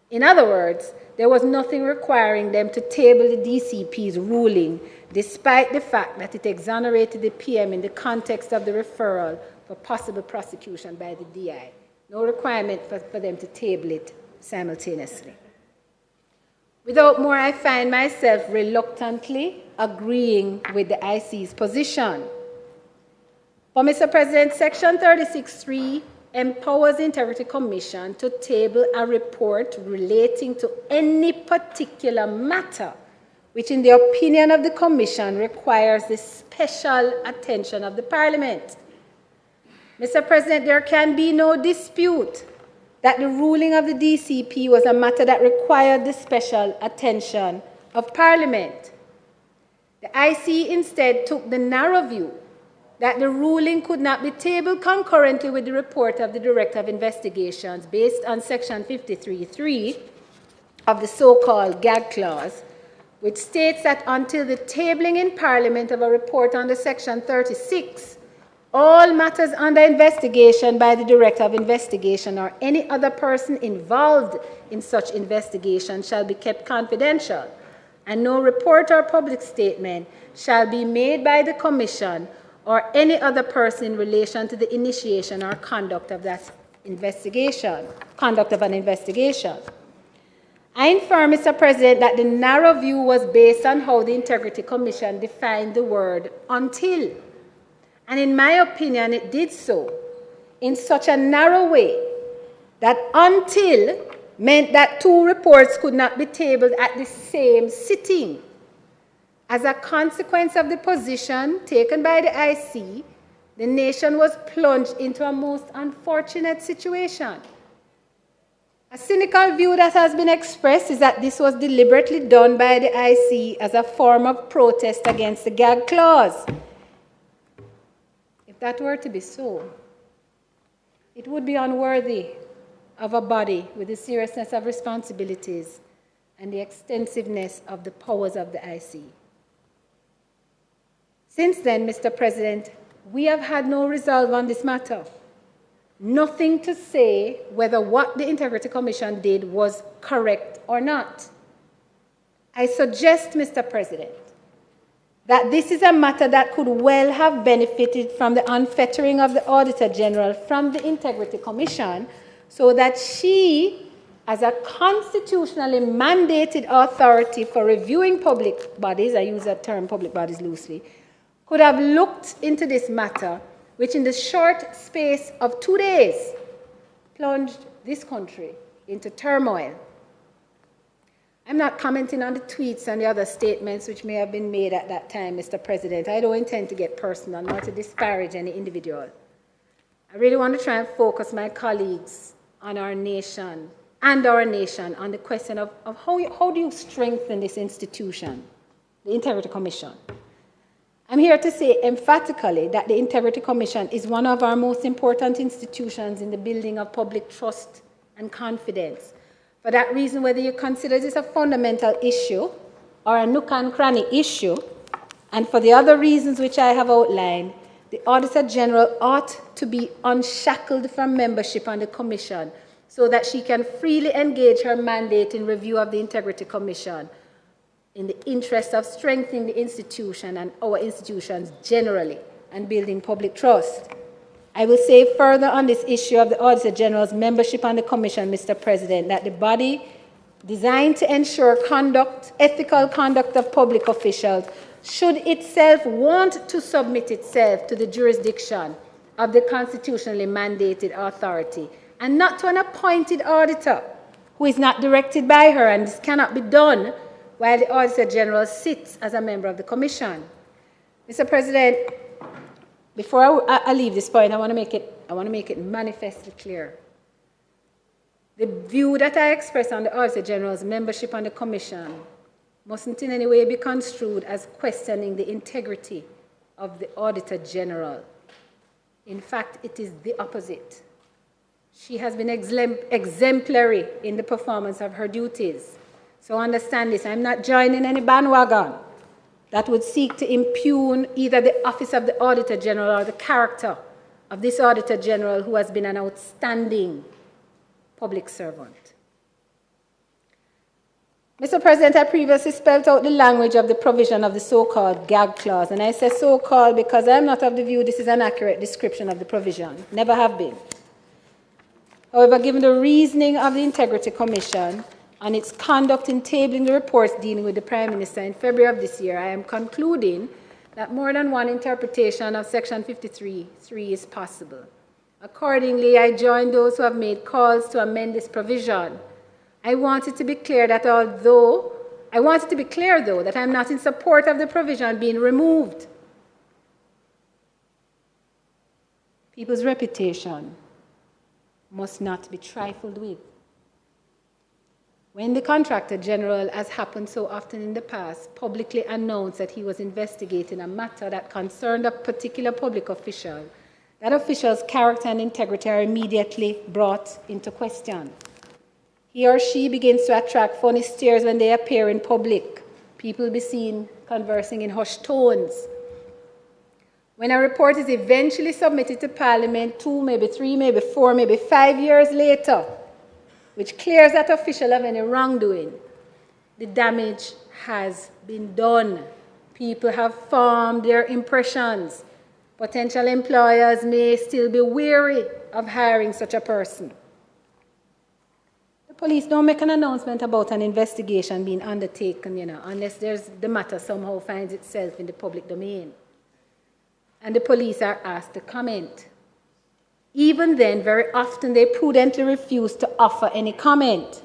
In other words, there was nothing requiring them to table the DCP's ruling, despite the fact that it exonerated the PM in the context of the referral for possible prosecution by the DI. No requirement for them to table it simultaneously. Without more, I find myself reluctantly agreeing with the IC's position. For Mr. President, Section 36(3) empowers the Integrity Commission to table a report relating to any particular matter which, in the opinion of the Commission, requires the special attention of the Parliament. Mr. President, there can be no dispute that the ruling of the DCP was a matter that required the special attention of Parliament. The IC instead took the narrow view that the ruling could not be tabled concurrently with the report of the Director of Investigations based on Section 53(3) of the so-called gag clause, which states that until the tabling in Parliament of a report under Section 36, all matters under investigation by the Director of Investigation or any other person involved in such investigation shall be kept confidential, and no report or public statement shall be made by the Commission or any other person in relation to the initiation or conduct of that investigation, conduct of an investigation. I infer, Mr. President, that the narrow view was based on how the Integrity Commission defined the word until. And in my opinion, it did so in such a narrow way that until meant that 2 reports could not be tabled at the same sitting. As a consequence of the position taken by the IC, the nation was plunged into a most unfortunate situation. A cynical view that has been expressed is that this was deliberately done by the IC as a form of protest against the gag clause. If that were to be so, it would be unworthy of a body with the seriousness of responsibilities and the extensiveness of the powers of the IC. Since then, Mr. President, we have had no resolve on this matter. Nothing to say whether what the Integrity Commission did was correct or not. I suggest, Mr. President, that this is a matter that could well have benefited from the unfettering of the Auditor General from the Integrity Commission, so that she, as a constitutionally mandated authority for reviewing public bodies, I use that term public bodies loosely, could have looked into this matter, which in the short space of 2 days plunged this country into turmoil. I'm not commenting on the tweets and the other statements which may have been made at that time, Mr. President. I don't intend to get personal, nor to disparage any individual. I really want to try and focus my colleagues on our nation and our nation on the question of how do you strengthen this institution, the Integrity Commission. I'm here to say emphatically that the Integrity Commission is one of our most important institutions in the building of public trust and confidence. For that reason, whether you consider this a fundamental issue or a nook and cranny issue, and for the other reasons which I have outlined, the Auditor General ought to be unshackled from membership on the Commission so that she can freely engage her mandate in review of the Integrity Commission in the interest of strengthening the institution and our institutions generally and building public trust. I will say further on this issue of the Auditor General's membership on the Commission, Mr. President, that the body designed to ensure ethical conduct of public officials should itself want to submit itself to the jurisdiction of the constitutionally mandated authority and not to an appointed auditor who is not directed by her, and this cannot be done while the Auditor General sits as a member of the Commission. Mr. President, before I leave this point, I want to make it manifestly clear. The view that I express on the Auditor General's membership on the Commission mustn't in any way be construed as questioning the integrity of the Auditor General. In fact, it is the opposite. She has been exemplary in the performance of her duties. So understand this, I'm not joining any bandwagon that would seek to impugn either the office of the Auditor General or the character of this Auditor General, who has been an outstanding public servant. Mr. President, I previously spelled out the language of the provision of the so-called gag clause, and I say so-called because I'm not of the view this is an accurate description of the provision, never have been. However, given the reasoning of the Integrity Commission and its conduct in tabling the reports dealing with the Prime Minister in February of this year, I am concluding that more than one interpretation of Section 53(3) is possible. Accordingly, I join those who have made calls to amend this provision. I want it to be clear, though, that I am not in support of the provision being removed. People's reputation must not be trifled with. When the Contractor General, as happened so often in the past, publicly announced that he was investigating a matter that concerned a particular public official, that official's character and integrity are immediately brought into question. He or she begins to attract funny stares when they appear in public. People will be seen conversing in hushed tones. When a report is eventually submitted to Parliament 2, maybe 3, maybe 4, maybe 5 years later, which clears that official of any wrongdoing, the damage has been done. People have formed their impressions. Potential employers may still be wary of hiring such a person. The police don't make an announcement about an investigation being undertaken, unless the matter somehow finds itself in the public domain. And the police are asked to comment. Even then, very often they prudently refuse to offer any comment.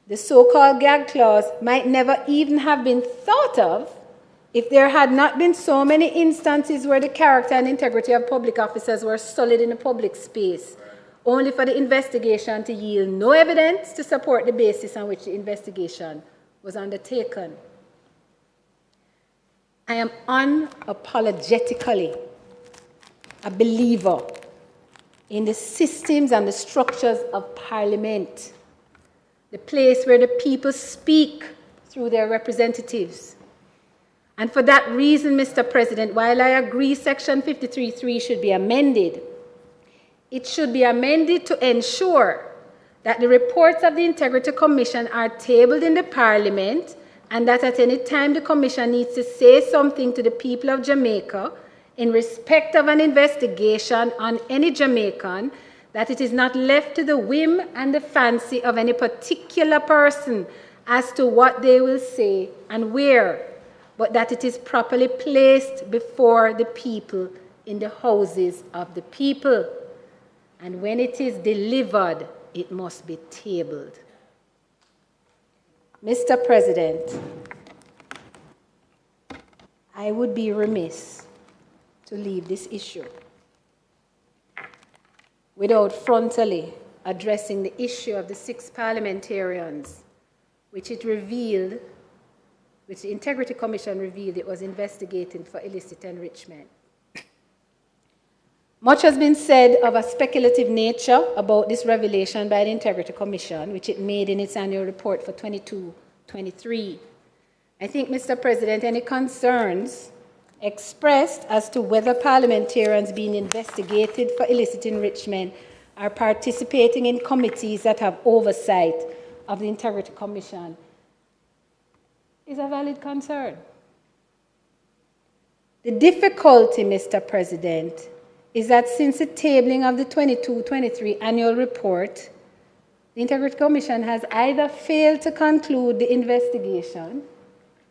The so-called gag clause might never even have been thought of if there had not been so many instances where the character and integrity of public officers were solid in the public space, only for the investigation to yield no evidence to support the basis on which the investigation was undertaken. I am unapologetically a believer in the systems and the structures of Parliament, the place where the people speak through their representatives. And for that reason, Mr. President, while I agree Section 53(3) should be amended, it should be amended to ensure that the reports of the Integrity Commission are tabled in the Parliament, and that at any time the Commission needs to say something to the people of Jamaica in respect of an investigation on any Jamaican, that it is not left to the whim and the fancy of any particular person as to what they will say and where, but that it is properly placed before the people in the houses of the people. And when it is delivered, it must be tabled. Mr. President, I would be remiss to leave this issue without frontally addressing the issue of the 6 parliamentarians, which the Integrity Commission revealed it was investigating for illicit enrichment. Much has been said of a speculative nature about this revelation by the Integrity Commission, which it made in its annual report for 22-23. I think, Mr. President, any concerns expressed as to whether parliamentarians being investigated for illicit enrichment are participating in committees that have oversight of the Integrity Commission is a valid concern. The difficulty, Mr. President, is that since the tabling of the 22-23 annual report, the Integrity Commission has either failed to conclude the investigation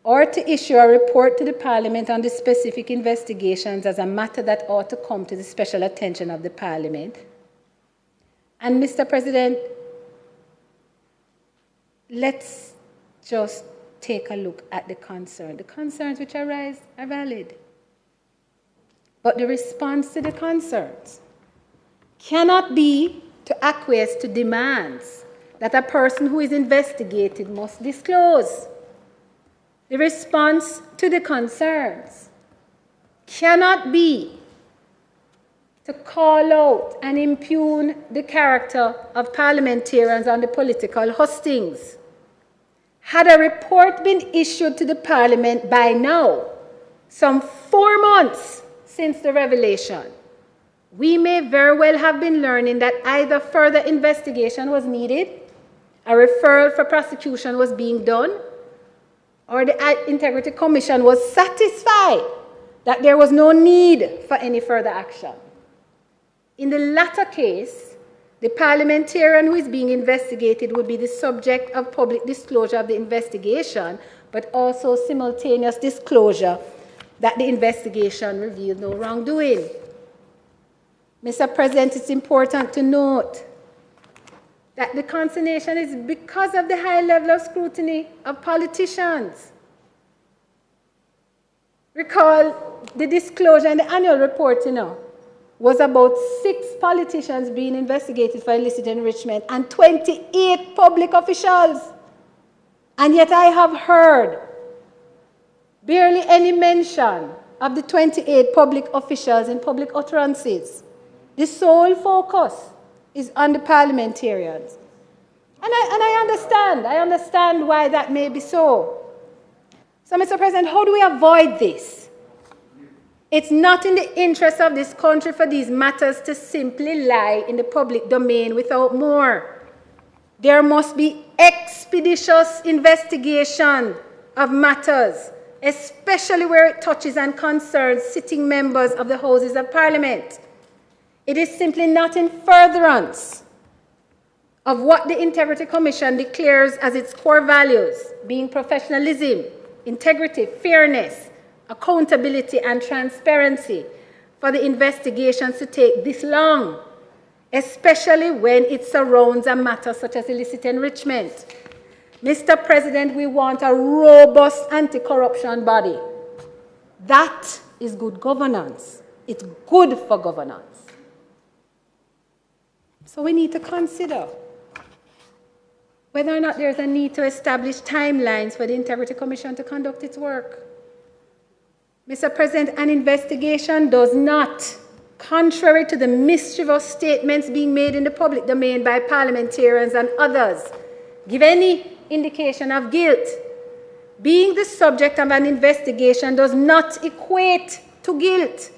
or to issue a report to the Parliament on the specific investigations as a matter that ought to come to the special attention of the Parliament. And, Mr. President, let's just take a look at the concern. The concerns which arise are valid. But the response to the concerns cannot be to acquiesce to demands that a person who is investigated must disclose. The response to the concerns cannot be to call out and impugn the character of parliamentarians on the political hustings. Had a report been issued to the Parliament by now, some 4 months since the revelation, we may very well have been learning that either further investigation was needed, a referral for prosecution was being done, or the Integrity Commission was satisfied that there was no need for any further action. In the latter case, the parliamentarian who is being investigated would be the subject of public disclosure of the investigation, but also simultaneous disclosure that the investigation revealed no wrongdoing. Mr. President, it's important to note that the consternation is because of the high level of scrutiny of politicians. Recall the disclosure in the annual report, was about 6 politicians being investigated for illicit enrichment and 28 public officials. And yet I have heard barely any mention of the 28 public officials in public utterances. The sole focus is on the parliamentarians. And I understand why that may be so. So, Mr. President, how do we avoid this? It's not in the interest of this country for these matters to simply lie in the public domain without more. There must be expeditious investigation of matters, especially where it touches and concerns sitting members of the Houses of Parliament. It is simply not in furtherance of what the Integrity Commission declares as its core values, being professionalism, integrity, fairness, accountability, and transparency, for the investigations to take this long, especially when it surrounds a matter such as illicit enrichment. Mr. President, we want a robust anti-corruption body. That is good governance. It's good for governance. So we need to consider whether or not there's a need to establish timelines for the Integrity Commission to conduct its work. Mr. President, an investigation does not contrary to the mischievous statements being made in the public domain by parliamentarians and others, give any indication of guilt. Being the subject of an investigation does not equate to guilt.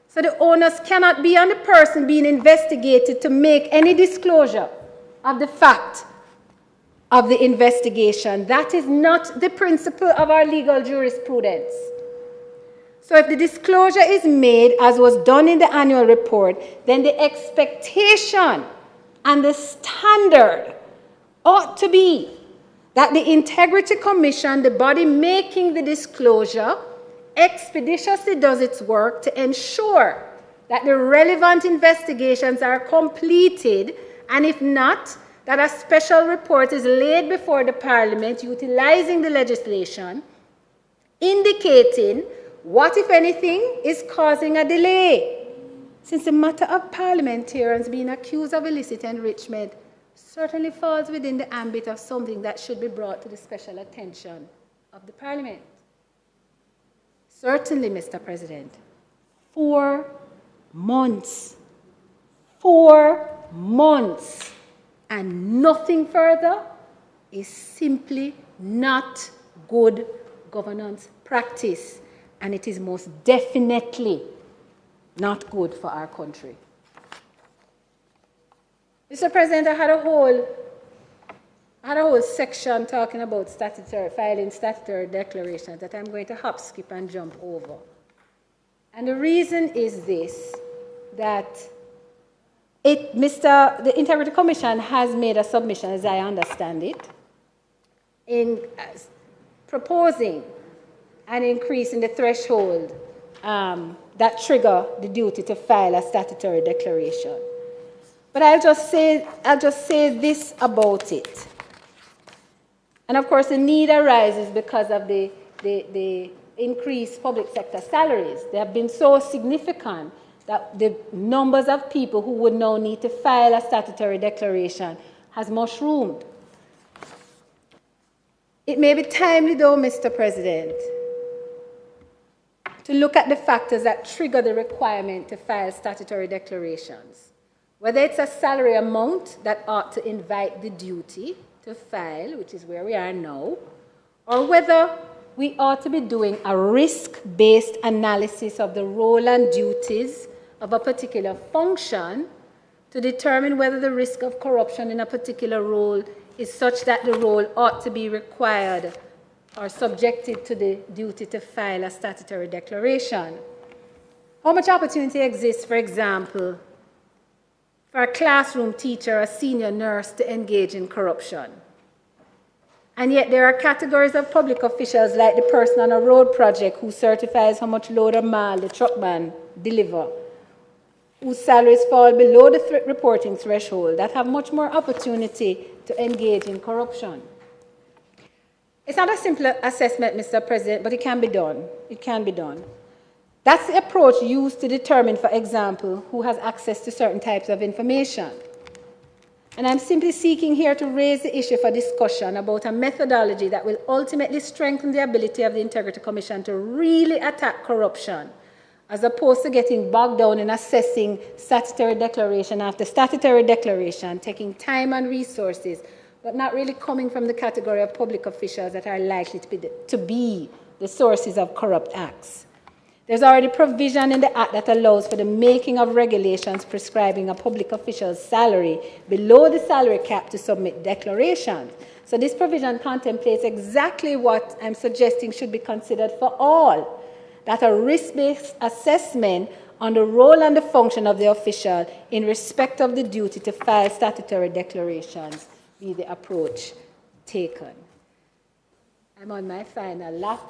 So the onus cannot be on the person being investigated to make any disclosure of the fact of the investigation. That is not the principle of our legal jurisprudence. So if the disclosure is made, as was done in the annual report, then the expectation and the standard ought to be that the Integrity Commission, the body making the disclosure, expeditiously does its work to ensure that the relevant investigations are completed, and if not, that a special report is laid before the Parliament utilizing the legislation, indicating what, if anything, is causing a delay. Since the matter of parliamentarians being accused of illicit enrichment certainly falls within the ambit of something that should be brought to the special attention of the Parliament. Certainly, Mr. President, 4 months. 4 months. And nothing further is simply not good governance practice. And it is most definitely not good for our country. Mr. President, I had a whole section talking about filing statutory declarations that I'm going to hop, skip, and jump over. And the reason is this, that the Integrity Commission has made a submission, as I understand it, in proposing an increase in the threshold that trigger the duty to file a statutory declaration. But I'll just say this about it. And of course, the need arises because of the increased public sector salaries. They have been so significant that the numbers of people who would now need to file a statutory declaration has mushroomed. It may be timely, though, Mr. President, to look at the factors that trigger the requirement to file statutory declarations. Whether it's a salary amount that ought to invite the duty to file, which is where we are now, or whether we ought to be doing a risk-based analysis of the role and duties of a particular function to determine whether the risk of corruption in a particular role is such that the role ought to be required or subjected to the duty to file a statutory declaration. How much opportunity exists, for example, for a classroom teacher or a senior nurse to engage in corruption? And yet there are categories of public officials like the person on a road project who certifies how much load or mile the truckman deliver, whose salaries fall below the reporting threshold, that have much more opportunity to engage in corruption. It's not a simple assessment, Mr. President, but it can be done. It can be done. That's the approach used to determine, for example, who has access to certain types of information. And I'm simply seeking here to raise the issue for discussion about a methodology that will ultimately strengthen the ability of the Integrity Commission to really attack corruption, as opposed to getting bogged down in assessing statutory declaration after statutory declaration, taking time and resources, but not really coming from the category of public officials that are likely to be the sources of corrupt acts. There's already provision in the Act that allows for the making of regulations prescribing a public official's salary below the salary cap to submit declarations. So this provision contemplates exactly what I'm suggesting should be considered for all, that a risk-based assessment on the role and the function of the official in respect of the duty to file statutory declarations be the approach taken. I'm on my final lap.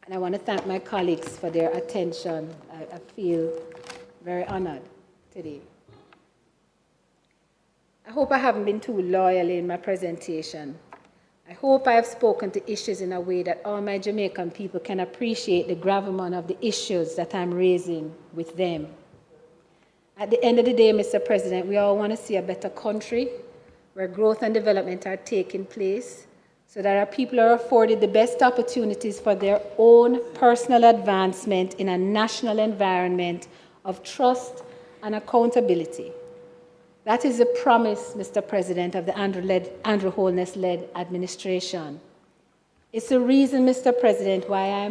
And I want to thank my colleagues for their attention. I feel very honored today. I hope I haven't been too loyal in my presentation. I hope I have spoken to issues in a way that all my Jamaican people can appreciate the gravamen of the issues that I'm raising with them. At the end of the day, Mr. President, we all want to see a better country where growth and development are taking place, so that our people are afforded the best opportunities for their own personal advancement in a national environment of trust and accountability. That is the promise, Mr. President, of the Andrew Holness-led administration. It's the reason, Mr. President, why I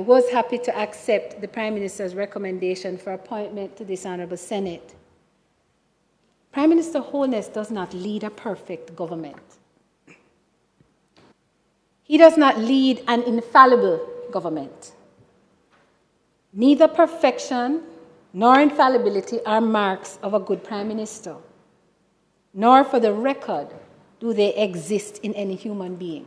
was happy to accept the Prime Minister's recommendation for appointment to this Honorable Senate. Prime Minister Holness does not lead a perfect government. He does not lead an infallible government. Neither perfection nor infallibility are marks of a good Prime Minister, nor for the record do they exist in any human being.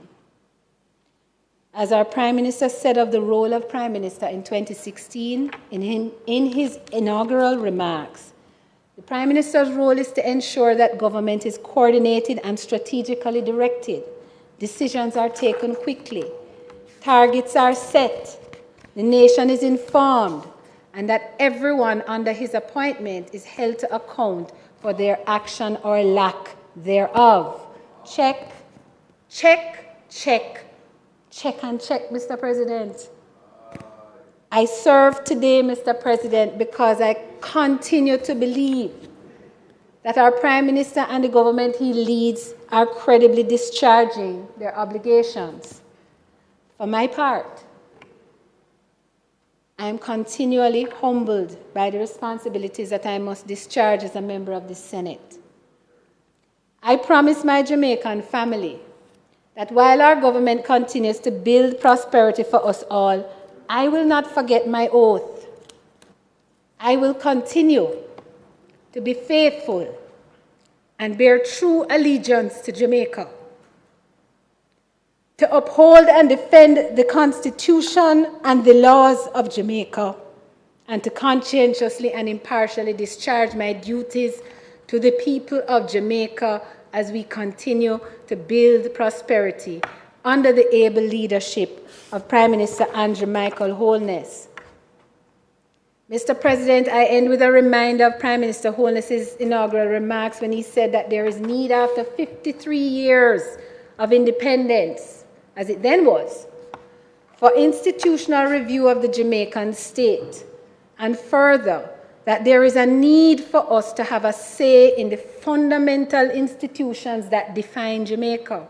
As our Prime Minister said of the role of Prime Minister in 2016, in his inaugural remarks, the Prime Minister's role is to ensure that government is coordinated and strategically directed. Decisions are taken quickly. Targets are set. The nation is informed, and that everyone under his appointment is held to account for their action or lack thereof. Check, check, check, check and check, Mr. President. I serve today, Mr. President, because I continue to believe that our Prime Minister and the government he leads are credibly discharging their obligations. For my part, I am continually humbled by the responsibilities that I must discharge as a member of the Senate. I promise my Jamaican family that while our government continues to build prosperity for us all, I will not forget my oath. I will continue to be faithful and bear true allegiance to Jamaica, to uphold and defend the Constitution and the laws of Jamaica, and to conscientiously and impartially discharge my duties to the people of Jamaica as we continue to build prosperity under the able leadership of Prime Minister Andrew Michael Holness. Mr. President, I end with a reminder of Prime Minister Holness's inaugural remarks when he said that there is need after 53 years of independence, as it then was, for institutional review of the Jamaican state, and further, that there is a need for us to have a say in the fundamental institutions that define Jamaica.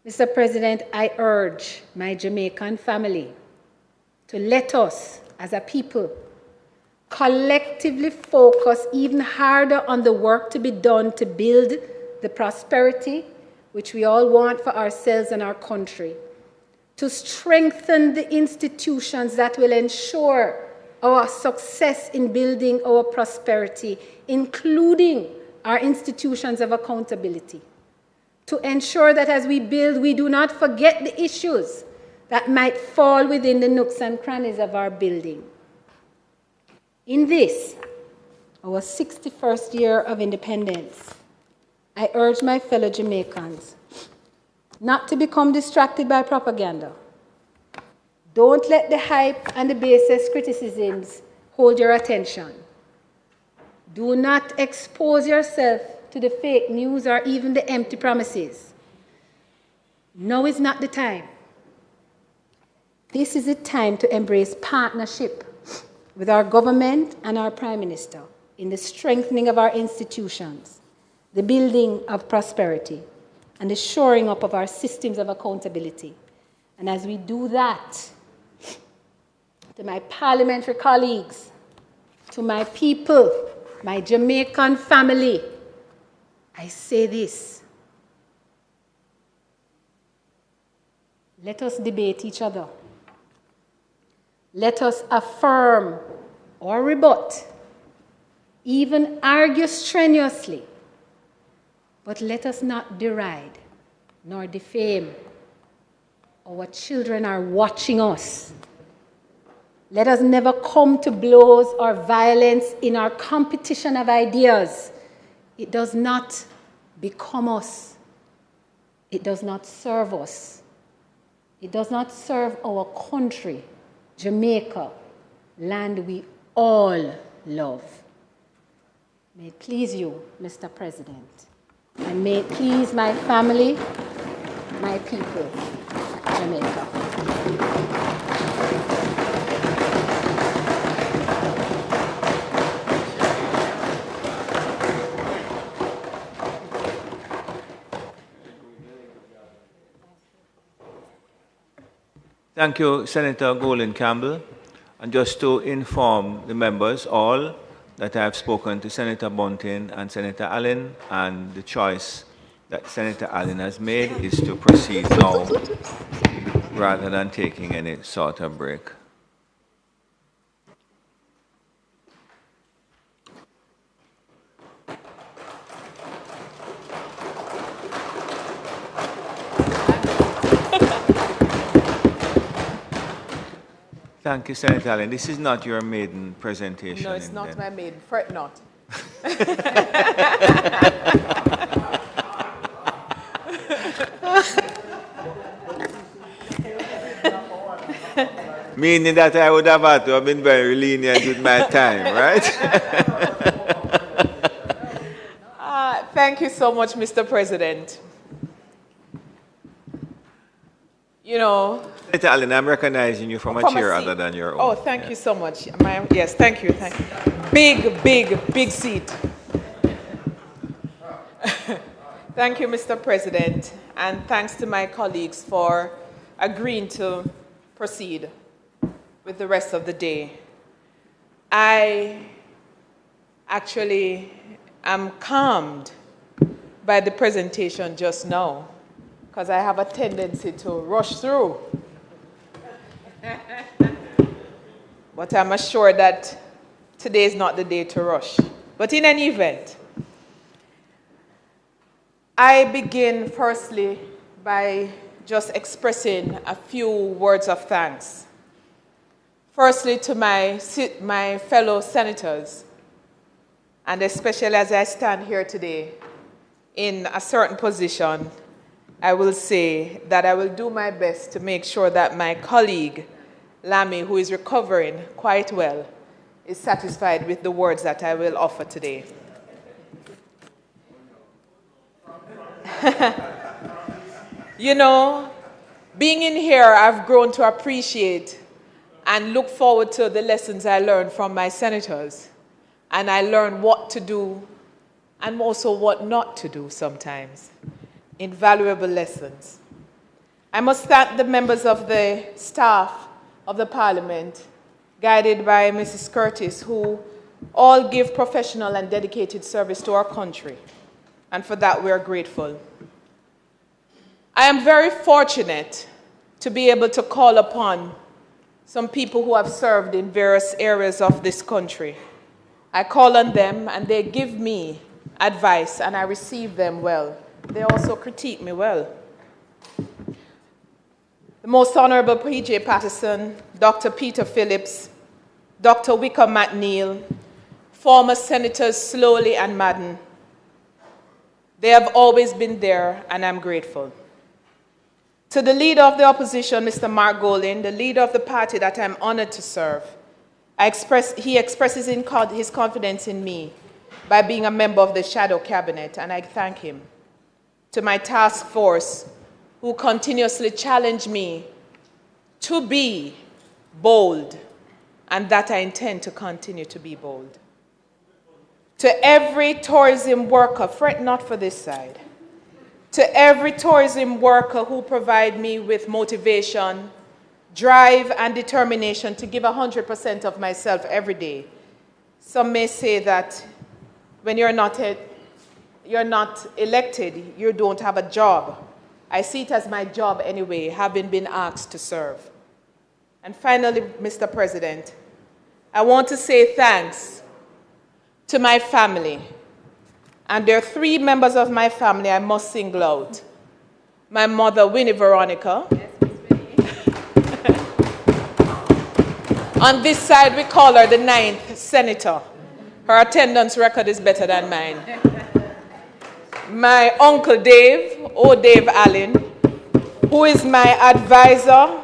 Mr. President, I urge my Jamaican family to let us, as a people, collectively focus even harder on the work to be done to build the prosperity which we all want for ourselves and our country, to strengthen the institutions that will ensure our success in building our prosperity, including our institutions of accountability, to ensure that as we build, we do not forget the issues that might fall within the nooks and crannies of our building. In this, our 61st year of independence, I urge my fellow Jamaicans not to become distracted by propaganda. Don't let the hype and the baseless criticisms hold your attention. Do not expose yourself to the fake news or even the empty promises. Now is not the time. This is the time to embrace partnership with our government and our Prime Minister in the strengthening of our institutions, the building of prosperity, and the shoring up of our systems of accountability. And as we do that, to my parliamentary colleagues, to my people, my Jamaican family, I say this: let us debate each other. Let us affirm or rebut, even argue strenuously, but let us not deride nor defame. Our children are watching us. Let us never come to blows or violence in our competition of ideas. It does not become us. It does not serve us. It does not serve our country, Jamaica, land we all love. May it please you, Mr. President, and may it please my family, my people, Jamaica. Thank you, Senator Golden Campbell. And just to inform the members all that I have spoken to Senator Bunting and Senator Allen, and the choice that Senator Allen has made is to proceed now rather than taking any sort of break. Thank you, Senator Allen. This is not your maiden presentation. No, it's not my maiden. Fret not. Meaning that I would have had to have been very lenient with my time, right? Thank you so much, Mr. President. You know, Senator Allen, I'm recognizing you from a chair other than your own. Oh, thank you so much. Yes, thank you. Thank you. Big seat. Thank you, Mr. President, and thanks to my colleagues for agreeing to proceed with the rest of the day. I actually am calmed by the presentation just now, because I have a tendency to rush through. But I'm assured that today is not the day to rush. But in any event, I begin firstly by just expressing a few words of thanks. Firstly, to my fellow senators, and especially as I stand here today in a certain position, I will say that I will do my best to make sure that my colleague, Lamy, who is recovering quite well, is satisfied with the words that I will offer today. You know, being in here, I've grown to appreciate and look forward to the lessons I learned from my senators. And I learned what to do and also what not to do sometimes. Invaluable lessons. I must thank the members of the staff of the Parliament, guided by Mrs. Curtis, who all give professional and dedicated service to our country. And for that, we are grateful. I am very fortunate to be able to call upon some people who have served in various areas of this country. I call on them, and they give me advice, and I receive them well. They also critique me well. The Most Honorable P.J. Patterson, Dr. Peter Phillips, Dr. Wickham McNeil, former Senators Slowly and Madden. They have always been there, and I'm grateful. To the Leader of the Opposition, Mr. Mark Golding, the Leader of the party that I'm honored to serve, he expresses his confidence in me by being a member of the Shadow Cabinet, and I thank him. To my task force, who continuously challenge me to be bold, and that I intend to continue to be bold. To every tourism worker, fret not for this side, to every tourism worker who provide me with motivation, drive, and determination to give 100% of myself every day. Some may say that when you're not elected, you don't have a job. I see it as my job anyway, having been asked to serve. And finally, Mr. President, I want to say thanks to my family. And there are 3 members of my family I must single out. My mother, Winnie Veronica. Yes, Miss Winnie. On this side, we call her the 9th senator. Her attendance record is better than mine. My uncle Dave, Dave Allen, who is my advisor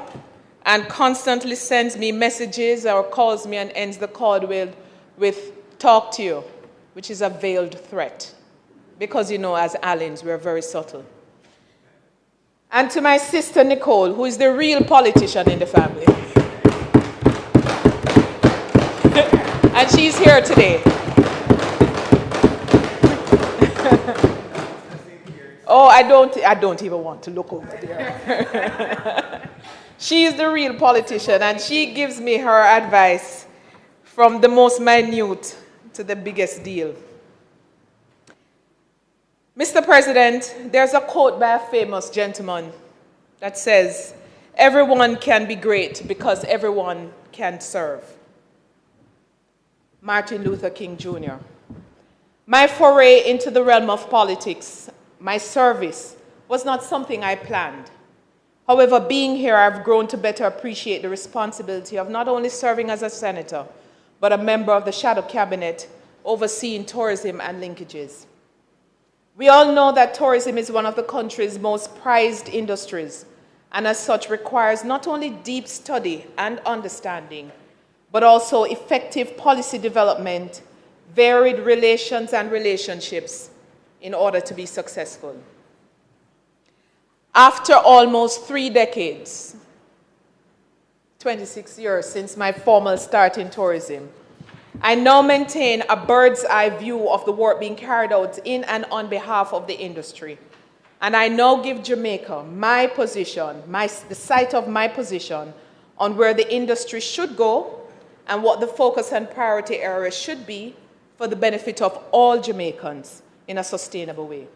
and constantly sends me messages or calls me and ends the call with talk to you, which is a veiled threat. because, you know, as Allens, we're very subtle. And to my sister Nicole, who is the real politician in the family. And she's here today. Oh, I don't even want to look over there. She is the real politician, and she gives me her advice from the most minute to the biggest deal. Mr. President, there's a quote by a famous gentleman that says, "Everyone can be great because everyone can serve." Martin Luther King Jr. My foray into the realm of politics, my service, was not something I planned. However, being here, I've grown to better appreciate the responsibility of not only serving as a senator, but a member of the shadow cabinet overseeing tourism and linkages. We all know that tourism is one of the country's most prized industries, and as such requires not only deep study and understanding, but also effective policy development, varied relations and relationships in order to be successful. After almost 3 decades, 26 years since my formal start in tourism, I now maintain a bird's eye view of the work being carried out in and on behalf of the industry. And I now give Jamaica my position, the site of my position on where the industry should go and what the focus and priority areas should be for the benefit of all Jamaicans in a sustainable way.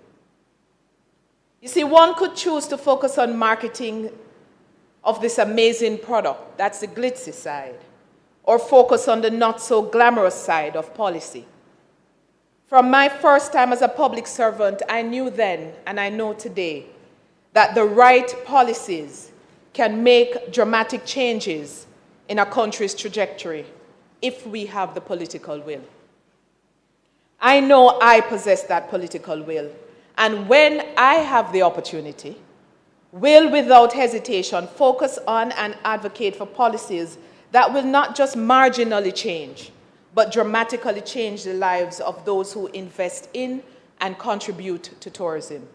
You see, one could choose to focus on marketing of this amazing product, that's the glitzy side, or focus on the not so glamorous side of policy. From my first time as a public servant, I knew then, and I know today, that the right policies can make dramatic changes in a country's trajectory if we have the political will. I know I possess that political will, and when I have the opportunity, will without hesitation focus on and advocate for policies that will not just marginally change, but dramatically change the lives of those who invest in and contribute to tourism.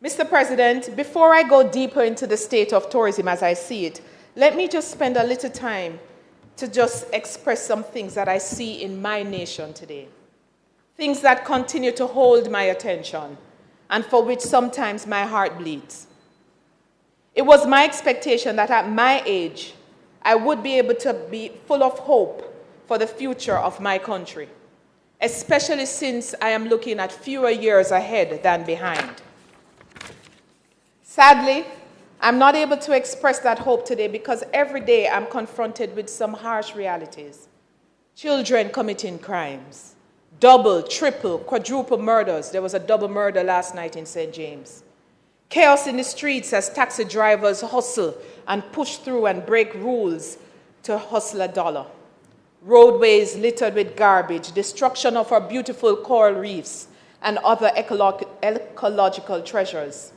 Mr. President, before I go deeper into the state of tourism as I see it, let me just spend a little time to just express some things that I see in my nation today. Things that continue to hold my attention and for which sometimes my heart bleeds. It was my expectation that at my age, I would be able to be full of hope for the future of my country, especially since I am looking at fewer years ahead than behind. Sadly, I'm not able to express that hope today because every day I'm confronted with some harsh realities. Children committing crimes, double, triple, quadruple murders. There was a double murder last night in St. James. Chaos in the streets as taxi drivers hustle and push through and break rules to hustle a dollar. Roadways littered with garbage, destruction of our beautiful coral reefs and other ecological treasures.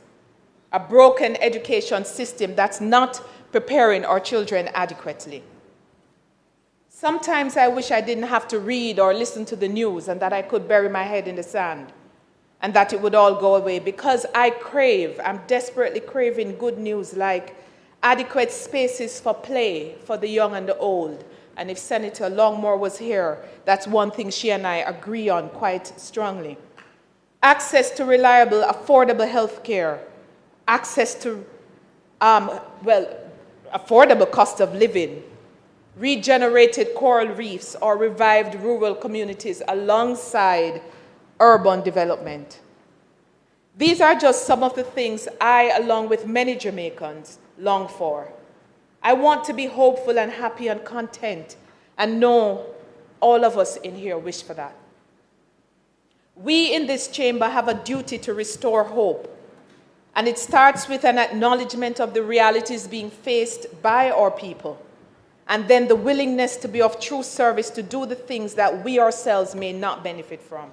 A broken education system that's not preparing our children adequately. Sometimes I wish I didn't have to read or listen to the news and that I could bury my head in the sand and that it would all go away because I'm desperately craving good news like adequate spaces for play for the young and the old. And if Senator Longmore was here, that's one thing she and I agree on quite strongly. Access to reliable, affordable health care. Access to, affordable cost of living, regenerated coral reefs or revived rural communities alongside urban development. These are just some of the things I, along with many Jamaicans, long for. I want to be hopeful and happy and content and know all of us in here wish for that. We in this chamber have a duty to restore hope. And it starts with an acknowledgement of the realities being faced by our people, and then the willingness to be of true service to do the things that we ourselves may not benefit from.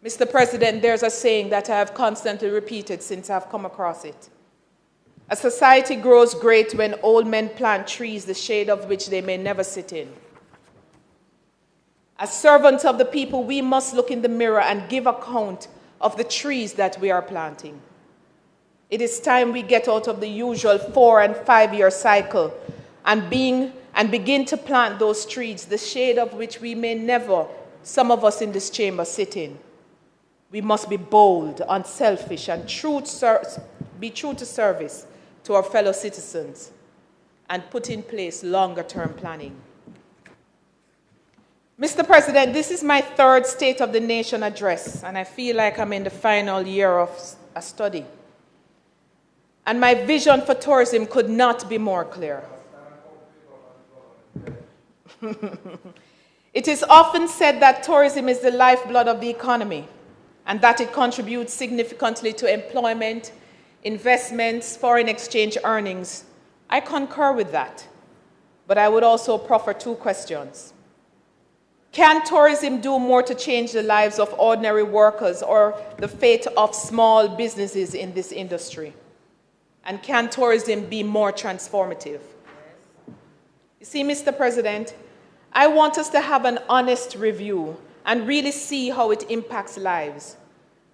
Mr. President, there's a saying that I have constantly repeated since I've come across it. A society grows great when old men plant trees, the shade of which they may never sit in. As servants of the people, we must look in the mirror and give account of the trees that we are planting. It is time we get out of the usual 4- and 5-year cycle and begin to plant those trees, the shade of which we may never, some of us in this chamber, sit in. We must be bold, unselfish, and be true to service to our fellow citizens and put in place longer-term planning. Mr. President, this is my 3rd State of the Nation address, and I feel like I'm in the final year of a study. And my vision for tourism could not be more clear. It is often said that tourism is the lifeblood of the economy and that it contributes significantly to employment, investments, foreign exchange earnings. I concur with that, but I would also proffer 2 questions. Can tourism do more to change the lives of ordinary workers or the fate of small businesses in this industry? And can tourism be more transformative? You see, Mr. President, I want us to have an honest review and really see how it impacts lives.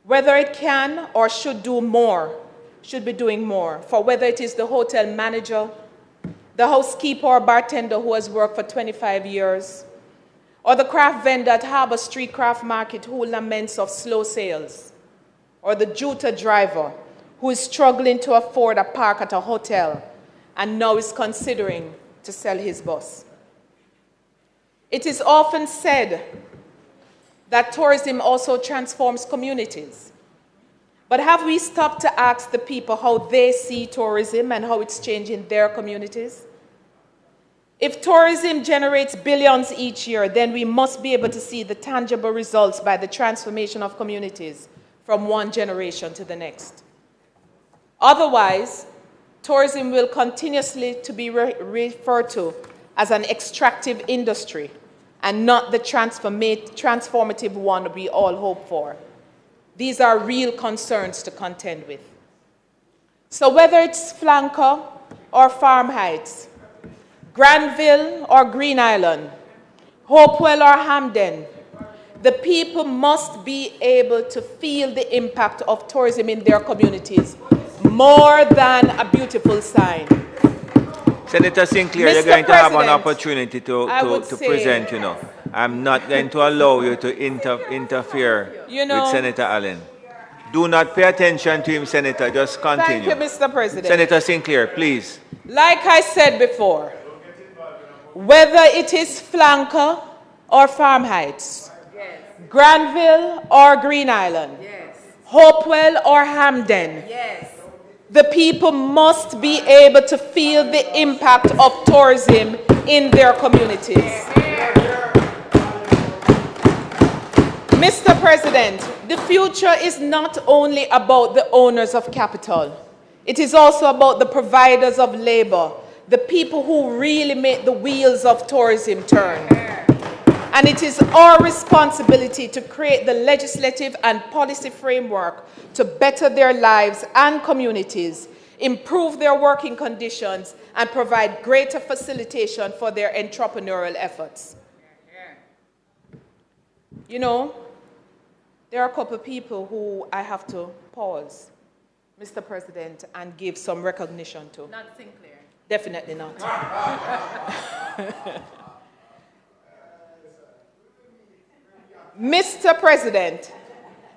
Whether it can or should do more, should be doing more, for whether it is the hotel manager, the housekeeper or bartender who has worked for 25 years, or the craft vendor at Harbour Street Craft Market who laments of slow sales, or the Juta driver who is struggling to afford a park at a hotel and now is considering to sell his bus. It is often said that tourism also transforms communities. But have we stopped to ask the people how they see tourism and how it's changing their communities? If tourism generates billions each year, then we must be able to see the tangible results by the transformation of communities from one generation to the next. Otherwise, tourism will continuously to be referred to as an extractive industry and not the transformative one we all hope for. These are real concerns to contend with. So whether it's Flanker or Farm Heights, Granville or Green Island, Hopewell or Hamden, the people must be able to feel the impact of tourism in their communities more than a beautiful sign. Senator Sinclair, Mr. you're going to have an President, opportunity to present, you know. I'm not going to allow you to interfere with Senator Allen. Do not pay attention to him, Senator. Just continue. Thank you, Mr. President. Senator Sinclair, please. Like I said before, whether it is Flanker or Farm Heights, yes. Granville or Green Island, yes. Hopewell or Hamden, yes. The people must be able to feel the impact of tourism in their communities. Mr. President, the future is not only about the owners of capital. It is also about the providers of labor, the people who really make the wheels of tourism turn. And it is our responsibility to create the legislative and policy framework to better their lives and communities, improve their working conditions, and provide greater facilitation for their entrepreneurial efforts. You know, there are a couple of people who I have to pause, Mr. President, and give some recognition to. Not Sinclair. Definitely not. Mr. President,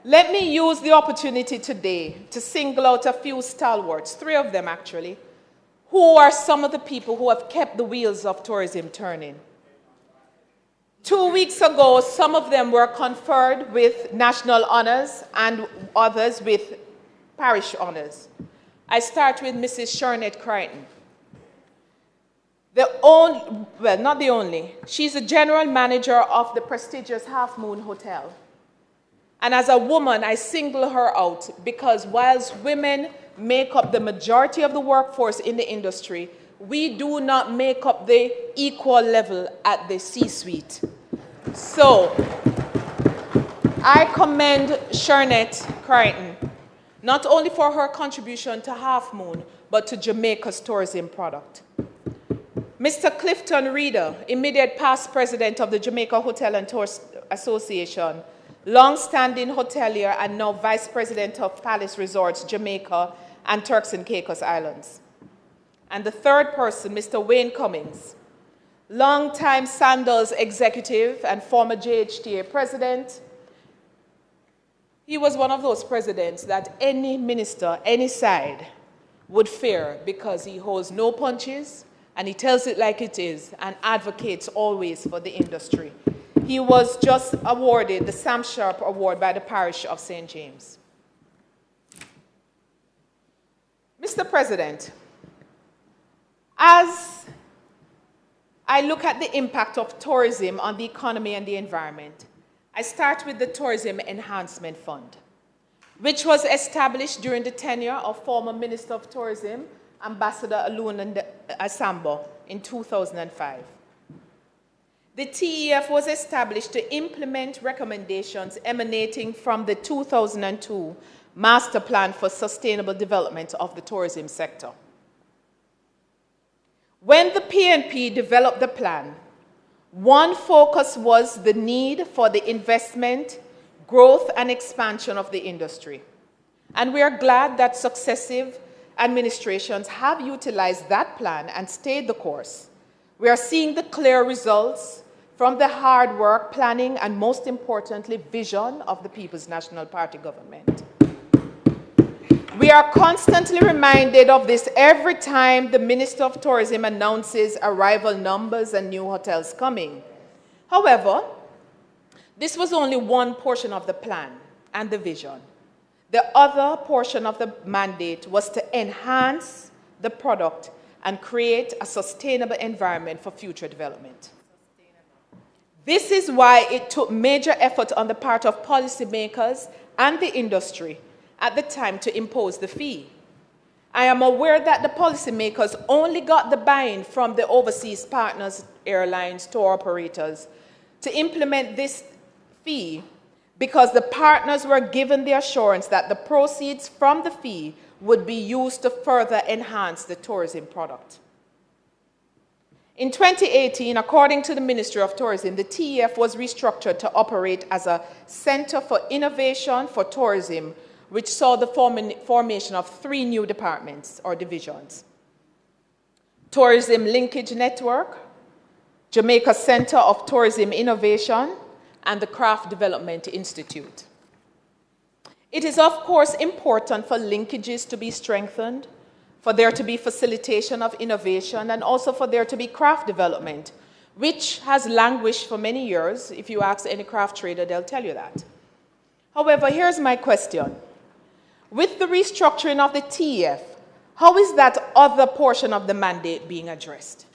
let me use the opportunity today to single out a few stalwarts, 3 of them actually, who are some of the people who have kept the wheels of tourism turning. 2 weeks ago, some of them were conferred with national honors and others with parish honors. I start with Mrs. Shernette Crichton. Not the only, she's the general manager of the prestigious Half Moon Hotel. And as a woman, I single her out because whilst women make up the majority of the workforce in the industry, we do not make up the equal level at the C-suite. So, I commend Shernette Crichton, not only for her contribution to Half Moon, but to Jamaica's tourism product. Mr. Clifton Reeder, immediate past president of the Jamaica Hotel and Tours Association, long-standing hotelier and now vice president of Palace Resorts, Jamaica and Turks and Caicos Islands. And the third person, Mr. Wayne Cummings, long-time Sandals executive and former JHTA president. He was one of those presidents that any minister, any side, would fear because he holds no punches and he tells it like it is and advocates always for the industry. He was just awarded the Sam Sharp Award by the parish of St. James. Mr. President, as I look at the impact of tourism on the economy and the environment, I start with the Tourism Enhancement Fund, which was established during the tenure of former Minister of Tourism, Ambassador Alun Asambo, in 2005. The TEF was established to implement recommendations emanating from the 2002 Master Plan for Sustainable Development of the Tourism Sector. When the PNP developed the plan, one focus was the need for the investment, growth, and expansion of the industry. And we are glad that successive administrations have utilized that plan and stayed the course. We are seeing the clear results from the hard work, planning, and most importantly, vision of the People's National Party government. We are constantly reminded of this every time the Minister of Tourism announces arrival numbers and new hotels coming. However, this was only one portion of the plan and the vision. The other portion of the mandate was to enhance the product and create a sustainable environment for future development. This is why it took major effort on the part of policymakers and the industry at the time to impose the fee. I am aware that the policymakers only got the buy-in from the overseas partners, airlines, tour operators, to implement this fee because the partners were given the assurance that the proceeds from the fee would be used to further enhance the tourism product. In 2018, according to the Ministry of Tourism, the TEF was restructured to operate as a Center for Innovation for Tourism, which saw the formation of 3 new departments or divisions: Tourism Linkage Network, Jamaica Center of Tourism Innovation, and the Craft Development Institute. It is, of course, important for linkages to be strengthened, for there to be facilitation of innovation, and also for there to be craft development, which has languished for many years. If you ask any craft trader, they'll tell you that. However, here's my question. With the restructuring of the TEF, how is that other portion of the mandate being addressed?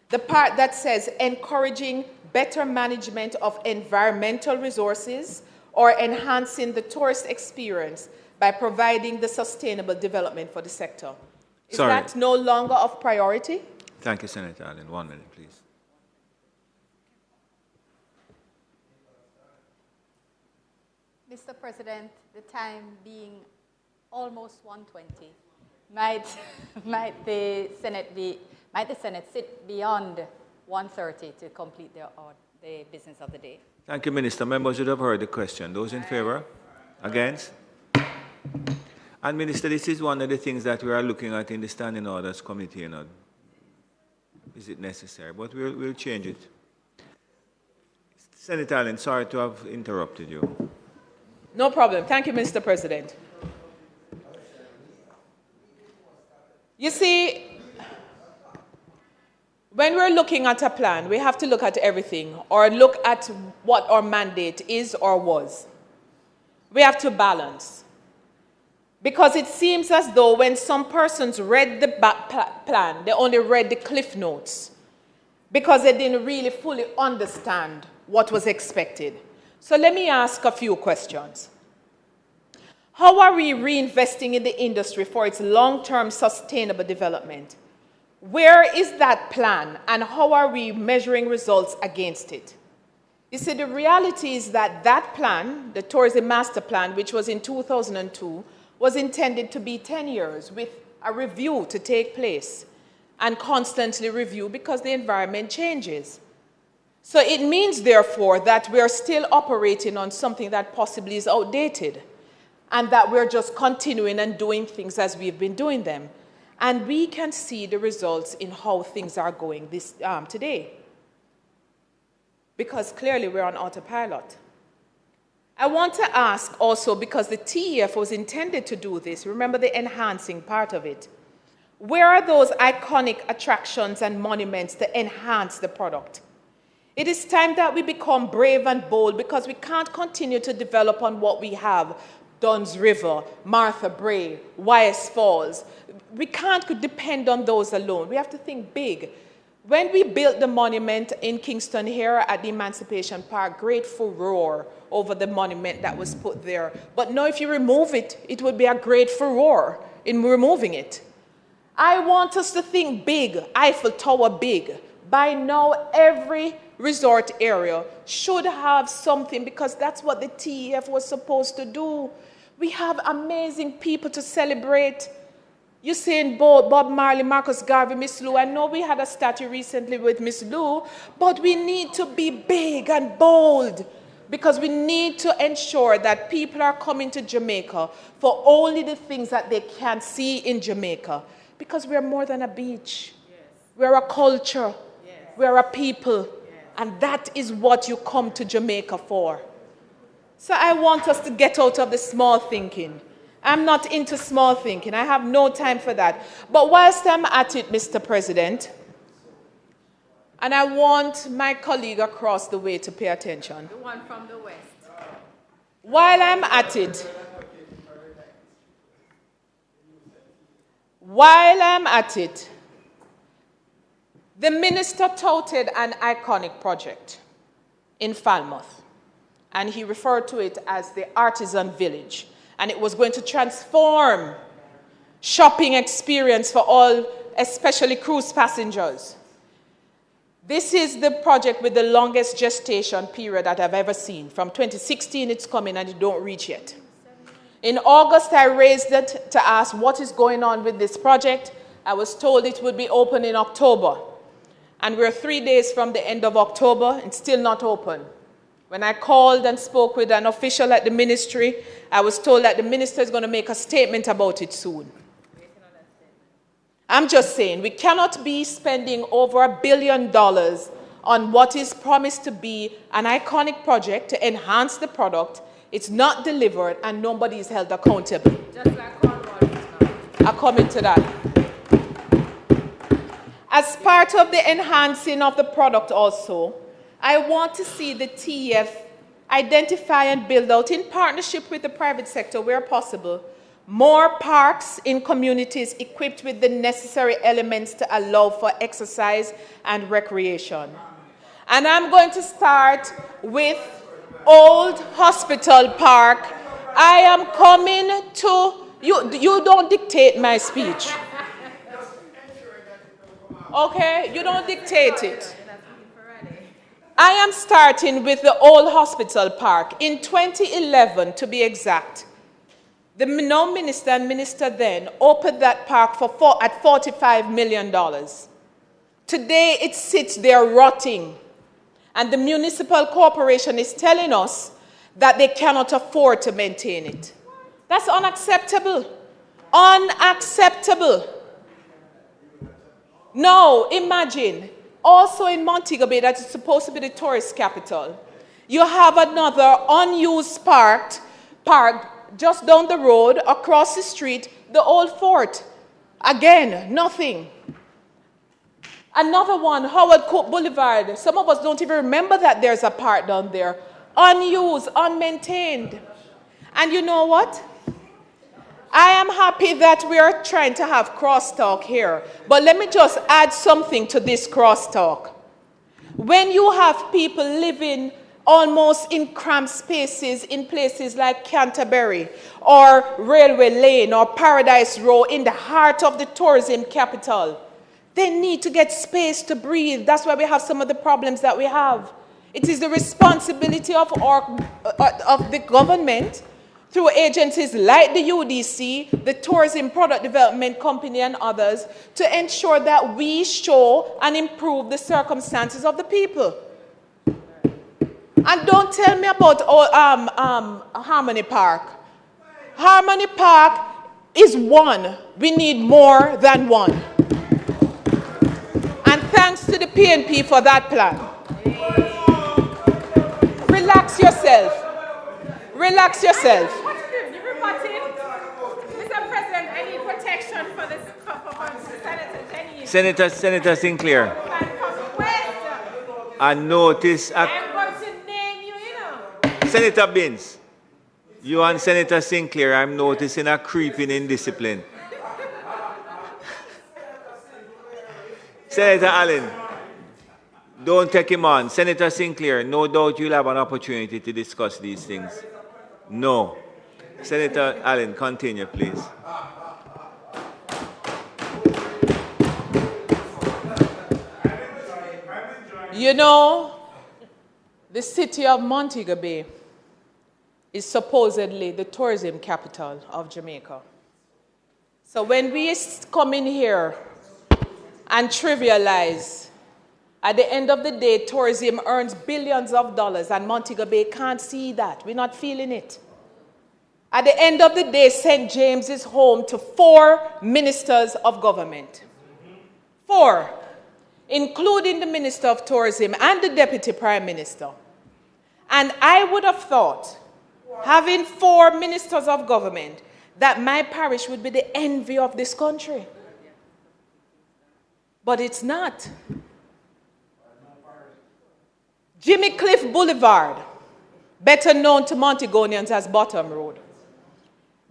The part that says encouraging better management of environmental resources or enhancing the tourist experience by providing the sustainable development for the sector. Is that no longer of priority? Thank you, Senator Allen. 1 minute, please. Mr. President, the time being almost 1:20, might the Senate sit beyond 1:30 to complete the business of the day? Thank you, Minister. Members should have heard the question. Those in favor? Against? And Minister, this is one of the things that we are looking at in the Standing Orders Committee. You know, is it necessary? But we'll change it. Senator Allen, sorry to have interrupted you. No problem. Thank you, Mr. President. You see, when we're looking at a plan, we have to look at everything or look at what our mandate is or was. We have to balance. Because it seems as though when some persons read the plan, they only read the cliff notes because they didn't really fully understand what was expected. So let me ask a few questions. How are we reinvesting in the industry for its long-term sustainable development? Where is that plan and how are we measuring results against it? You see, the reality is that that plan, the Tourism Master Plan, which was in 2002, was intended to be 10 years with a review to take place. and constantly review because the environment changes. So it means, therefore, that we are still operating on something that possibly is outdated and that we're just continuing and doing things as we've been doing them. And we can see the results in how things are going today. Because clearly we're on autopilot. I want to ask also, because the TEF was intended to do this, remember the enhancing part of it. Where are those iconic attractions and monuments to enhance the product? It is time that we become brave and bold because we can't continue to develop on what we have. Dunn's River, Martha Brae, Wyeth Falls. We can't depend on those alone. We have to think big. When we built the monument in Kingston here at the Emancipation Park, great furore over the monument that was put there. But now if you remove it, it would be a great furore in removing it. I want us to think big, Eiffel Tower big. By now, every resort area should have something because that's what the TEF was supposed to do. We have amazing people to celebrate. Usain Bolt, Bob Marley, Marcus Garvey, Miss Lou. I know we had a statue recently with Miss Lou, but we need to be big and bold because we need to ensure that people are coming to Jamaica for only the things that they can see in Jamaica. Because we're more than a beach. Yes. We're a culture. Yes. We're a people. Yes. And that is what you come to Jamaica for. So I want us to get out of the small thinking. I'm not into small thinking. I have no time for that. But whilst I'm at it, Mr. President, and I want my colleague across the way to pay attention. The one from the west. While I'm at it, the minister touted an iconic project in Falmouth, and he referred to it as the Artisan Village, and it was going to transform shopping experience for all, especially cruise passengers. This is the project with the longest gestation period that I've ever seen. From 2016, it's coming, and it don't reach yet. In August, I raised it to ask what is going on with this project. I was told it would be open in October. And we're 3 days from the end of October and still not open. When I called and spoke with an official at the ministry, I was told that the minister is going to make a statement about it soon. I'm just saying, we cannot be spending over $1 billion on what is promised to be an iconic project to enhance the product. It's not delivered, and nobody is held accountable. Just like Cornwall. I'll come into that. As part of the enhancing of the product also, I want to see the TEF identify and build out, in partnership with the private sector where possible, more parks in communities equipped with the necessary elements to allow for exercise and recreation. And I'm going to start with Old Hospital Park. I am coming to, you don't dictate my speech. Okay, you don't dictate it. I am starting with the Old Hospital Park. In 2011, to be exact, the now minister and minister then opened that park at $45 million. Today, it sits there rotting. And the municipal corporation is telling us that they cannot afford to maintain it. That's unacceptable. Unacceptable. Now, imagine, also in Montego Bay, that is supposed to be the tourist capital, you have another unused park just down the road, across the street, the old fort. Again, nothing. Another one, Howard Cook Boulevard. Some of us don't even remember that there's a park down there. Unused, unmaintained. And you know what? I am happy that we are trying to have crosstalk here. But let me just add something to this crosstalk. When you have people living almost in cramped spaces in places like Canterbury or Railway Lane or Paradise Row in the heart of the tourism capital, they need to get space to breathe. That's why we have some of the problems that we have. It is the responsibility of the government through agencies like the UDC, the Tourism Product Development Company and others, to ensure that we show and improve the circumstances of the people. And don't tell me about Harmony Park. Harmony Park is one. We need more than one. And thanks to the PNP for that plan. Relax yourself. Relax yourself. Mr. President, I need protection for this Senator Jenny. Senator Sinclair. I notice. I'm going to name you, you know. Senator Binns, you and Senator Sinclair, I'm noticing a creeping indiscipline. Senator Allen, don't take him on. Senator Sinclair, no doubt you'll have an opportunity to discuss these things. No. Senator Allen, continue, please. You know, the city of Montego Bay is supposedly the tourism capital of Jamaica. So when we come in here and trivialize, at the end of the day, tourism earns billions of dollars, and Montego Bay can't see that. We're not feeling it. At the end of the day, St. James is home to 4 ministers of government. 4, including the Minister of Tourism and the Deputy Prime Minister. And I would have thought, having 4 ministers of government, that my parish would be the envy of this country. But it's not. Jimmy Cliff Boulevard, better known to Montegonians as Bottom Road.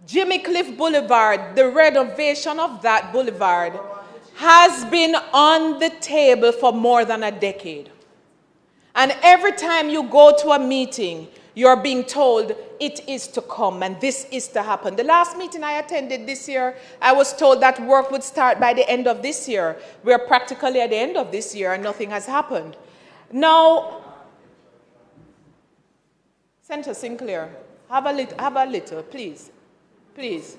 Jimmy Cliff Boulevard, the renovation of that boulevard has been on the table for more than a decade. And every time you go to a meeting, you're being told it is to come and this is to happen. The last meeting I attended this year, I was told that work would start by the end of this year. We're practically at the end of this year and nothing has happened. Now, Senator Sinclair, have a little, please. Please.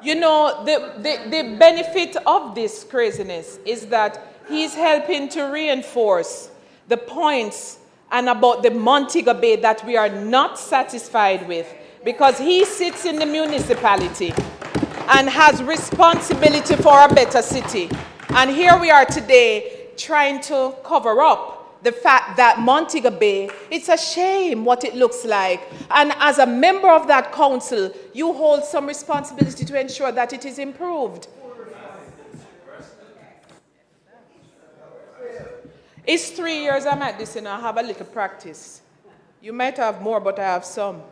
You know, the benefit of this craziness is that he's helping to reinforce the points and about the Montego Bay that we are not satisfied with, because he sits in the municipality and has responsibility for a better city. And here we are today trying to cover up the fact that Montego Bay, it's a shame what it looks like. And as a member of that council, you hold some responsibility to ensure that it is improved. It's 3 years I'm at this and I have a little practice. You might have more, but I have some.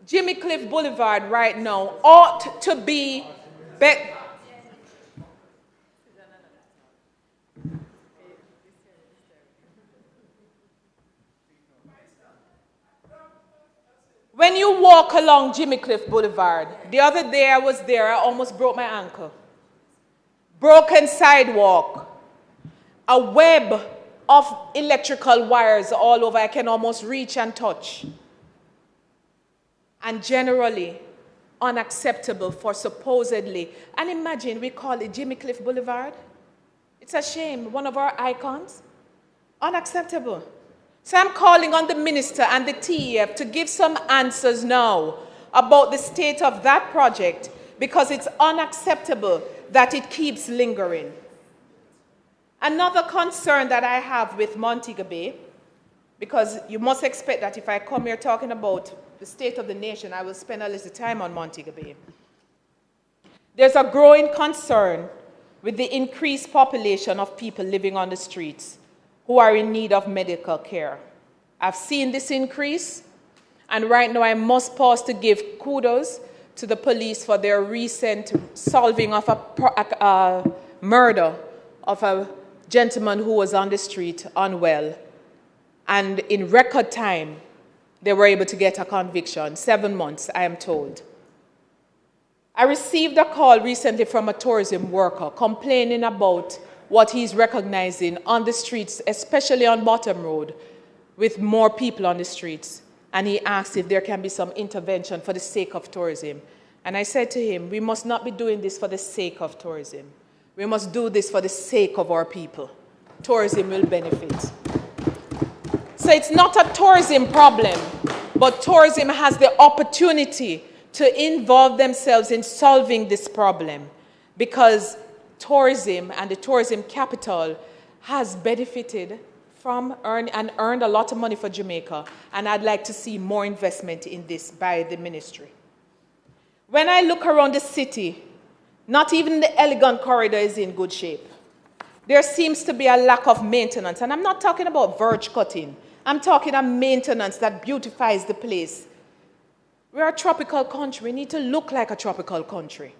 Jimmy Cliff Boulevard right now ought to be better. When you walk along Jimmy Cliff Boulevard, the other day I was there, I almost broke my ankle. Broken sidewalk, a web of electrical wires all over I can almost reach and touch. And generally unacceptable for supposedly, and imagine we call it Jimmy Cliff Boulevard. It's a shame, one of our icons. Unacceptable. So I'm calling on the minister and the TEF to give some answers now about the state of that project, because it's unacceptable that it keeps lingering. Another concern that I have with Montego Bay, because you must expect that if I come here talking about the state of the nation, I will spend a little time on Montego Bay. There's a growing concern with the increased population of people living on the streets who are in need of medical care. I've seen this increase, and right now I must pause to give kudos to the police for their recent solving of a murder of a gentleman who was on the street unwell. And in record time, they were able to get a conviction, 7 months, I am told. I received a call recently from a tourism worker complaining about what he's recognizing on the streets, especially on Bottom Road, with more people on the streets. And he asked if there can be some intervention for the sake of tourism. And I said to him, we must not be doing this for the sake of tourism. We must do this for the sake of our people. Tourism will benefit. So it's not a tourism problem, but tourism has the opportunity to involve themselves in solving this problem, because tourism and the tourism capital has benefited from and earned a lot of money for Jamaica, and I'd like to see more investment in this by the ministry. When I look around the city, not even the elegant corridor is in good shape. There seems to be a lack of maintenance, and I'm not talking about verge cutting. I'm talking about maintenance that beautifies the place. We're a tropical country. We need to look like a tropical country.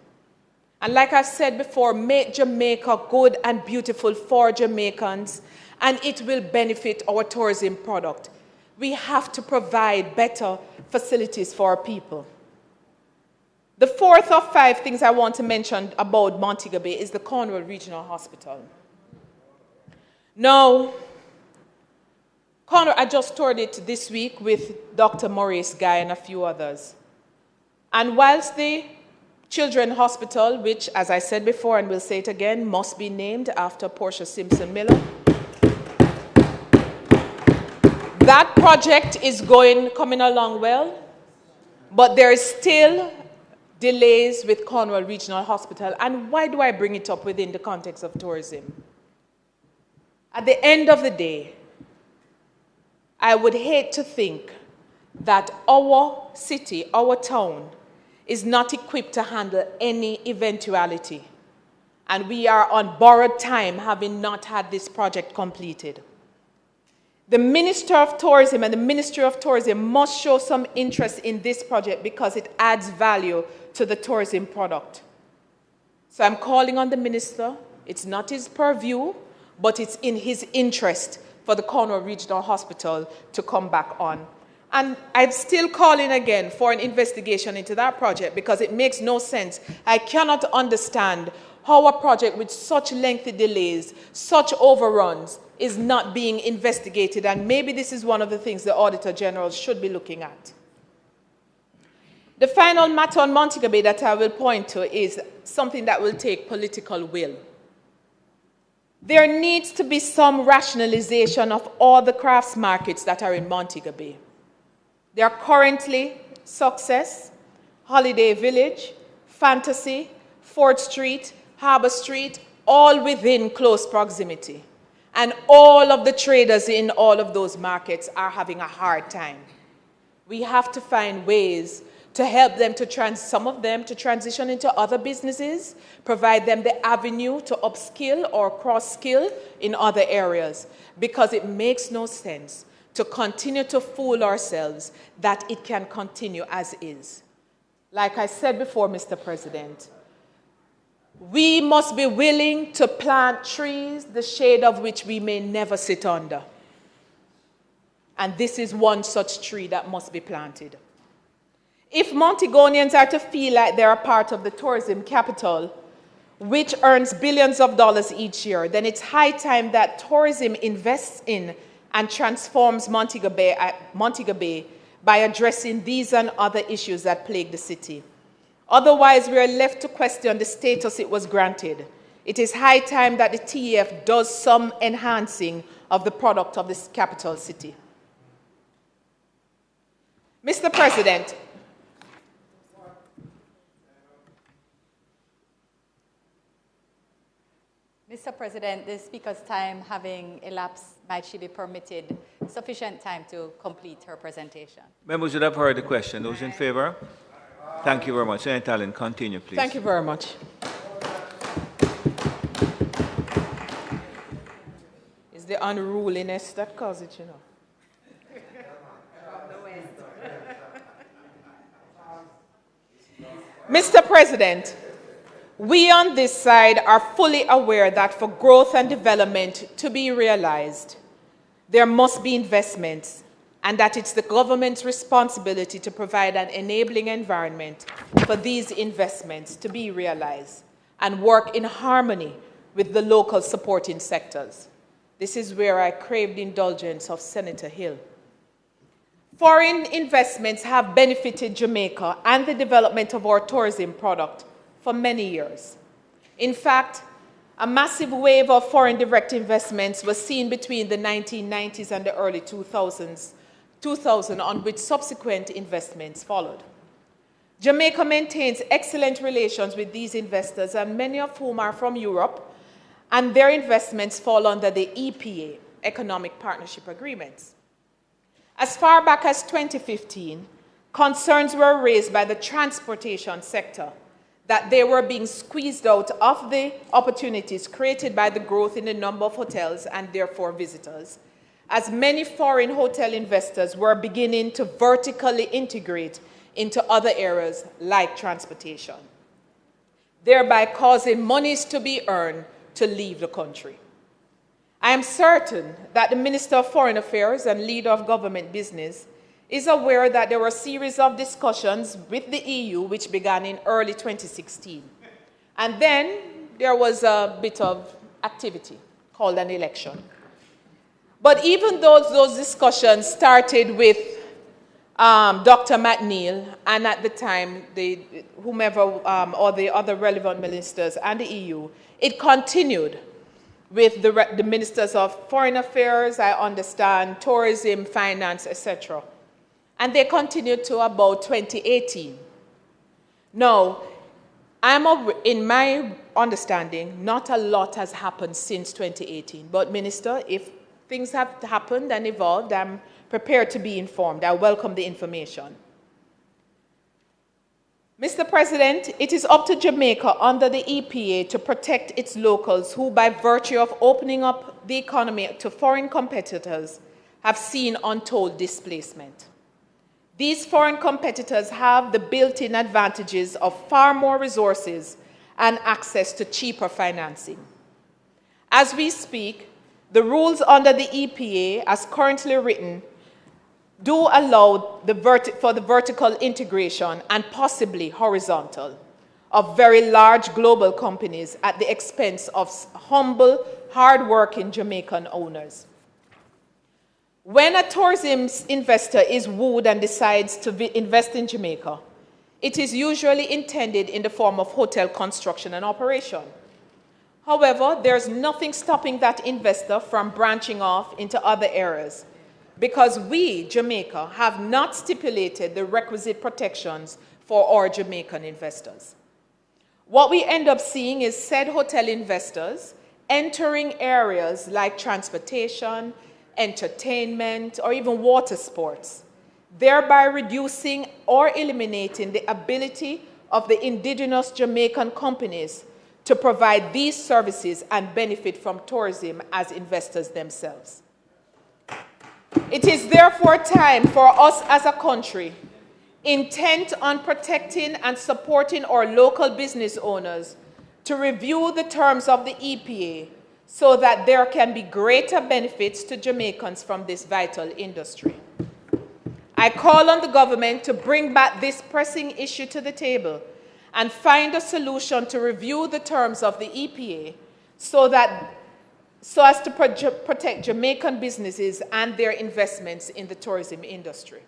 And like I've said before, make Jamaica good and beautiful for Jamaicans, and it will benefit our tourism product. We have to provide better facilities for our people. The fourth of 5 things I want to mention about Montego Bay is the Cornwall Regional Hospital. Now, Cornwall, I just toured it this week with Dr. Maurice Guy and a few others. And whilst the Children's Hospital, which, as I said before and will say it again, must be named after Portia Simpson Miller, that project is coming along well, but there is still delays with Cornwall Regional Hospital. And why do I bring it up within the context of tourism? At the end of the day, I would hate to think that our city, our town, is not equipped to handle any eventuality. And we are on borrowed time, having not had this project completed. The Minister of Tourism and the Ministry of Tourism must show some interest in this project because it adds value to the tourism product. So I'm calling on the Minister. It's not his purview, but it's in his interest for the Cornwall Regional Hospital to come back on. And I'm still calling again for an investigation into that project because it makes no sense. I cannot understand how a project with such lengthy delays, such overruns, is not being investigated. And maybe this is one of the things the Auditor General should be looking at. The final matter on Montego Bay that I will point to is something that will take political will. There needs to be some rationalization of all the crafts markets that are in Montego Bay. They are currently Success, Holiday Village, Fantasy, 4th Street, Harbour Street, all within close proximity. And all of the traders in all of those markets are having a hard time. We have to find ways to help them some of them to transition into other businesses, provide them the avenue to upskill or cross-skill in other areas, because it makes no sense to continue to fool ourselves that it can continue as is. Like I said before, Mr. President, we must be willing to plant trees, the shade of which we may never sit under. And this is one such tree that must be planted. If Montegonians are to feel like they're a part of the tourism capital, which earns billions of dollars each year, then it's high time that tourism invests in and transforms Montego Bay by addressing these and other issues that plague the city. Otherwise, we are left to question the status it was granted. It is high time that the TEF does some enhancing of the product of this capital city. Mr. President, Mr. President, the Speaker's time having elapsed, might she be permitted sufficient time to complete her presentation? Members would have heard the question. Those in favor? Thank you very much. Senator Allen, continue, please. thank you very much. It's the unruliness that causes it, you know. Mr. President, we on this side are fully aware that for growth and development to be realized, there must be investments and that it's the government's responsibility to provide an enabling environment for these investments to be realized and work in harmony with the local supporting sectors. This is where I crave the indulgence of Senator Hill. Foreign investments have benefited Jamaica and the development of our tourism product for many years. In fact, a massive wave of foreign direct investments was seen between the 1990s and the early 2000s, on which subsequent investments followed. Jamaica maintains excellent relations with these investors, and many of whom are from Europe, and their investments fall under the EPA, Economic Partnership Agreements. As far back as 2015, concerns were raised by the transportation sector that they were being squeezed out of the opportunities created by the growth in the number of hotels and therefore visitors, as many foreign hotel investors were beginning to vertically integrate into other areas like transportation, thereby causing monies to be earned to leave the country. I am certain that the Minister of Foreign Affairs and leader of government business is aware that there were a series of discussions with the EU which began in early 2016. And then there was a bit of activity called an election. But even though those discussions started with Dr. McNeil, and at the time, whomever or the other relevant ministers and the EU, it continued with the ministers of foreign affairs, I understand, tourism, finance, etc. And they continued to about 2018. Now, in my understanding, not a lot has happened since 2018. But Minister, if things have happened and evolved, I'm prepared to be informed. I welcome the information. Mr. President, it is up to Jamaica under the EPA to protect its locals who, by virtue of opening up the economy to foreign competitors, have seen untold displacement. These foreign competitors have the built-in advantages of far more resources and access to cheaper financing. As we speak, the rules under the EPA, as currently written, do allow for the vertical integration and possibly horizontal of very large global companies at the expense of humble, hard-working Jamaican owners. When a tourism investor is wooed and decides to invest in Jamaica, it is usually intended in the form of hotel construction and operation. However, there's nothing stopping that investor from branching off into other areas because we, Jamaica, have not stipulated the requisite protections for our Jamaican investors. What we end up seeing is said hotel investors entering areas like transportation, entertainment, or even water sports, thereby reducing or eliminating the ability of the indigenous Jamaican companies to provide these services and benefit from tourism as investors themselves. It is therefore time for us as a country, intent on protecting and supporting our local business owners, to review the terms of the EPA so that there can be greater benefits to Jamaicans from this vital industry. I call on the government to bring back this pressing issue to the table and find a solution to review the terms of the EPA so as to protect Jamaican businesses and their investments in the tourism industry.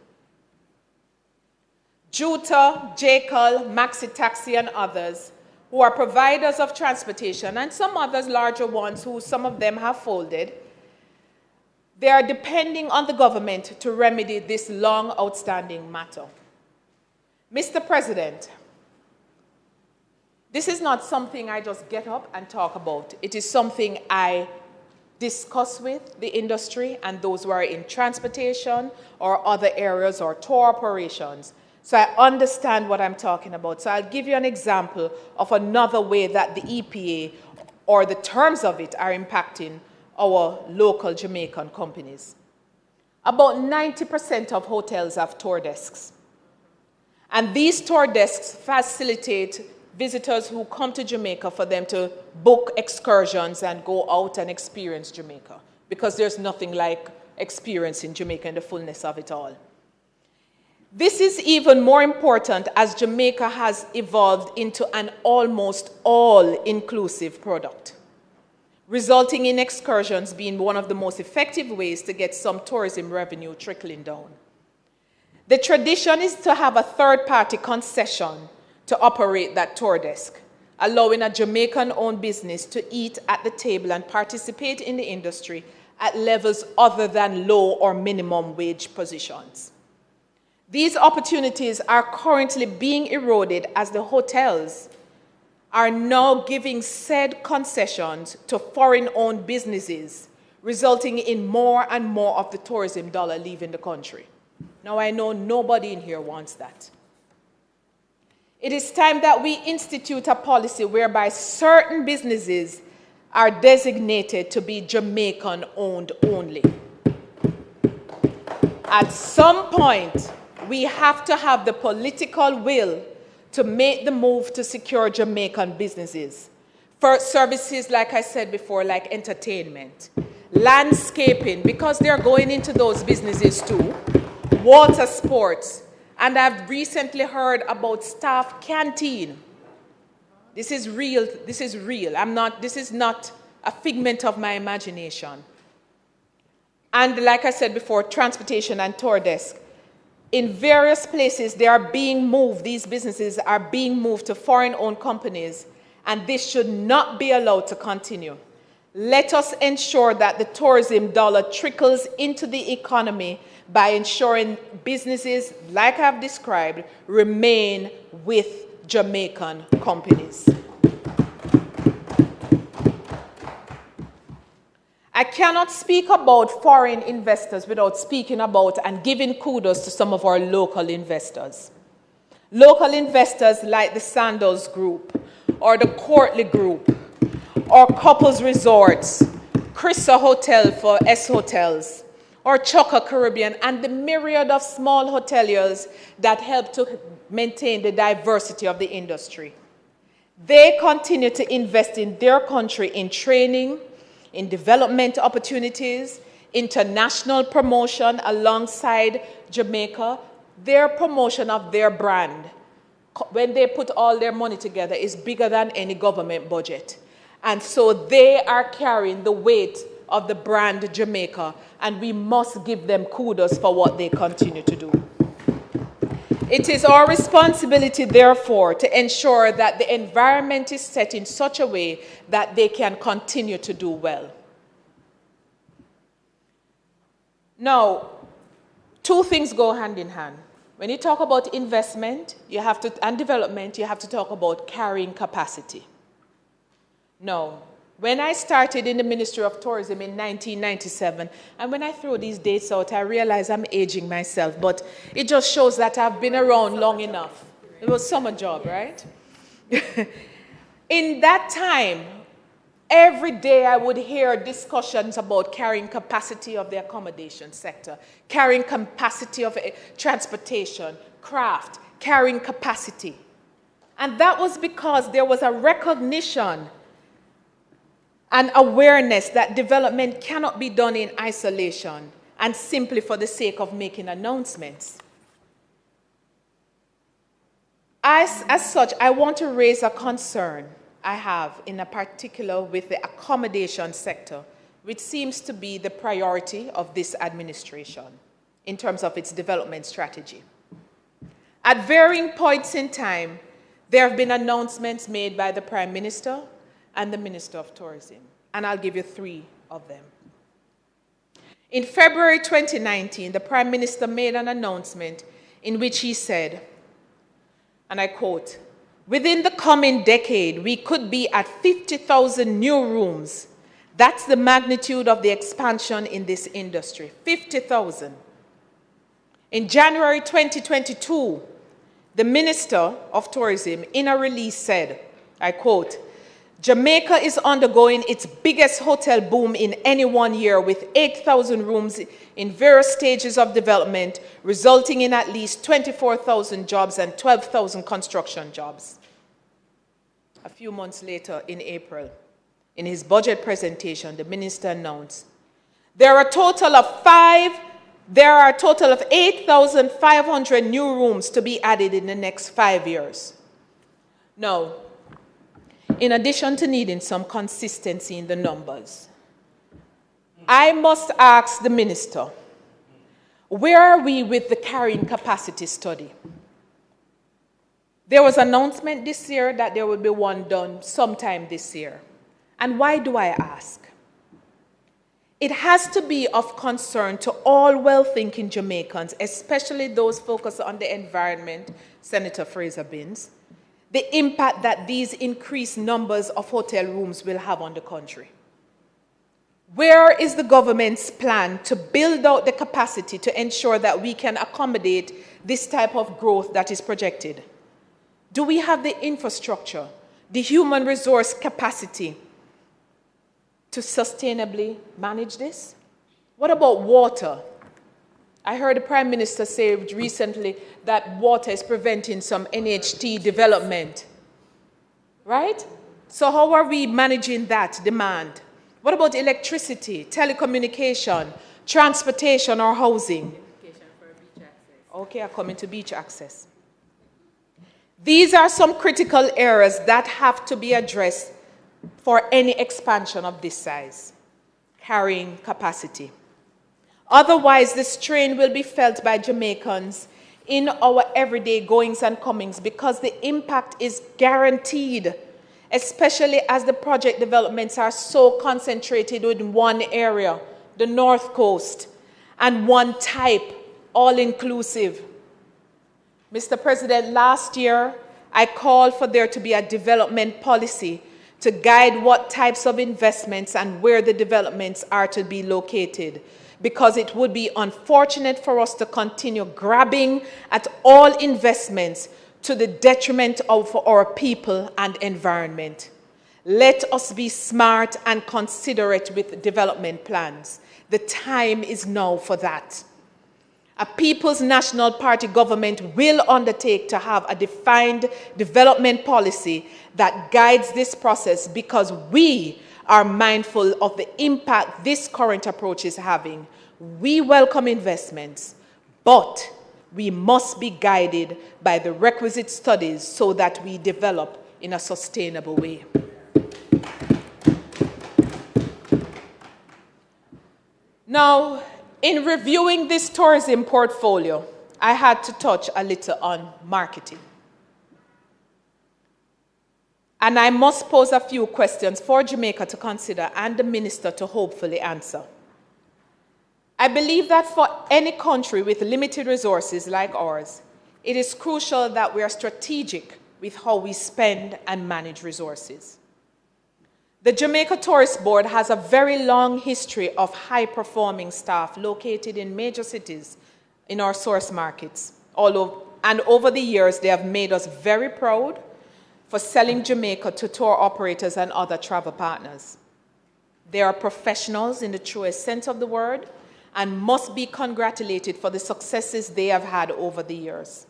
Juta, JCAL, Maxi Taxi, and others who are providers of transportation, and some others, larger ones, who some of them have folded, they are depending on the government to remedy this long outstanding matter. Mr. President, this is not something I just get up and talk about. It is something I discuss with the industry and those who are in transportation or other areas or tour operations. So I understand what I'm talking about. So I'll give you an example of another way that the EPA or the terms of it are impacting our local Jamaican companies. About 90% of hotels have tour desks. And these tour desks facilitate visitors who come to Jamaica for them to book excursions and go out and experience Jamaica, because there's nothing like experience in Jamaica in the fullness of it all. This is even more important as Jamaica has evolved into an almost all-inclusive product, resulting in excursions being one of the most effective ways to get some tourism revenue trickling down. The tradition is to have a third-party concession to operate that tour desk, allowing a Jamaican-owned business to eat at the table and participate in the industry at levels other than low or minimum wage positions. These opportunities are currently being eroded as the hotels are now giving said concessions to foreign-owned businesses, resulting in more and more of the tourism dollar leaving the country. Now, I know nobody in here wants that. It is time that we institute a policy whereby certain businesses are designated to be Jamaican-owned only. At some point, we have to have the political will to make the move to secure Jamaican businesses. For services, like I said before, like entertainment, landscaping, because they're going into those businesses too, water sports, and I've recently heard about staff canteen. This is real, this is real. This is not a figment of my imagination. And like I said before, transportation and tour desk. In various places, they are being moved, these businesses are being moved to foreign-owned companies, and this should not be allowed to continue. Let us ensure that the tourism dollar trickles into the economy by ensuring businesses, like I've described, remain with Jamaican companies. I cannot speak about foreign investors without speaking about and giving kudos to some of our local investors. Local investors like the Sandals Group, or the Courtly Group, or Couples Resorts, Crissa Hotel for S Hotels, or Choca Caribbean, and the myriad of small hoteliers that help to maintain the diversity of the industry. They continue to invest in their country in training, in development opportunities, international promotion alongside Jamaica, their promotion of their brand, when they put all their money together, is bigger than any government budget. And so they are carrying the weight of the brand Jamaica, and we must give them kudos for what they continue to do. It is our responsibility, therefore, to ensure that the environment is set in such a way that they can continue to do well. Now, two things go hand in hand. When you talk about investment and development, you have to talk about carrying capacity. Now, when I started in the Ministry of Tourism in 1997, and when I throw these dates out, I realize I'm aging myself, but it just shows that I've been around long enough. It was a summer job, right? In that time, every day I would hear discussions about carrying capacity of the accommodation sector, carrying capacity of transportation, craft, carrying capacity. And that was because there was a recognition and awareness that development cannot be done in isolation and simply for the sake of making announcements. As such, I want to raise a concern I have in a particular with the accommodation sector, which seems to be the priority of this administration in terms of its development strategy. At varying points in time, there have been announcements made by the Prime Minister and the Minister of Tourism, and I'll give you three of them. In February 2019, the Prime Minister made an announcement in which he said, and I quote, "Within the coming decade, we could be at 50,000 new rooms. That's the magnitude of the expansion in this industry, 50,000. In January 2022, the Minister of Tourism, in a release, said, I quote, "Jamaica is undergoing its biggest hotel boom in any one year with 8,000 rooms in various stages of development, resulting in at least 24,000 jobs and 12,000 construction jobs." A few months later, in April, in his budget presentation, the minister announced There are a total of 8,500 new rooms to be added in the next 5 years. Now, in addition to needing some consistency in the numbers, I must ask the minister, where are we with the carrying capacity study? There was an announcement this year that there will be one done sometime this year. And why do I ask? It has to be of concern to all well-thinking Jamaicans, especially those focused on the environment, Senator Fraser-Binns, the impact that these increased numbers of hotel rooms will have on the country. Where is the government's plan to build out the capacity to ensure that we can accommodate this type of growth that is projected? Do we have the infrastructure, the human resource capacity to sustainably manage this? What about water? I heard the Prime Minister say recently that water is preventing some NHT development, right? So how are we managing that demand? What about electricity, telecommunication, transportation, or housing? Okay, I come into beach access. These are some critical areas that have to be addressed for any expansion of this size, carrying capacity. Otherwise, the strain will be felt by Jamaicans in our everyday goings and comings because the impact is guaranteed, especially as the project developments are so concentrated in one area, the North Coast, and one type, all-inclusive. Mr. President, last year, I called for there to be a development policy to guide what types of investments and where the developments are to be located, because it would be unfortunate for us to continue grabbing at all investments to the detriment of our people and environment. Let us be smart and considerate with development plans. The time is now for that. A People's National Party government will undertake to have a defined development policy that guides this process because we are mindful of the impact this current approach is having. We welcome investments, but we must be guided by the requisite studies so that we develop in a sustainable way. Now, in reviewing this tourism portfolio, I had to touch a little on marketing. And I must pose a few questions for Jamaica to consider and the minister to hopefully answer. I believe that for any country with limited resources like ours, it is crucial that we are strategic with how we spend and manage resources. The Jamaica Tourist Board has a very long history of high-performing staff located in major cities in our source markets. And over the years, they have made us very proud for selling Jamaica to tour operators and other travel partners. They are professionals in the truest sense of the word and must be congratulated for the successes they have had over the years.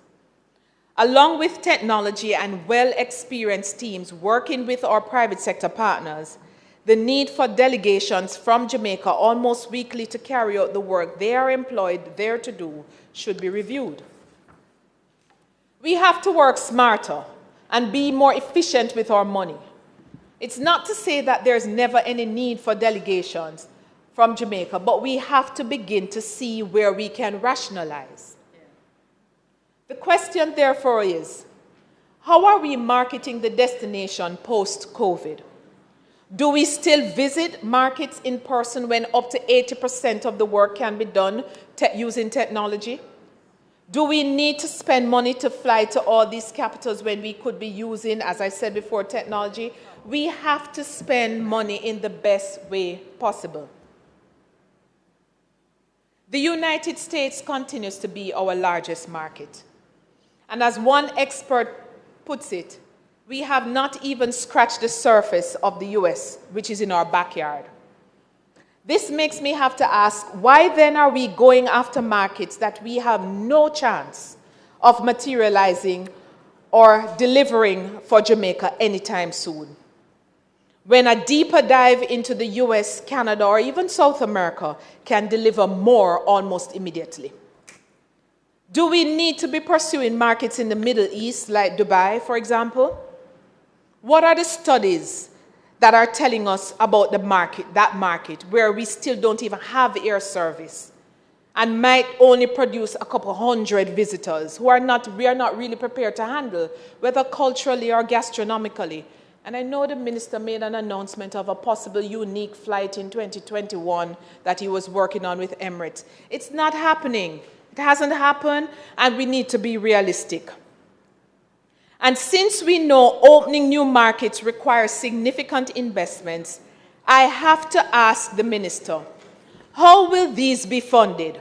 Along with technology and well-experienced teams working with our private sector partners, the need for delegations from Jamaica almost weekly to carry out the work they are employed there to do should be reviewed. We have to work smarter and be more efficient with our money. It's not to say that there's never any need for delegations from Jamaica, but we have to begin to see where we can rationalize. The question, therefore, is, how are we marketing the destination post-COVID? Do we still visit markets in person when up to 80% of the work can be done using technology? Do we need to spend money to fly to all these capitals when we could be using, as I said before, technology? We have to spend money in the best way possible. The United States continues to be our largest market. And as one expert puts it, we have not even scratched the surface of the US, which is in our backyard. This makes me have to ask, why then are we going after markets that we have no chance of materializing or delivering for Jamaica anytime soon? when a deeper dive into the US, Canada, or even South America can deliver more almost immediately? Do we need to be pursuing markets in the Middle East, like Dubai, for example? What are the studies that are telling us about that market, where we still don't even have air service and might only produce a couple hundred visitors who we are not really prepared to handle, whether culturally or gastronomically? And I know the minister made an announcement of a possible unique flight in 2021 that he was working on with Emirates. It's not happening. It hasn't happened, and we need to be realistic. And since we know opening new markets requires significant investments, I have to ask the minister, how will these be funded?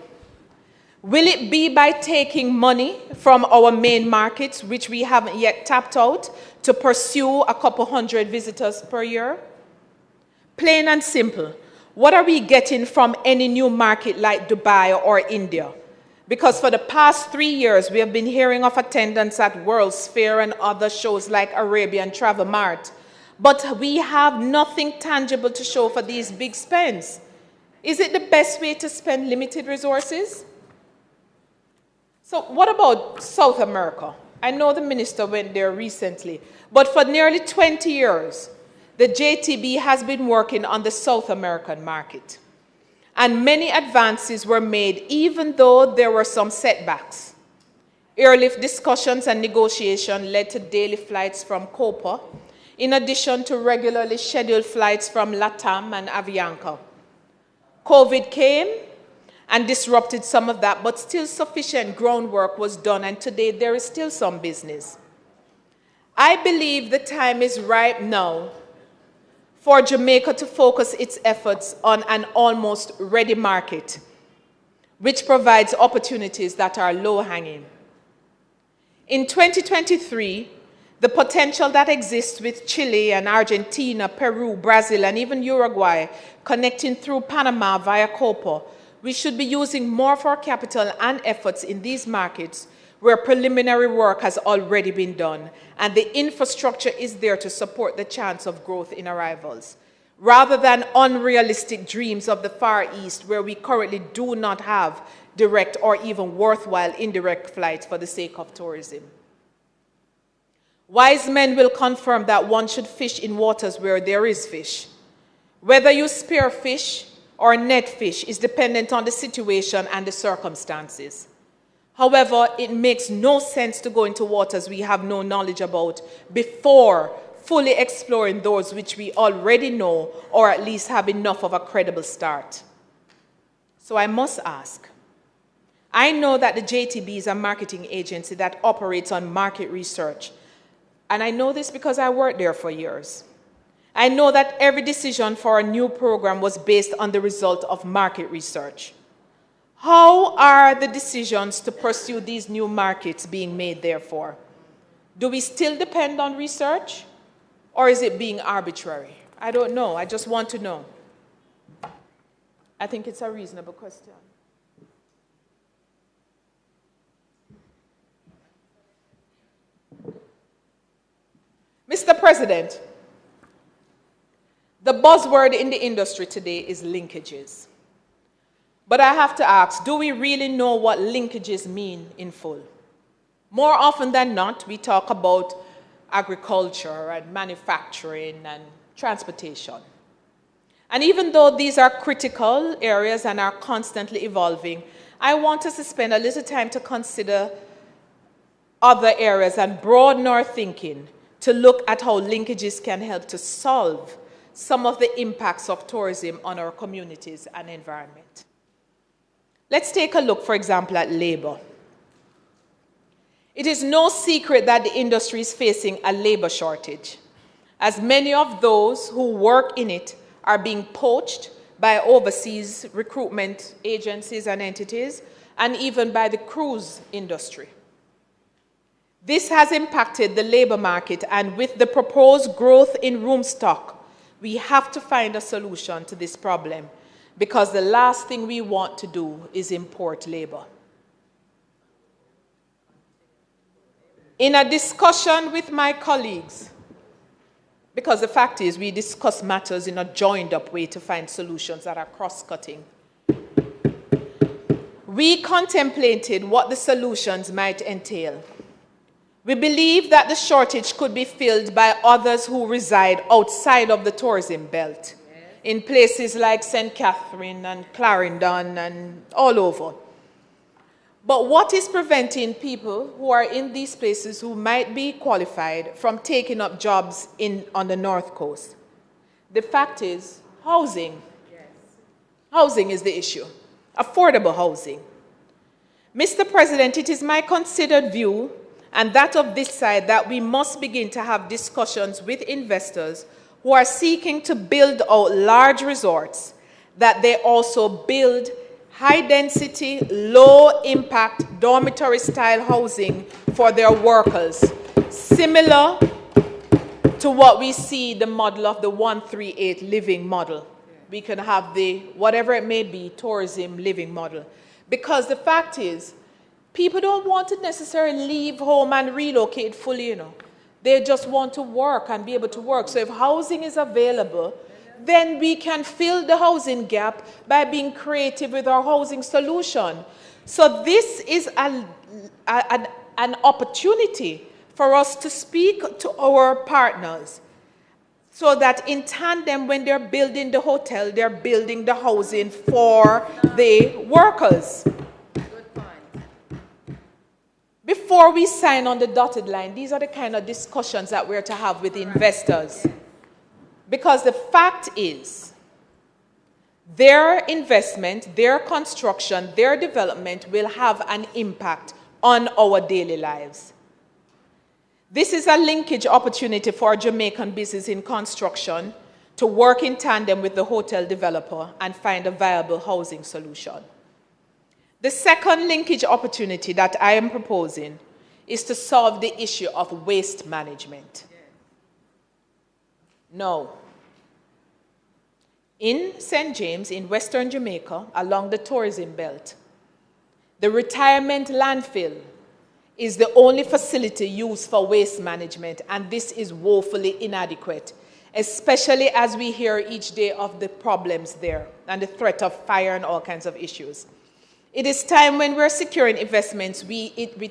Will it be by taking money from our main markets, which we haven't yet tapped out, to pursue a couple hundred visitors per year? Plain and simple, what are we getting from any new market like Dubai or India? Because for the past 3 years, we have been hearing of attendance at World's Fair and other shows like Arabian Travel Mart. But we have nothing tangible to show for these big spends. Is it the best way to spend limited resources? So what about South America? I know the minister went there recently, but for nearly 20 years, the JTB has been working on the South American market. And many advances were made, even though there were some setbacks. Airlift discussions and negotiation led to daily flights from Copa, in addition to regularly scheduled flights from LATAM and Avianca. COVID came and disrupted some of that, but still sufficient groundwork was done, and today there is still some business. I believe the time is ripe now for Jamaica to focus its efforts on an almost ready market, which provides opportunities that are low-hanging. In 2023, the potential that exists with Chile and Argentina, Peru, Brazil, and even Uruguay connecting through Panama via Copa, we should be using more of our capital and efforts in these markets where preliminary work has already been done, and the infrastructure is there to support the chance of growth in arrivals, rather than unrealistic dreams of the Far East, where we currently do not have direct or even worthwhile indirect flights for the sake of tourism. Wise men will confirm that one should fish in waters where there is fish. Whether you spear fish or net fish is dependent on the situation and the circumstances. However, it makes no sense to go into waters we have no knowledge about before fully exploring those which we already know, or at least have enough of a credible start. So I must ask, I know that the JTB is a marketing agency that operates on market research, and I know this because I worked there for years. I know that every decision for a new program was based on the result of market research. How are the decisions to pursue these new markets being made, therefore? Do we still depend on research, or is it being arbitrary? I don't know. I just want to know. I think it's a reasonable question. Mr. President, the buzzword in the industry today is linkages. But I have to ask, do we really know what linkages mean in full? More often than not, we talk about agriculture and manufacturing and transportation. And even though these are critical areas and are constantly evolving, I want us to spend a little time to consider other areas and broaden our thinking to look at how linkages can help to solve some of the impacts of tourism on our communities and environment. Let's take a look, for example, at labor. It is no secret that the industry is facing a labor shortage, as many of those who work in it are being poached by overseas recruitment agencies and entities, and even by the cruise industry. This has impacted the labor market, and with the proposed growth in room stock, we have to find a solution to this problem, because the last thing we want to do is import labor. In a discussion with my colleagues, Because the fact is, we discuss matters in a joined-up way to find solutions that are cross-cutting. We contemplated what the solutions might entail. We believe that the shortage could be filled by others who reside outside of the tourism belt, in places like St. Catherine and Clarendon and all over. But what is preventing people who are in these places who might be qualified from taking up jobs on the North Coast? The fact is, housing. Yes. Housing is the issue. Affordable housing. Mr. President, it is my considered view, and that of this side, that we must begin to have discussions with investors who are seeking to build out large resorts, that they also build high-density, low-impact, dormitory-style housing for their workers, similar to what we see the model of the 138 living model. We can have the, whatever it may be, tourism living model. Because the fact is, people don't want to necessarily leave home and relocate fully, you know. They just want to work and be able to work. So if housing is available, then we can fill the housing gap by being creative with our housing solution. So this is an opportunity for us to speak to our partners so that in tandem, when they're building the hotel, they're building the housing for the workers. Before we sign on the dotted line, these are the kind of discussions that we're to have with investors. Because the fact is, their investment, their construction, their development will have an impact on our daily lives. This is a linkage opportunity for Jamaican business in construction to work in tandem with the hotel developer and find a viable housing solution. The second linkage opportunity that I am proposing is to solve the issue of waste management. No. In St. James, in Western Jamaica, along the tourism belt, the retirement landfill is the only facility used for waste management, and this is woefully inadequate, especially as we hear each day of the problems there and the threat of fire and all kinds of issues. It is time, when we're securing investments, we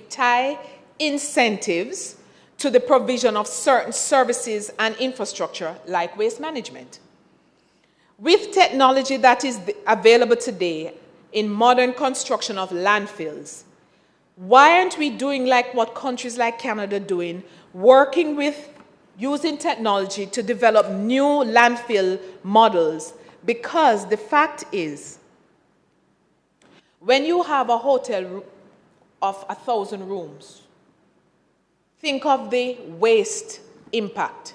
tie incentives to the provision of certain services and infrastructure like waste management. With technology that is available today in modern construction of landfills, why aren't we doing like what countries like Canada are doing, working with using technology to develop new landfill models? Because the fact is, when you have a hotel of 1,000 rooms, think of the waste impact.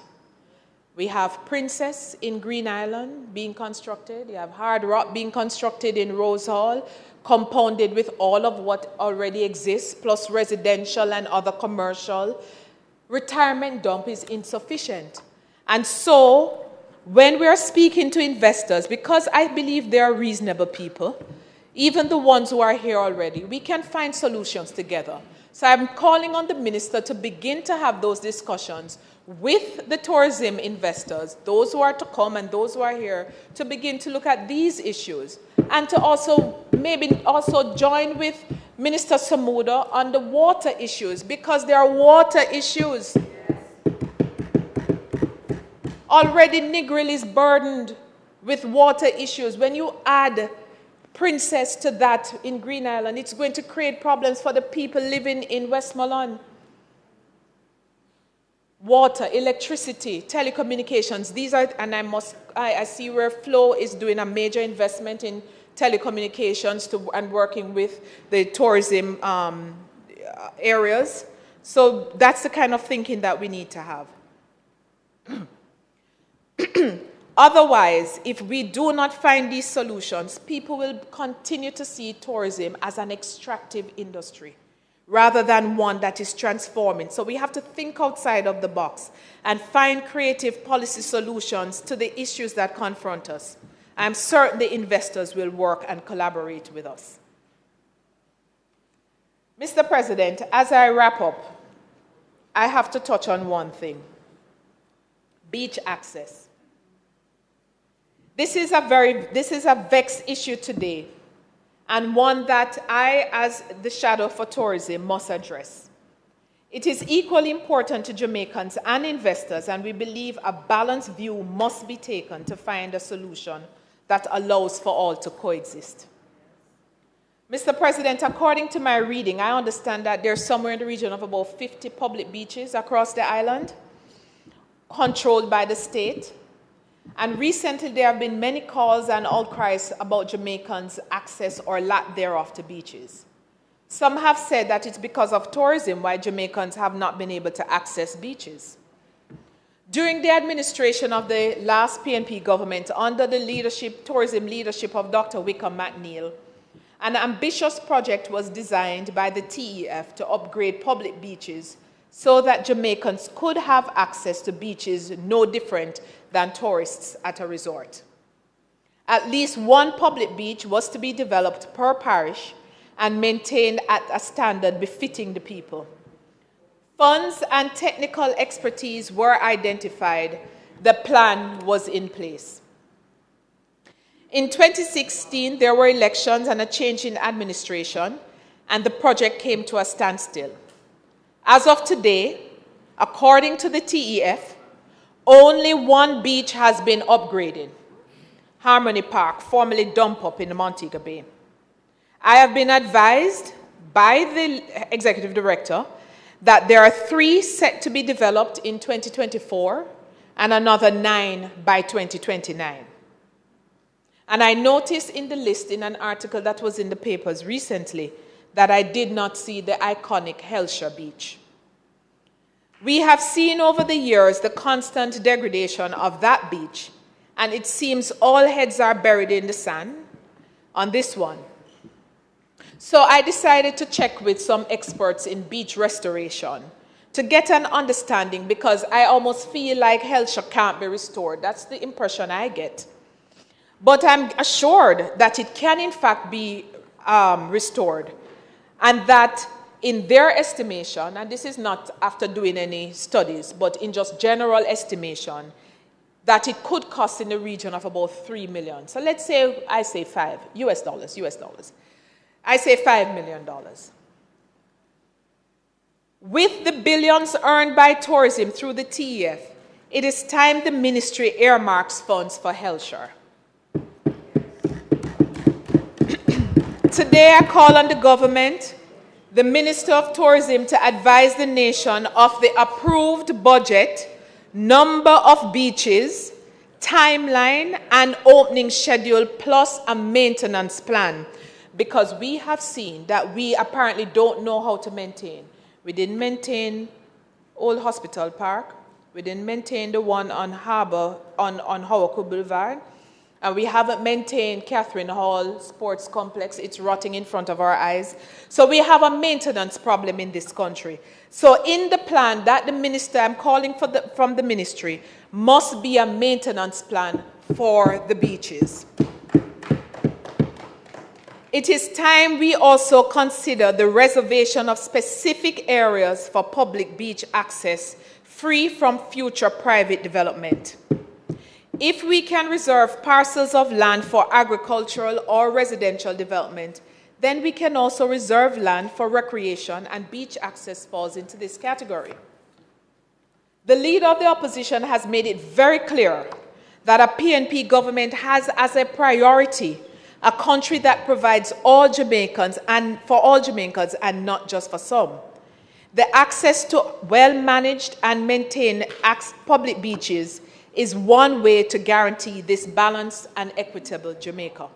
We have Princess in Green Island being constructed. You have Hard Rock being constructed in Rose Hall, compounded with all of what already exists, plus residential and other commercial. Retirement dump is insufficient. And so, when we are speaking to investors, because I believe they are reasonable people, even the ones who are here already, we can find solutions together. So I'm calling on the minister to begin to have those discussions with the tourism investors, those who are to come and those who are here, to begin to look at these issues, and to also maybe also join with Minister Samuda on the water issues, because there are water issues. Already Negril is burdened with water issues. When you add Princess to that in Green Island, it's going to create problems for the people living in Westmoreland. Water, electricity, telecommunications, these are, and I see where Flo is doing a major investment in telecommunications and working with the tourism areas. So that's the kind of thinking that we need to have. Otherwise, if we do not find these solutions, people will continue to see tourism as an extractive industry rather than one that is transforming. So we have to think outside of the box and find creative policy solutions to the issues that confront us. I'm certain the investors will work and collaborate with us. Mr. President, as I wrap up, I have to touch on one thing. beach access. This is a vexed issue today, and one that I, as the shadow for tourism, must address. It is equally important to Jamaicans and investors, and we believe a balanced view must be taken to find a solution that allows for all to coexist. Mr. President, according to my reading, I understand that there's somewhere in the region of about 50 public beaches across the island, controlled by the state. And recently there have been many calls and outcries about Jamaicans' access or lack thereof to beaches. Some have said that it's because of tourism why Jamaicans have not been able to access beaches. During the administration of the last PNP government, under the tourism leadership of Dr. Wickham McNeil, an ambitious project was designed by the TEF to upgrade public beaches so that Jamaicans could have access to beaches no different than tourists at a resort. At least one public beach was to be developed per parish and maintained at a standard befitting the people. Funds and technical expertise were identified. The plan was in place. In 2016, there were elections and a change in administration, and the project came to a standstill. As of today, according to the TEF, only one beach has been upgraded, Harmony Park, formerly Dump Up in the Montego Bay. I have been advised by the executive director that there are 3 set to be developed in 2024 and another 9 by 2029. And I noticed in the list in an article that was in the papers recently that I did not see the iconic Hellshire Beach. We have seen over the years the constant degradation of that beach, and it seems all heads are buried in the sand on this one. So I decided to check with some experts in beach restoration to get an understanding, because I almost feel like Hellshire can't be restored. That's the impression I get. But I'm assured that it can in fact be restored, and that in their estimation, and this is not after doing any studies, but in just general estimation, that it could cost in the region of about $3 million. So let's say I say US dollars. I say $5 million. With the billions earned by tourism through the TEF, it is time the ministry earmarks funds for Hellshire. Today I call on the government, the Minister of Tourism, to advise the nation of the approved budget, number of beaches, timeline, and opening schedule, plus a maintenance plan. Because we have seen that we apparently don't know how to maintain. We didn't maintain Old Hospital Park. We didn't maintain the one on Harbour, on Howard Boulevard. And we haven't maintained Catherine Hall Sports Complex. It's rotting in front of our eyes. So we have a maintenance problem in this country. So in the plan that the minister, I'm calling for from the ministry, must be a maintenance plan for the beaches. It is time we also consider the reservation of specific areas for public beach access, free from future private development. If we can reserve parcels of land for agricultural or residential development, then we can also reserve land for recreation, and beach access falls into this category. The leader of the opposition has made it very clear that a PNP government has as a priority a country that provides all Jamaicans and for all Jamaicans and not just for some. The access to well-managed and maintained public beaches is one way to guarantee this balanced and equitable Jamaica.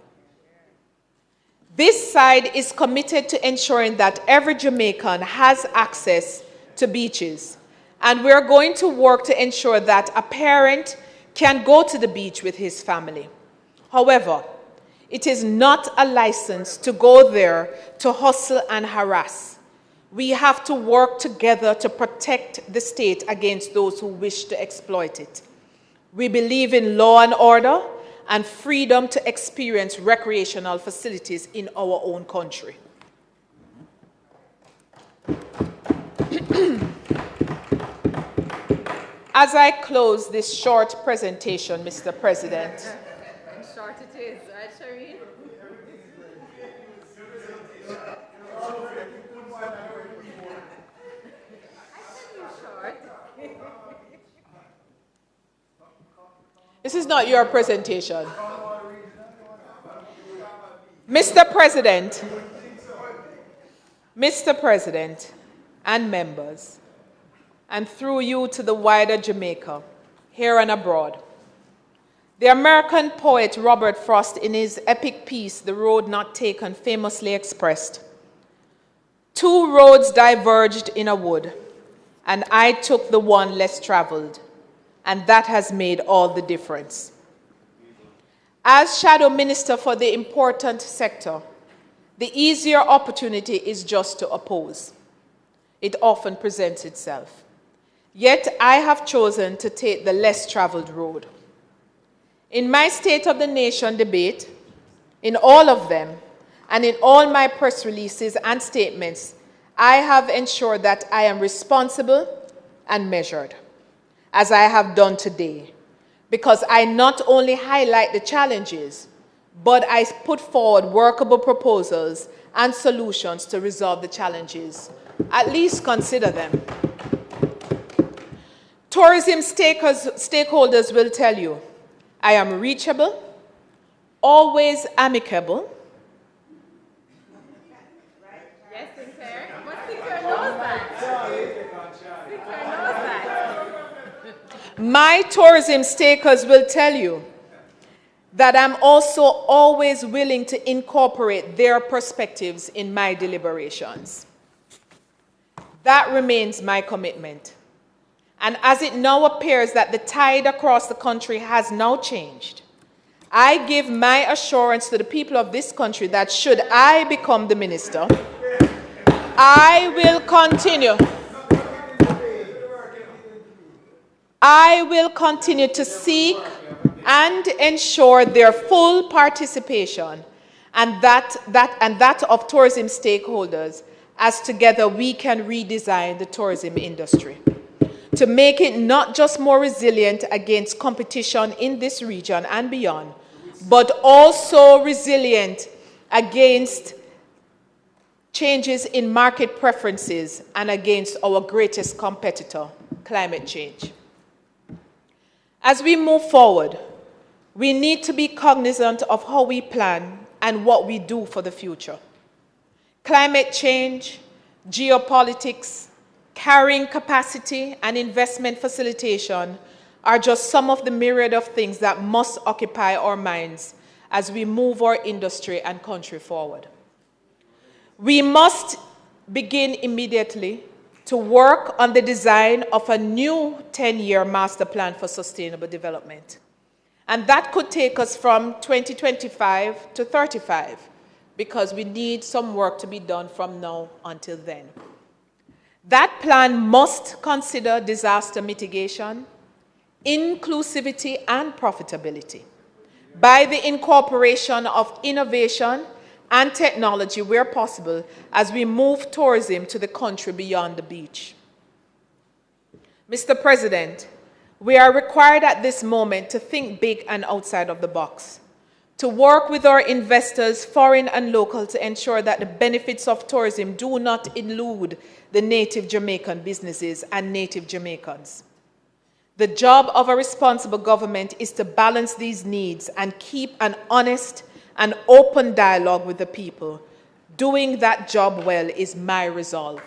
This side is committed to ensuring that every Jamaican has access to beaches, and we're going to work to ensure that a parent can go to the beach with his family. However, it is not a license to go there to hustle and harass. We have to work together to protect the state against those who wish to exploit it. We believe in law and order and freedom to experience recreational facilities in our own country. As I close this short presentation, Mr. President, And short it is, right, Shireen? this is not your presentation. Mr. President, and members, and through you to the wider Jamaica, here and abroad. The American poet Robert Frost, in his epic piece, The Road Not Taken, famously expressed, "Two roads diverged in a wood, and I took the one less traveled, and that has made all the difference." As Shadow Minister for the important sector, the easier opportunity is just to oppose. It often presents itself. Yet I have chosen to take the less traveled road. In my State of the Nation debate, in all of them, and in all my press releases and statements, I have ensured that I am responsible and measured, as I have done today, because I not only highlight the challenges, but I put forward workable proposals and solutions to resolve the challenges. At least consider them. Tourism stakeholders will tell you, I am reachable, always amicable. Yes, Sinclair. But Sinclair knows that. Sinclair knows that. My tourism stakers will tell you that I'm also always willing to incorporate their perspectives in my deliberations. That remains my commitment. And as it now appears that the tide across the country has now changed, I give my assurance to the people of this country that should I become the minister, I will continue to seek and ensure their full participation and that of tourism stakeholders, as together we can redesign the tourism industry to make it not just more resilient against competition in this region and beyond, but also resilient against changes in market preferences and against our greatest competitor, climate change. As we move forward, we need to be cognizant of how we plan and what we do for the future. Climate change, geopolitics, carrying capacity, and investment facilitation are just some of the myriad of things that must occupy our minds as we move our industry and country forward. We must begin immediately to work on the design of a new 10-year master plan for sustainable development. And that could take us from 2025 to 35, because we need some work to be done from now until then. That plan must consider disaster mitigation, inclusivity, and profitability by the incorporation of innovation and technology where possible as we move tourism to the country beyond the beach. Mr. President, we are required at this moment to think big and outside of the box, to work with our investors, foreign and local, to ensure that the benefits of tourism do not elude the native Jamaican businesses and native Jamaicans. The job of a responsible government is to balance these needs and keep an honest and open dialogue with the people. Doing that job well is my resolve.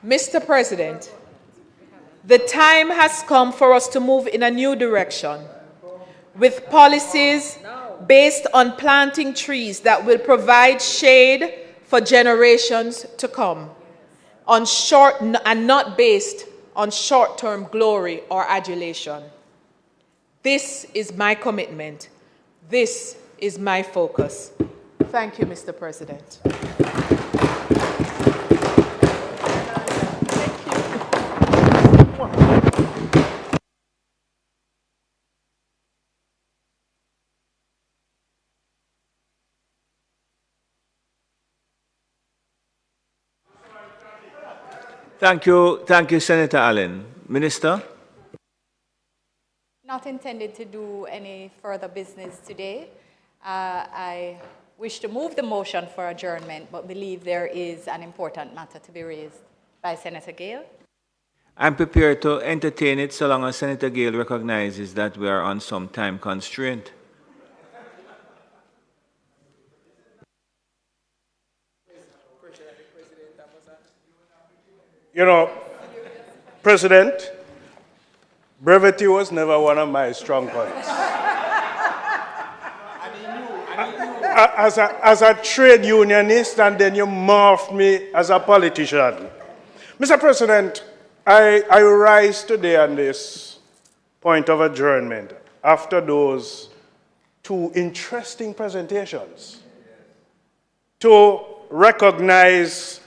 Mr. President, the time has come for us to move in a new direction with policies based on planting trees that will provide shade for generations to come, and not based on short-term glory or adulation. This is my commitment. This is my focus. Thank you, Mr. President. Thank you, Senator Allen. Minister? Not intended to do any further business today. I wish to move the motion for adjournment, but believe there is an important matter to be raised by Senator Gale. I'm prepared to entertain it so long as Senator Gale recognizes that we are on some time constraint. You know, President, brevity was never one of my strong points. As a trade unionist, and then you morphed me as a politician. Mr. President, I rise today on this point of adjournment after those two interesting presentations to recognize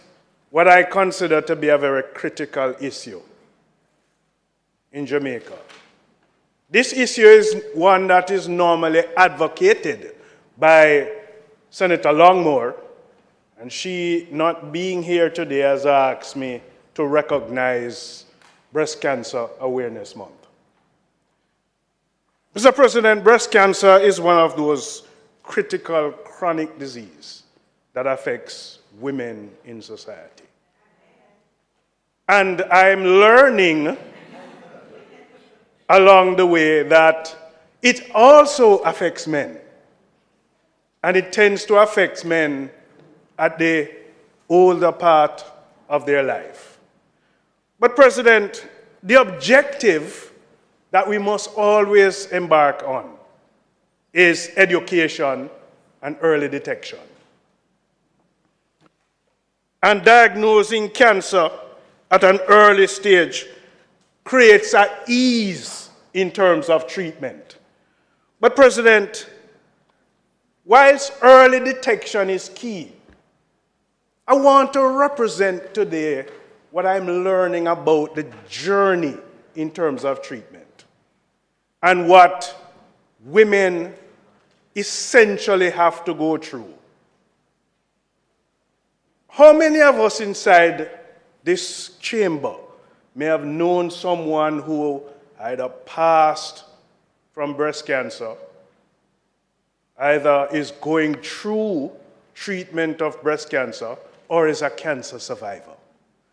what I consider to be a very critical issue in Jamaica. This issue is one that is normally advocated by Senator Longmore, and she, not being here today, has asked me to recognize Breast Cancer Awareness Month. Mr. President, breast cancer is one of those critical chronic diseases that affects women in society. And I'm learning along the way that it also affects men. And it tends to affect men at the older part of their life. But, President, the objective that we must always embark on is education and early detection. And diagnosing cancer at an early stage creates an ease in terms of treatment. But, President, whilst early detection is key, I want to represent today what I'm learning about the journey in terms of treatment and what women essentially have to go through. How many of us inside this chamber may have known someone who either passed from breast cancer, either is going through treatment of breast cancer, or is a cancer survivor?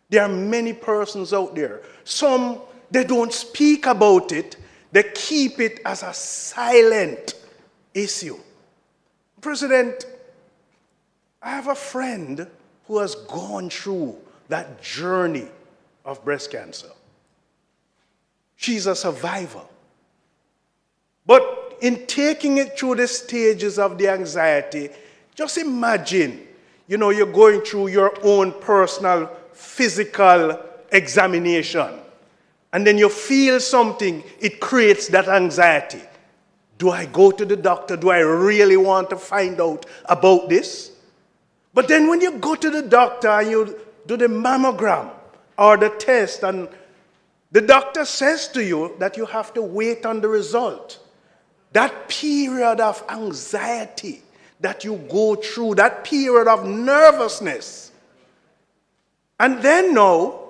There are many persons out there. Some, they don't speak about it. They keep it as a silent issue. President, I have a friend who has gone through that journey of breast cancer. She's a survivor. But in taking it through the stages of the anxiety, just imagine, you're going through your own personal physical examination, and then you feel something, it creates that anxiety. Do I go to the doctor? Do I really want to find out about this? But then when you go to the doctor and you do the mammogram or the test, and the doctor says to you that you have to wait on the result, that period of anxiety that you go through, that period of nervousness. And then now,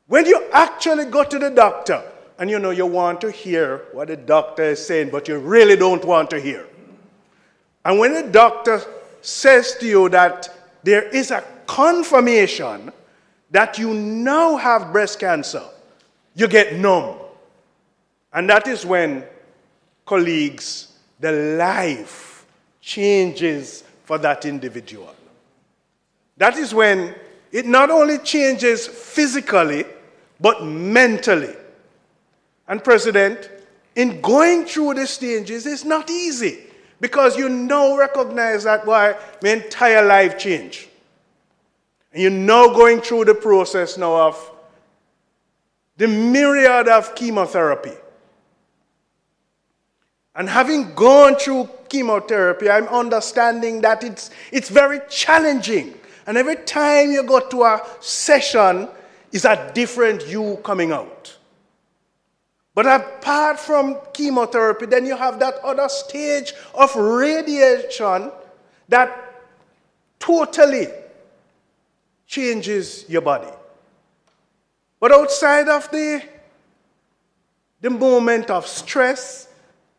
when you actually go to the doctor, and you want to hear what the doctor is saying, but you really don't want to hear. And when the doctor says to you that there is a confirmation that you now have breast cancer, you get numb. And that is when, colleagues, the life changes for that individual. That is when it not only changes physically, but mentally. And President, in going through the stages, it's not easy, because you now recognize that why my entire life changed. And you're now going through the process now of the myriad of chemotherapy. And having gone through chemotherapy, I'm understanding that it's very challenging. And every time you go to a session, it's a different you coming out. But apart from chemotherapy, then you have that other stage of radiation that totally changes your body. But outside of the moment of stress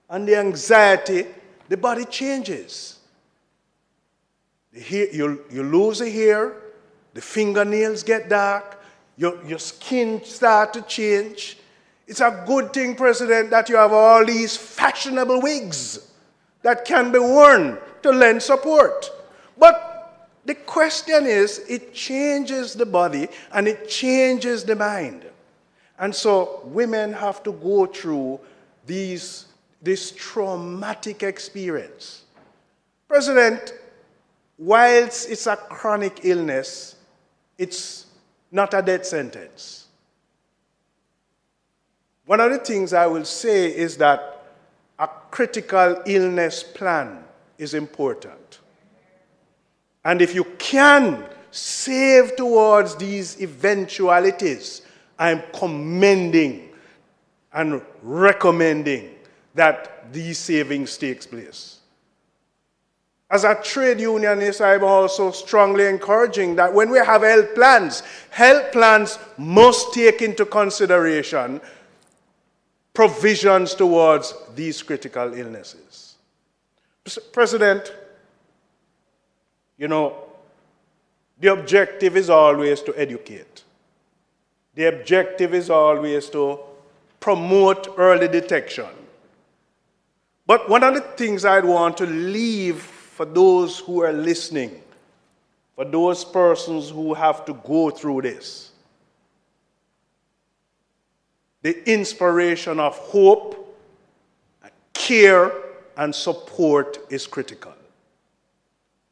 and the anxiety, the body changes. You lose a hair, the fingernails get dark, your skin starts to change. It's a good thing, President, that you have all these fashionable wigs that can be worn to lend support. But the question is, it changes the body and it changes the mind. And so women have to go through this traumatic experience. President, whilst it's a chronic illness, it's not a death sentence. One of the things I will say is that a critical illness plan is important. And if you can save towards these eventualities, I'm commending and recommending that these savings takes place. As a trade unionist, I'm also strongly encouraging that when we have health plans must take into consideration provisions towards these critical illnesses. President, you know, the objective is always to educate. The objective is always to promote early detection. But one of the things I'd want to leave for those who are listening, for those persons who have to go through this, the inspiration of hope, care, and support is critical.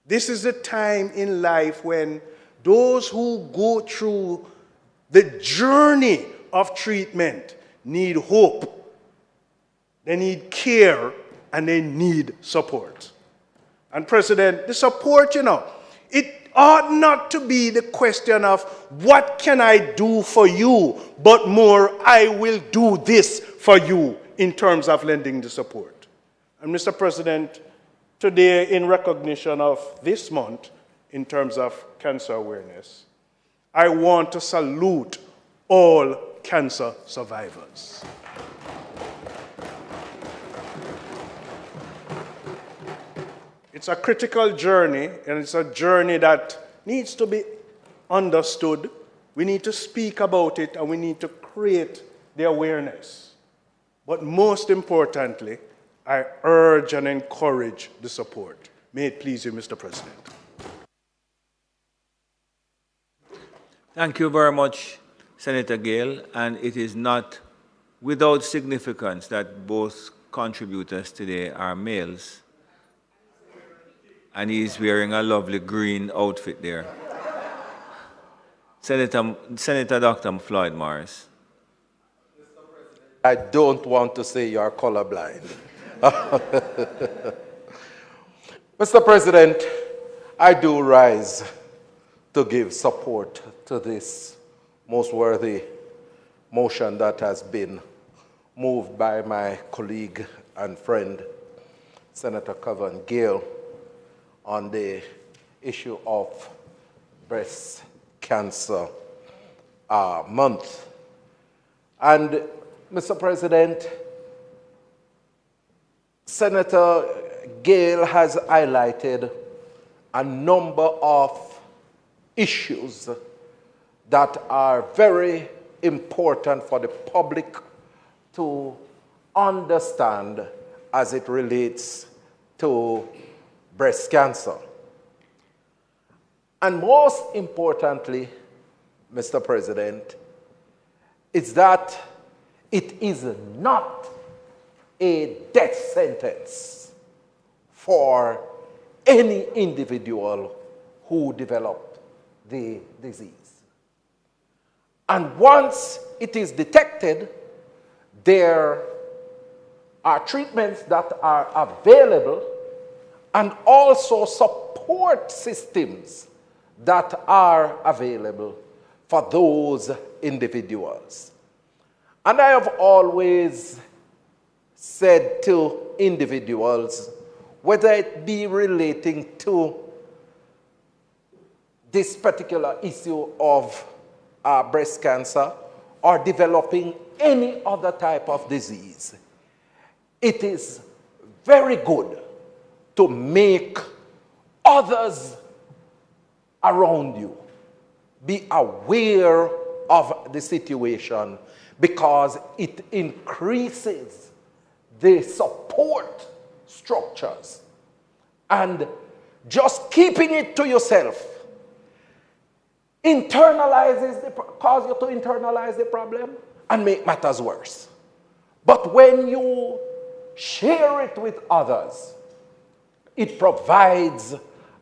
This is the time in life when those who go through the journey of treatment need hope, they need care, and they need support. And President, the support, you know, it ought not to be the question of what can I do for you, but more I will do this for you in terms of lending the support. And Mr. President, today in recognition of this month in terms of cancer awareness, I want to salute all cancer survivors. It's a critical journey, and it's a journey that needs to be understood. We need to speak about it, and we need to create the awareness. But most importantly, I urge and encourage the support. May it please you, Mr. President. Thank you very much, Senator Gale, and it is not without significance that both contributors today are males. And he's wearing a lovely green outfit there. Senator Dr. Floyd Morris. I don't want to say you're colorblind. Mr. President, I do rise to give support to this most worthy motion that has been moved by my colleague and friend, Senator Kevin Gale, on the issue of breast cancer month. And Mr. President, Senator Gale has highlighted a number of issues that are very important for the public to understand as it relates to breast cancer. And most importantly, Mr. President, is that it is not a death sentence for any individual who developed the disease. And once it is detected, there are treatments that are available and also support systems that are available for those individuals. And I have always said to individuals, whether it be relating to this particular issue of breast cancer or developing any other type of disease, it is very good to make others around you be aware of the situation, because it increases the support structures. And just keeping it to yourself cause you to internalize the problem and make matters worse. But when you share it with others, it provides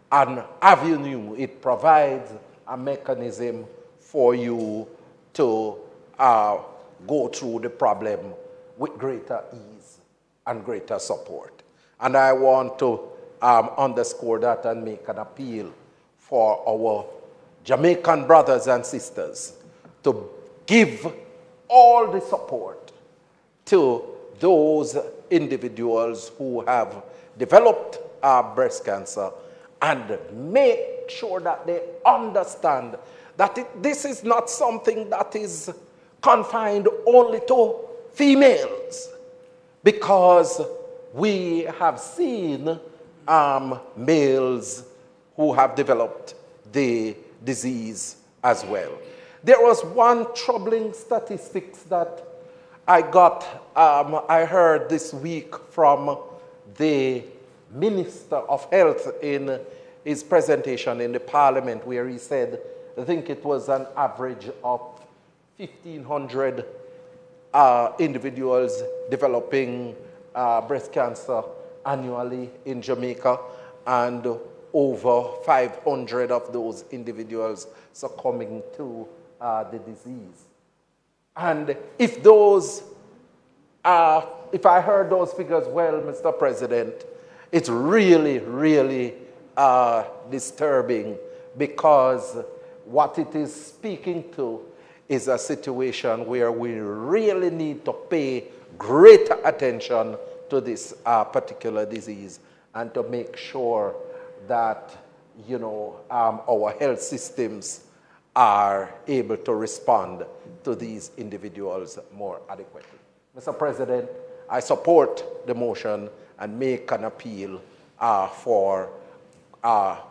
an avenue, it provides a mechanism for you to go through the problem with greater ease and greater support. And I want to underscore that and make an appeal for our Jamaican brothers and sisters to give all the support to those individuals who have developed breast cancer, and make sure that they understand that this is not something that is confined only to females, because we have seen males who have developed the disease as well. There was one troubling statistics that I heard this week from the Minister of Health in his presentation in the Parliament, where he said, I think it was an average of 1,500 individuals developing breast cancer annually in Jamaica, and over 500 of those individuals succumbing to the disease. And if I heard those figures well, Mr. President, it's really, really disturbing, because what it is speaking to is a situation where we really need to pay greater attention to this particular disease, and to make sure that, you know, our health systems are able to respond to these individuals more adequately. Mr. President, I support the motion and make an appeal for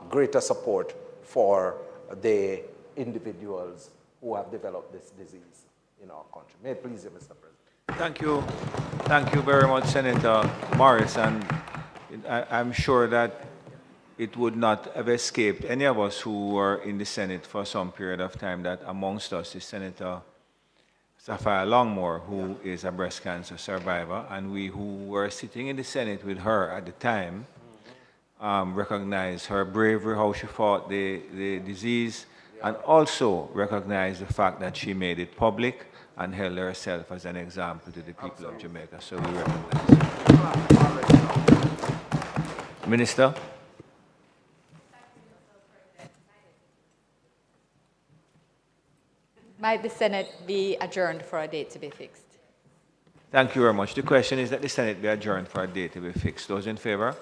greater support for the individuals who have developed this disease in our country. May it please you, Mr. President. Thank you. Thank you very much, Senator Morris. And I'm sure that it would not have escaped any of us who were in the Senate for some period of time that amongst us is Senator Sapphire Longmore, who is a breast cancer survivor, and we who were sitting in the Senate with her at the time recognize her bravery, how she fought the disease, and also recognize the fact that she made it public and held herself as an example to the people of Jamaica. So we recognize her. Minister? Might the Senate be adjourned for a date to be fixed? Thank you very much. The question is that the Senate be adjourned for a date to be fixed. Those in favor?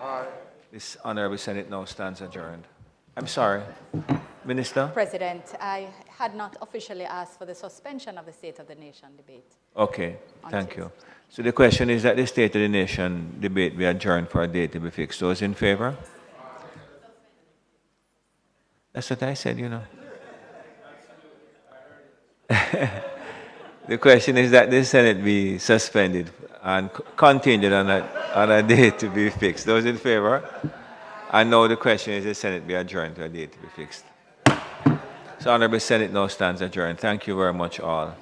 Aye. This Honorable Senate now stands adjourned. I'm sorry. Minister? President, I had not officially asked for the suspension of the State of the Nation debate. Okay, thank you. So the question is that the State of the Nation debate be adjourned for a date to be fixed. Those in favor? That's what I said, you know. The question is that the Senate be suspended and continued on a date to be fixed. Those in favor? And now the question is the Senate be adjourned to a date to be fixed. So Honorable Senate now stands adjourned. Thank you very much all.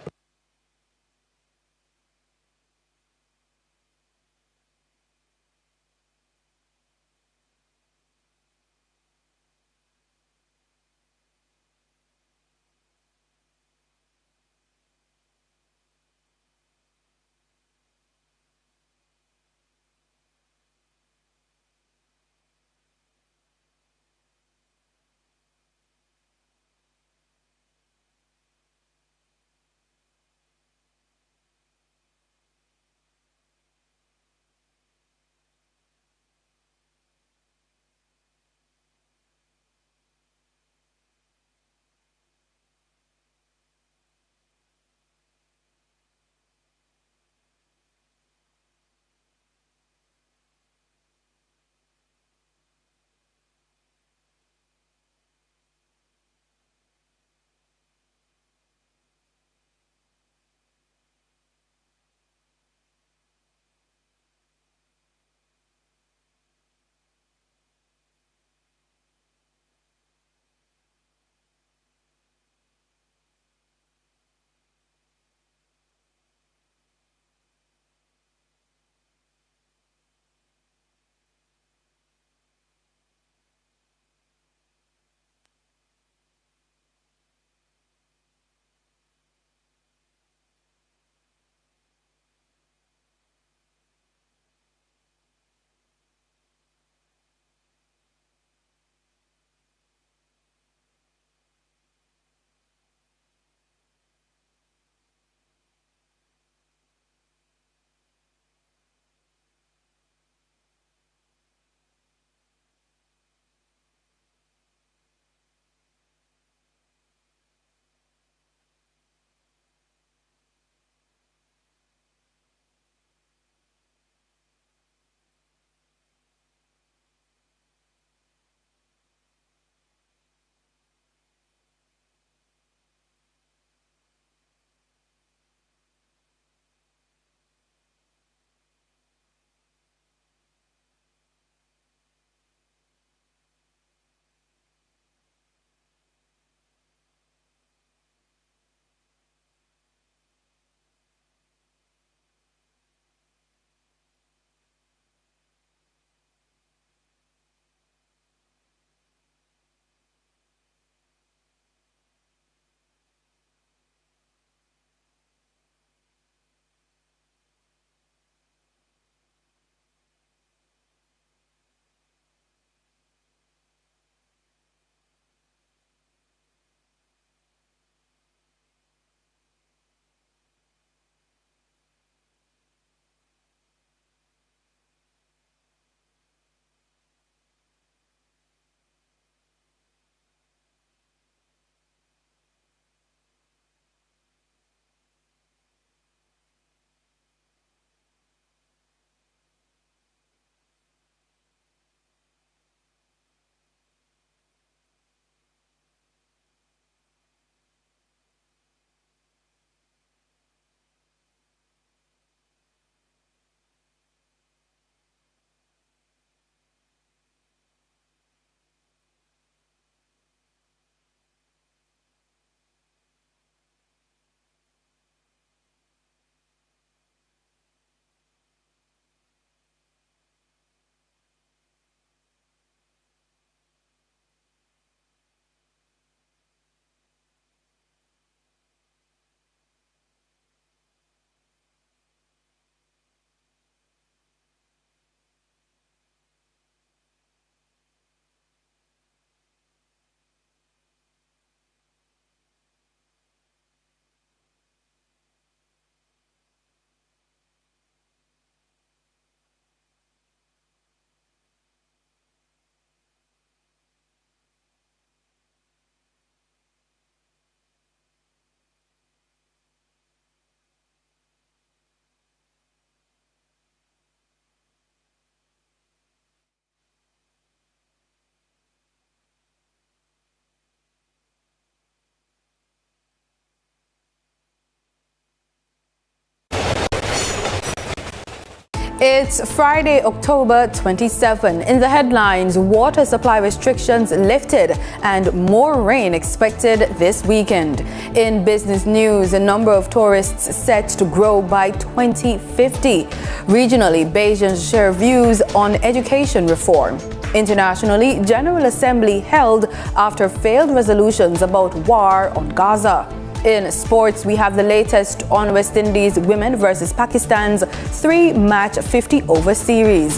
It's Friday, October 27. In the headlines, water supply restrictions lifted and more rain expected this weekend. In business news, the number of tourists set to grow by 2050. Regionally, Bajans share views on education reform. Internationally, General Assembly held after failed resolutions about war on Gaza. In sports, we have the latest on West Indies women versus Pakistan's 3-match 50-over series.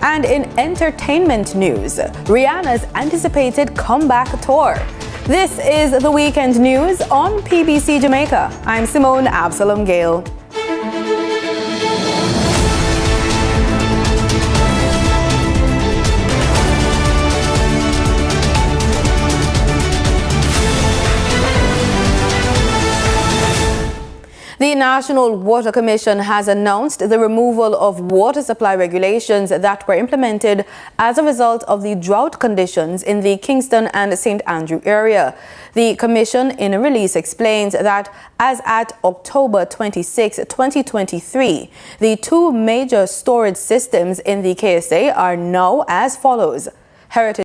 And in entertainment news, Rihanna's anticipated comeback tour. This is the Weekend News on PBC Jamaica. I'm Simone Absalom Gale. The National Water Commission has announced the removal of water supply regulations that were implemented as a result of the drought conditions in the Kingston and St. Andrew area. The Commission, in a release, explains that as at October 26, 2023, the 2 major storage systems in the KSA are now as follows. Heritage